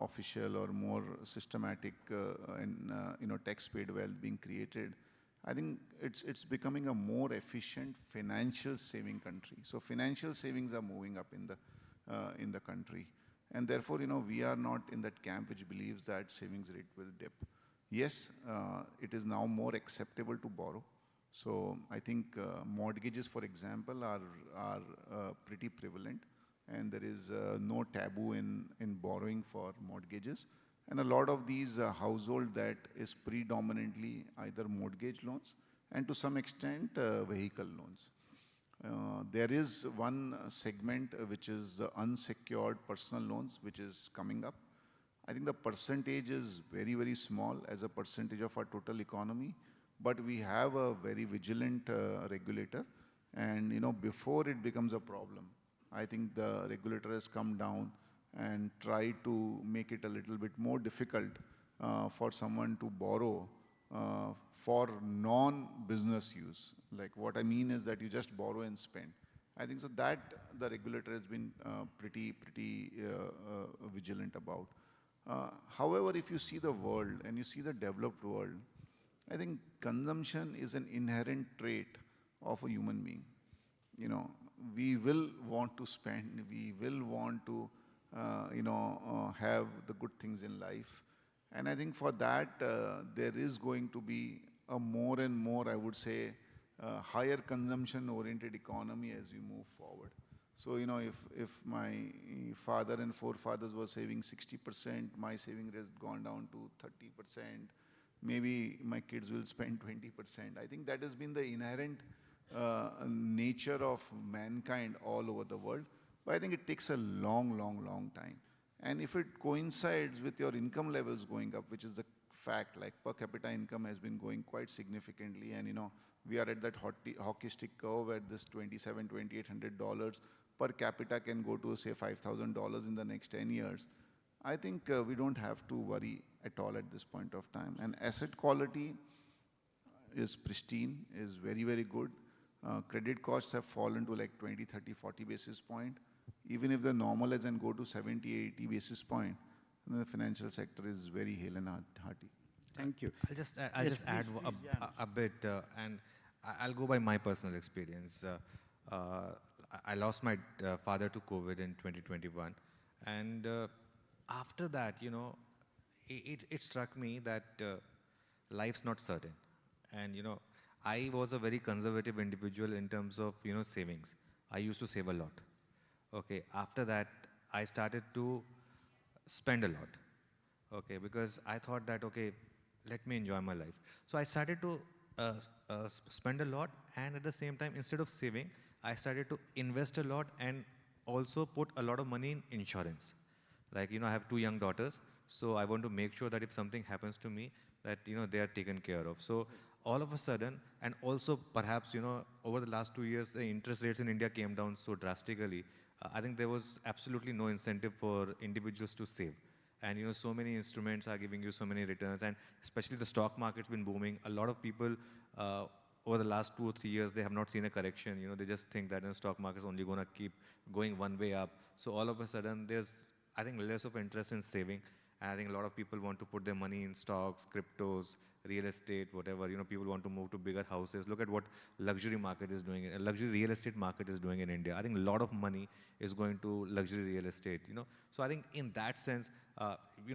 official or more systematic and tax-paid wealth being created, I think it's becoming a more efficient financial saving country. So financial savings are moving up in the country. And therefore, we are not in that camp which believes that savings rate will dip. Yes, it is now more acceptable to borrow. So I think mortgages, for example, are pretty prevalent. And there is no taboo in borrowing for mortgages. And a lot of these household that is predominantly either mortgage loans and to some extent vehicle loans. There is one segment which is unsecured personal loans, which is coming up. I think the percentage is very, very small as a percentage of our total economy, but we have a very vigilant regulator. And before it becomes a problem, I think the regulator has come down and tried to make it a little bit more difficult for someone to borrow for non-business use. Like what I mean is that you just borrow and spend. I think so that the regulator has been pretty vigilant about. However, if you see the world and you see the developed world, I think consumption is an inherent trait of a human being. We will want to spend, we will want to have the good things in life. And I think for that, there is going to be a more and more, I would say, higher consumption-oriented economy as we move forward. So, if my father and forefathers were saving 60%, my saving rate has gone down to 30%, maybe my kids will spend 20%. I think that has been the inherent nature of mankind all over the world. But I think it takes a long time. And if it coincides with your income levels going up, which is the fact, like per capita income has been going quite significantly, and we are at that hockey stick curve at this $2,700-$2,800 per capita can go to say $5,000 in the next 10 years. I think we don't have to worry at all at this point of time. And asset quality is pristine, is very, very good. Credit costs have fallen to like 20, 30, 40 basis point. Even if they normalize and go to 70, 80 basis point, the financial sector is very hale and hearty. Thank you. I'll Yes, just add please, please, yeah. a bit, and I'll go by my personal experience. I lost my father to COVID in 2021, and after that, it struck me that life's not certain, and I was a very conservative individual in terms of savings. I used to save a lot. Okay, after that, I started to spend a lot. Okay, because I thought that, okay, let me enjoy my life. So I started to spend a lot, and at the same time, instead of saving, I started to invest a lot and also put a lot of money in insurance. Like, I have 2 young daughters, so I want to make sure that if something happens to me, that, they are taken care of. So all of a sudden, and also perhaps, over the last 2 years, the interest rates in India came down so drastically. I think there was absolutely no incentive for individuals to save. And so many instruments are giving you so many returns, and especially the stock market's been booming. A lot of people over the last 2 or 3 years, they have not seen a correction. They just think that the stock market's only going to keep going one way up. So all of a sudden, there's, I think, less of interest in saving. And I think a lot of people want to put their money in stocks, cryptos, real estate, whatever. People want to move to bigger houses. Look at what luxury market is doing. Luxury real estate market is doing in India. I think a lot of money is going to luxury real estate. So I think in that sense,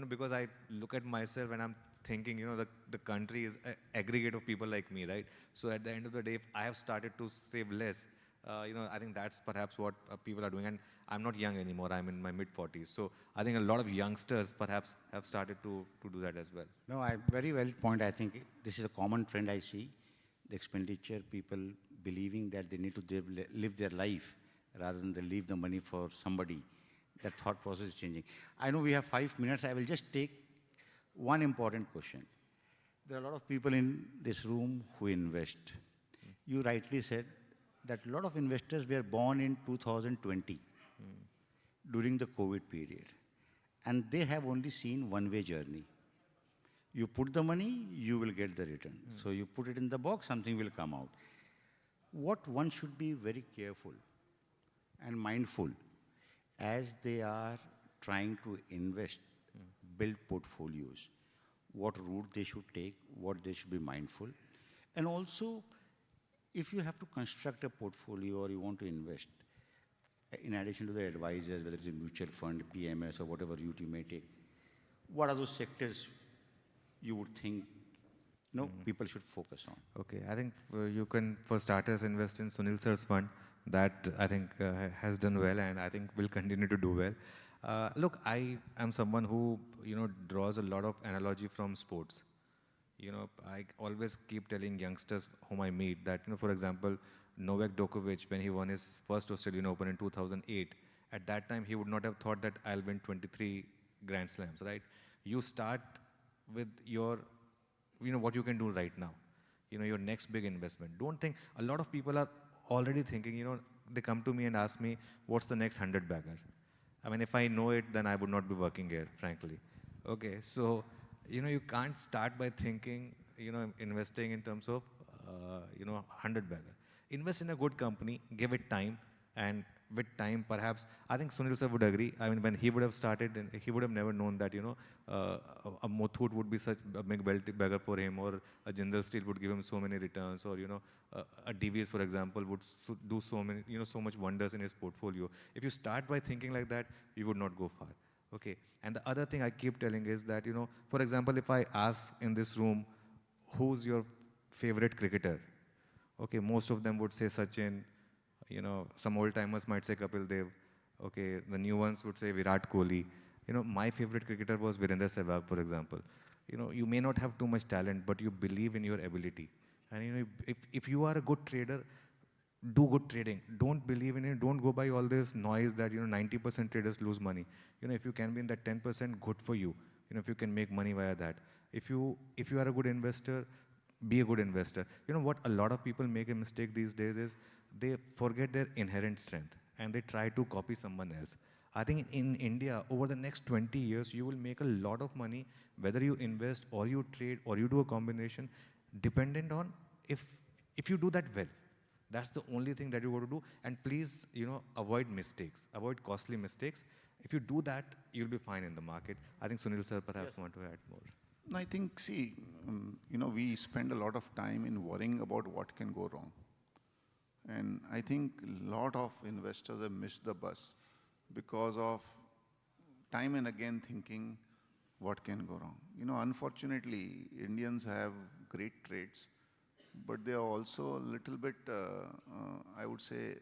because I look at myself and I'm thinking, the country is an aggregate of people like me, right? So at the end of the day, if I have started to save less, I think that's perhaps what people are doing. And I'm not young anymore. I'm in my mid-40s. So I think a lot of youngsters perhaps have started to do that as well. No, I very well point. I think this is a common trend I see. The expenditure, people believing that they need to live their life rather than they leave the money for somebody. That thought process is changing. I know we have 5 minutes. I will just take one important question. There are a lot of people in this room who invest. You rightly said that a lot of investors were born in 2020 during the COVID period. And they have only seen one-way journey. You put the money, you will get the return. So you put it in the box, something will come out. What one should be very careful and mindful as they are trying to invest, build portfolios, what route they should take, what they should be mindful. And also, if you have to construct a portfolio or you want to invest, in addition to the advisors, whether it's a mutual fund, PMS, or whatever route you may take, what are those sectors you would think people should focus on? Okay, I think you can, for starters, invest in Sunil sir's fund. That, I think, has done well, and I think will continue to do well. Look, I am someone who, draws a lot of analogy from sports. I always keep telling youngsters whom I meet that, for example, Novak Djokovic, when he won his first Australian Open in 2008, at that time he would not have thought that I'll win 23 Grand Slams, right? You start with your, what you can do right now, your next big investment. Don't think, a lot of people are already thinking, they come to me and ask me, what's the next 100-bagger? I mean, if I know it, then I would not be working here, frankly. Okay, so, you can't start by thinking, investing in terms of, 100-bagger. Invest in a good company, give it time, and with time, perhaps, I think Sunil sir would agree. I mean, when he would have started, he would have never known that, a Muthoot would be such a big beggar for him, or a Jindal Steel would give him so many returns, or, a DVS, for example, would do so many, so much wonders in his portfolio. If you start by thinking like that, you would not go far. Okay. And the other thing I keep telling is that, for example, if I ask in this room, who's your favorite cricketer? Okay, most of them would say Sachin. Some old timers might say Kapil Dev. Okay, the new ones would say Virat Kohli. My favorite cricketer was Virender Sehwag, for example. You may not have too much talent, but you believe in your ability. And if you are a good trader, do good trading. Don't believe in it. Don't go by all this noise that 90% traders lose money. If you can be in that 10%, good for you. If you can make money via that. If you are a good investor, be a good investor. What a lot of people make a mistake these days is they forget their inherent strength and they try to copy someone else. I think in India, over the next 20 years, you will make a lot of money, whether you invest or you trade or you do a combination, dependent on if you do that well. That's the only thing that you got to do. And please, avoid mistakes, avoid costly mistakes. If you do that, you'll be fine in the market. I think Sunil sir perhaps want to add more. I think, see, we spend a lot of time in worrying about what can go wrong. And I think a lot of investors have missed the bus because of time and again thinking what can go wrong. Unfortunately, Indians have great traits, but they are also a little bit, I would say,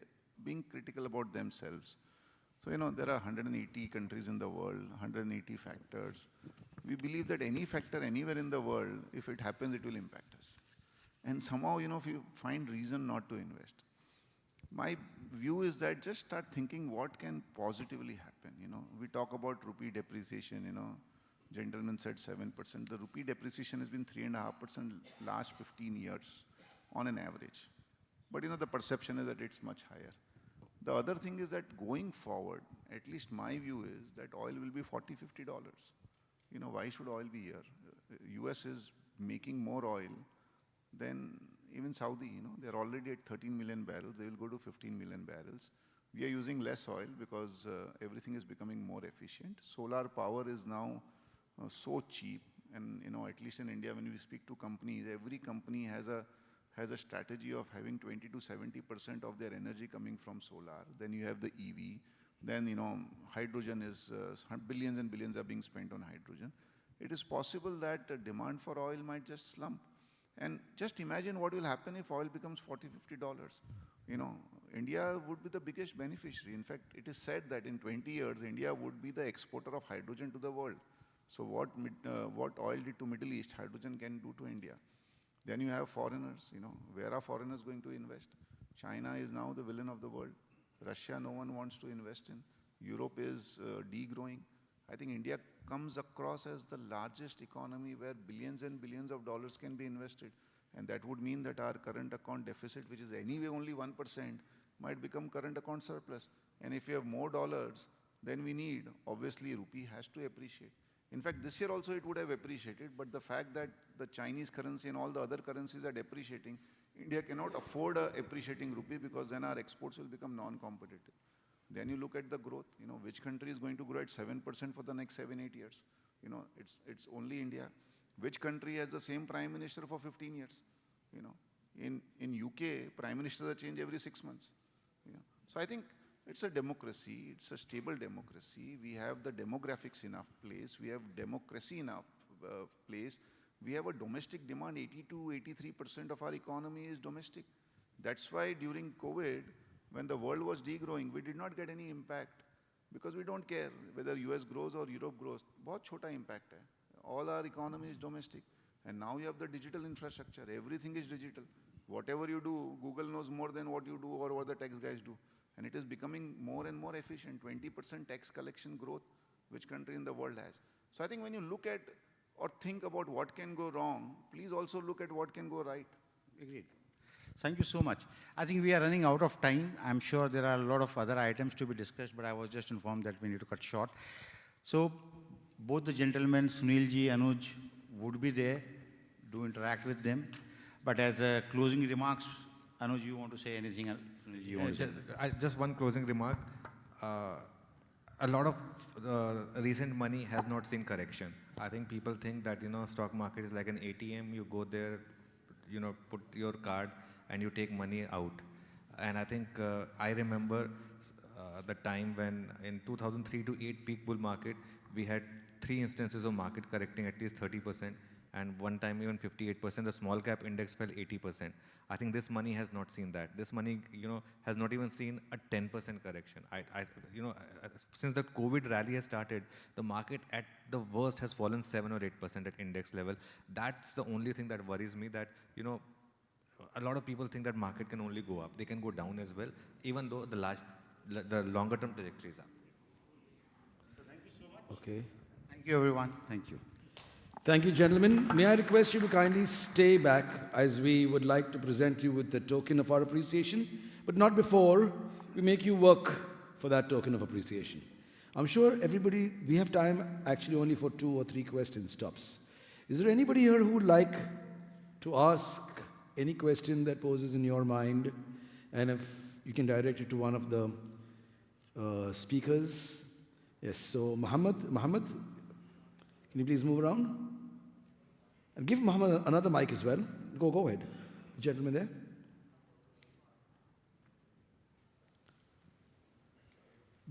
being critical about themselves. So, there are 180 countries in the world, 180 factors. We believe that any factor anywhere in the world, if it happens, it will impact us. And somehow, if you find reason not to invest, my view is that just start thinking what can positively happen. We talk about rupee depreciation, gentleman said 7%. The rupee depreciation has been 3.5% last 15 years on an average. But the perception is that it's much higher. The other thing is that going forward, at least my view is that oil will be $40, $50. Why should oil be here? US is making more oil than even Saudi. They're already at 13 million barrels. They will go to 15 million barrels. We are using less oil because everything is becoming more efficient. Solar power is now so cheap. And, at least in India, when we speak to companies, every company has a strategy of having 20 to 70% of their energy coming from solar. Then you have the EV. Then, hydrogen is, billions and billions are being spent on hydrogen. It is possible that demand for oil might just slump. And just imagine what will happen if oil becomes $40, $50. India would be the biggest beneficiary. In fact, it is said that in 20 years, India would be the exporter of hydrogen to the world. So what oil did to Middle East, hydrogen can do to India. Then you have foreigners, where are foreigners going to invest? China is now the villain of the world. Russia, no one wants to invest in. Europe is degrowing. I think India comes across as the largest economy where billions and billions of dollars can be invested. And that would mean that our current account deficit, which is anyway only 1%, might become current account surplus. And if you have more dollars than we need, obviously rupee has to appreciate. In fact, this year also it would have appreciated, but the fact that the Chinese currency and all the other currencies are depreciating, India cannot afford a appreciating rupee because then our exports will become non-competitive. Then you look at the growth, which country is going to grow at 7% for the next 7-8 years? It's only India. Which country has the same prime minister for 15 years? In UK, prime ministers are changed every 6 months. So I think it's a democracy, it's a stable democracy. We have the demographics enough place, we have democracy enough place. We have a domestic demand, 80 to 83% of our economy is domestic. That's why during COVID, when the world was degrowing, we did not get any impact because we don't care whether US grows or Europe grows. बहुत छोटा impact है. All our economy is domestic. And now you have the digital infrastructure. Everything is digital. Whatever you do, Google knows more than what you do or what the tax guys do. And it is becoming more and more efficient. 20% tax collection growth, which country in the world has. So I think when you look at or think about what can go wrong, please also look at what can go right. Agreed. Thank you so much. I think we are running out of time. I'm sure there are a lot of other items to be discussed, but I was just informed that we need to cut short. So both the gentlemen, Sunilji, Anuj, would be there. Do interact with them. But as a closing remarks, Anuj, you want to say anything? Sunilji, you want to say? Just one closing remark. A lot of recent money has not seen correction. I think people think that, stock market is like an ATM. You go there, put your card and you take money out. And I think I remember the time when in 2003 to 8 peak bull market, we had 3 instances of market correcting at least 30%. And one time even 58%, the small cap index fell 80%. I think this money has not seen that. This money, has not even seen a 10% correction. Since the COVID rally has started, the market at the worst has fallen 7 or 8% at index level. That's the only thing that worries me, that, a lot of people think that market can only go up. They can go down as well, even though the longer term trajectory is up. So thank you so much. Okay. Thank you, everyone. Thank you. Thank you, gentlemen. May I request you to kindly stay back as we would like to present you with the token of our appreciation, but not before we make you work for that token of appreciation. I'm sure everybody, we have time actually only for 2 or 3 questions tops. Is there anybody here who would like to ask any question that poses in your mind? And if you can direct it to one of the speakers. Yes, so Muhammad, can you please move around? And give Muhammad another mic as well. Go ahead. The gentleman there.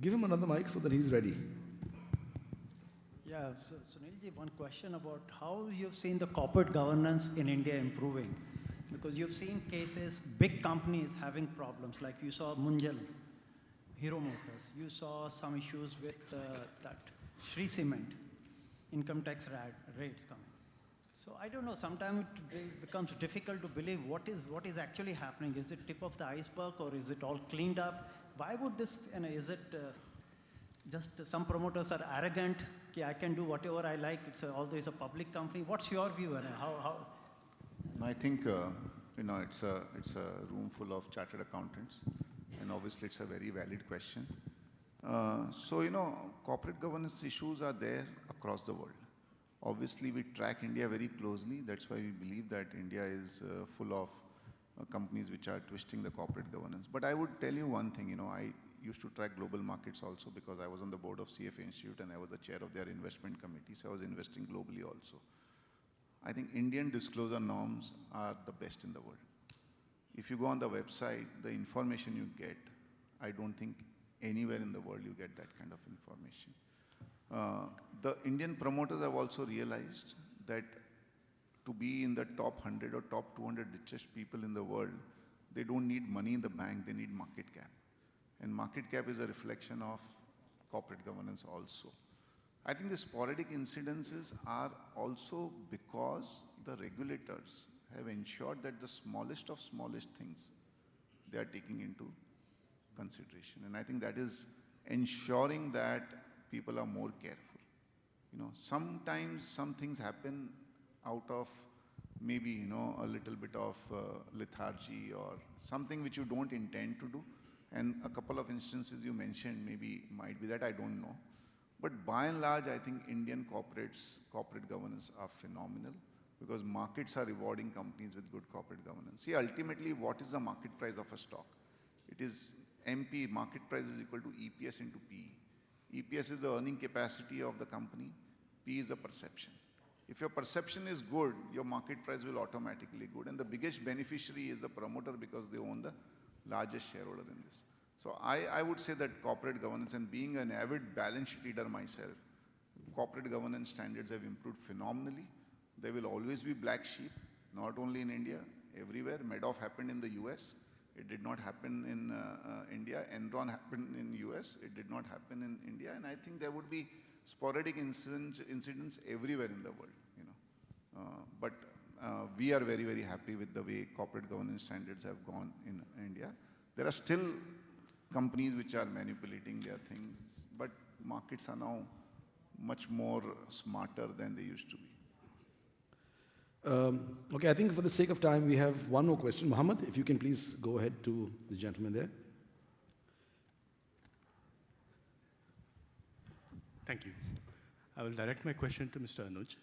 Give him another mic so that he's ready. Yeah, so Sunilji, one question about how you've seen the corporate governance in India improving. Because you've seen cases, big companies having problems, like you saw Munjal, Hero Motors. You saw some issues with that Shree Cement, income tax rates coming. So I don't know, sometimes it becomes difficult to believe what is actually happening. Is it tip of the iceberg or is it all cleaned up? Why would this, is it just some promoters are arrogant, I can do whatever I like, although it's a public company. What's your view? And how? I think, it's a room full of chartered accountants, and obviously it's a very valid question. Corporate governance issues are there across the world. Obviously, we track India very closely. That's why we believe that India is full of companies which are twisting the corporate governance. But I would tell you one thing, I used to track global markets also because I was on the board of CFA Institute and I was the chair of their investment committee, so I was investing globally also. I think Indian disclosure norms are the best in the world. If you go on the website, the information you get, I don't think anywhere in the world you get that kind of information. The Indian promoters have also realized that to be in the top 100 or top 200 richest people in the world, they don't need money in the bank, they need market cap. And market cap is a reflection of corporate governance also. I think the sporadic incidences are also because the regulators have ensured that the smallest of smallest things they are taking into consideration. And I think that is ensuring that people are more careful. Sometimes some things happen out of maybe, a little bit of lethargy or something which you don't intend to do. And a couple of instances you mentioned maybe might be that, I don't know. But by and large, I think Indian corporate governance are phenomenal because markets are rewarding companies with good corporate governance. See, ultimately, what is the market price of a stock? It is MP, market price is equal to EPS into PE. EPS is the earning capacity of the company. P is the perception. If your perception is good, your market price will automatically good. And the biggest beneficiary is the promoter because they own the largest shareholder in this. So I would say that corporate governance, and being an avid balance sheet reader myself, corporate governance standards have improved phenomenally. There will always be black sheep, not only in India, everywhere. Madoff happened in the US. It did not happen in India. Enron happened in US. It did not happen in India. And I think there would be sporadic incidents everywhere in the world. But we are very, very happy with the way corporate governance standards have gone in India. There are still companies which are manipulating their things, but markets are now much more smarter than they used to be. Okay, I think for the sake of time, we have one more question. Muhammad, if you can please go ahead to the gentleman there. Thank you. I will direct my question to Mr. Anuj.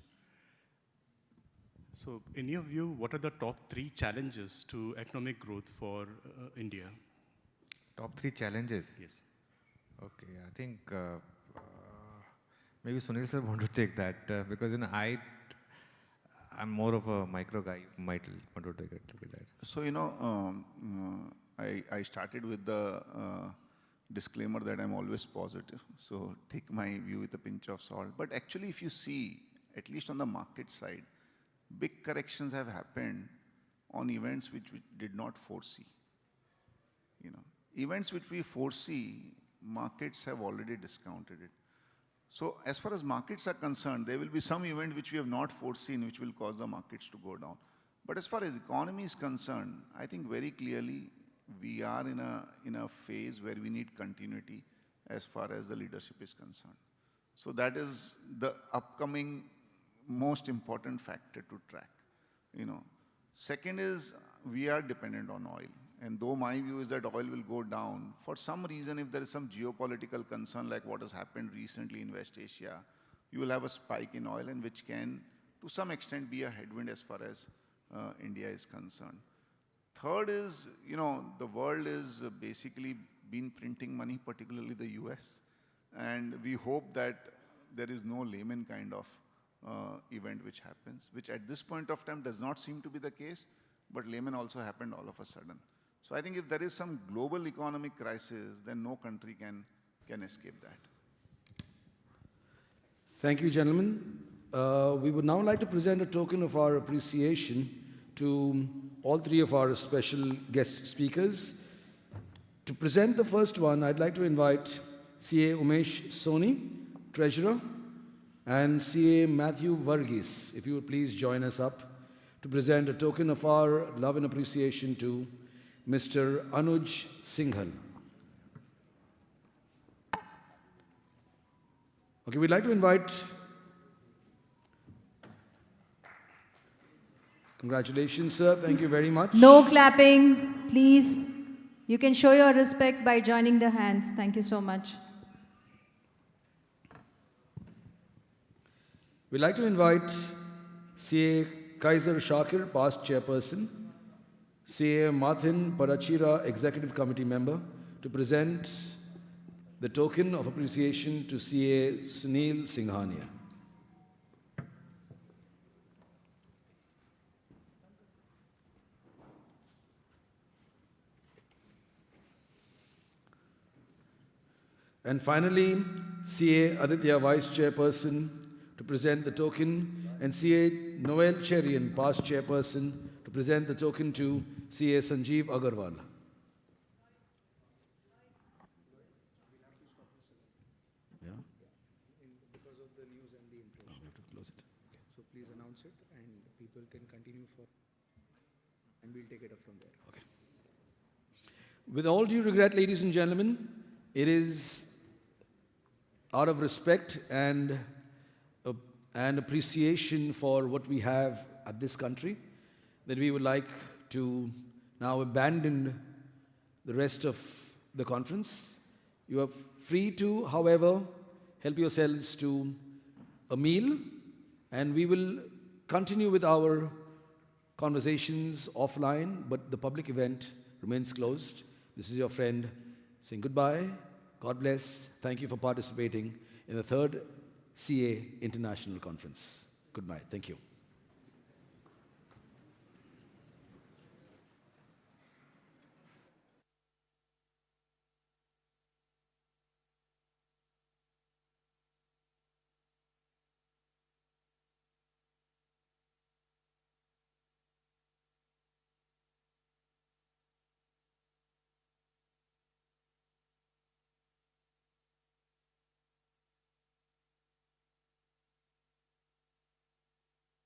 So, in your view, what are the top 3 challenges to economic growth for India? Top 3 challenges? Yes. Okay, I think maybe Sunil sir want to take that because I'm more of a micro guy. You might want to take it with that. So, I started with the disclaimer that I'm always positive. So take my view with a pinch of salt. But actually, if you see, at least on the market side, big corrections have happened on events which we did not foresee. Events which we foresee, markets have already discounted it. So as far as markets are concerned, there will be some event which we have not foreseen which will cause the markets to go down. But as far as economy is concerned, I think very clearly we are in a phase where we need continuity as far as the leadership is concerned. So that is the upcoming most important factor to track. Second is we are dependent on oil. And though my view is that oil will go down, for some reason, if there is some geopolitical concern like what has happened recently in West Asia, you will have a spike in oil, and which can, to some extent, be a headwind as far as India is concerned. Third is, the world is basically been printing money, particularly the US. And we hope that there is no Lehman kind of event which happens, which at this point of time does not seem to be the case, but Lehman also happened all of a sudden. So I think if there is some global economic crisis, then no country can escape that. Thank you, gentlemen. We would now like to present a token of our appreciation to all three of our special guest speakers. To present the first one, I'd like to invite CA Umesh Soni, Treasurer, and CA Matthew Varghese, if you would please join us up to present a token of our love and appreciation to Mr. Anuj Singhal. Okay, we'd like to invite. Congratulations, sir. Thank you very much. No clapping, please. You can show your respect by joining the hands. Thank you so much. We'd like to invite CA Kaiser Shakir, past chairperson, CA Martin Parachira, executive committee member, to present the token of appreciation to CA Sunil Singhania. And finally, CA Aditya, Vice Chairperson, to present the token, and CA Noel Cherian, past Chairperson, to present the token to CA Sanjeev Agarwal. Yeah? Because of the news and the interest. We have to close it. So please announce it and people can continue for, and we'll take it up from there. Okay. With all due regret, ladies and gentlemen, it is out of respect and appreciation for what we have at this country that we would like to now abandon the rest of the conference. You are free to, however, help yourselves to a meal, and we will continue with our conversations offline, but the public event remains closed. This is your friend saying goodbye. God bless. Thank you for participating in the 3rd CA International Conference. Goodbye. Thank you.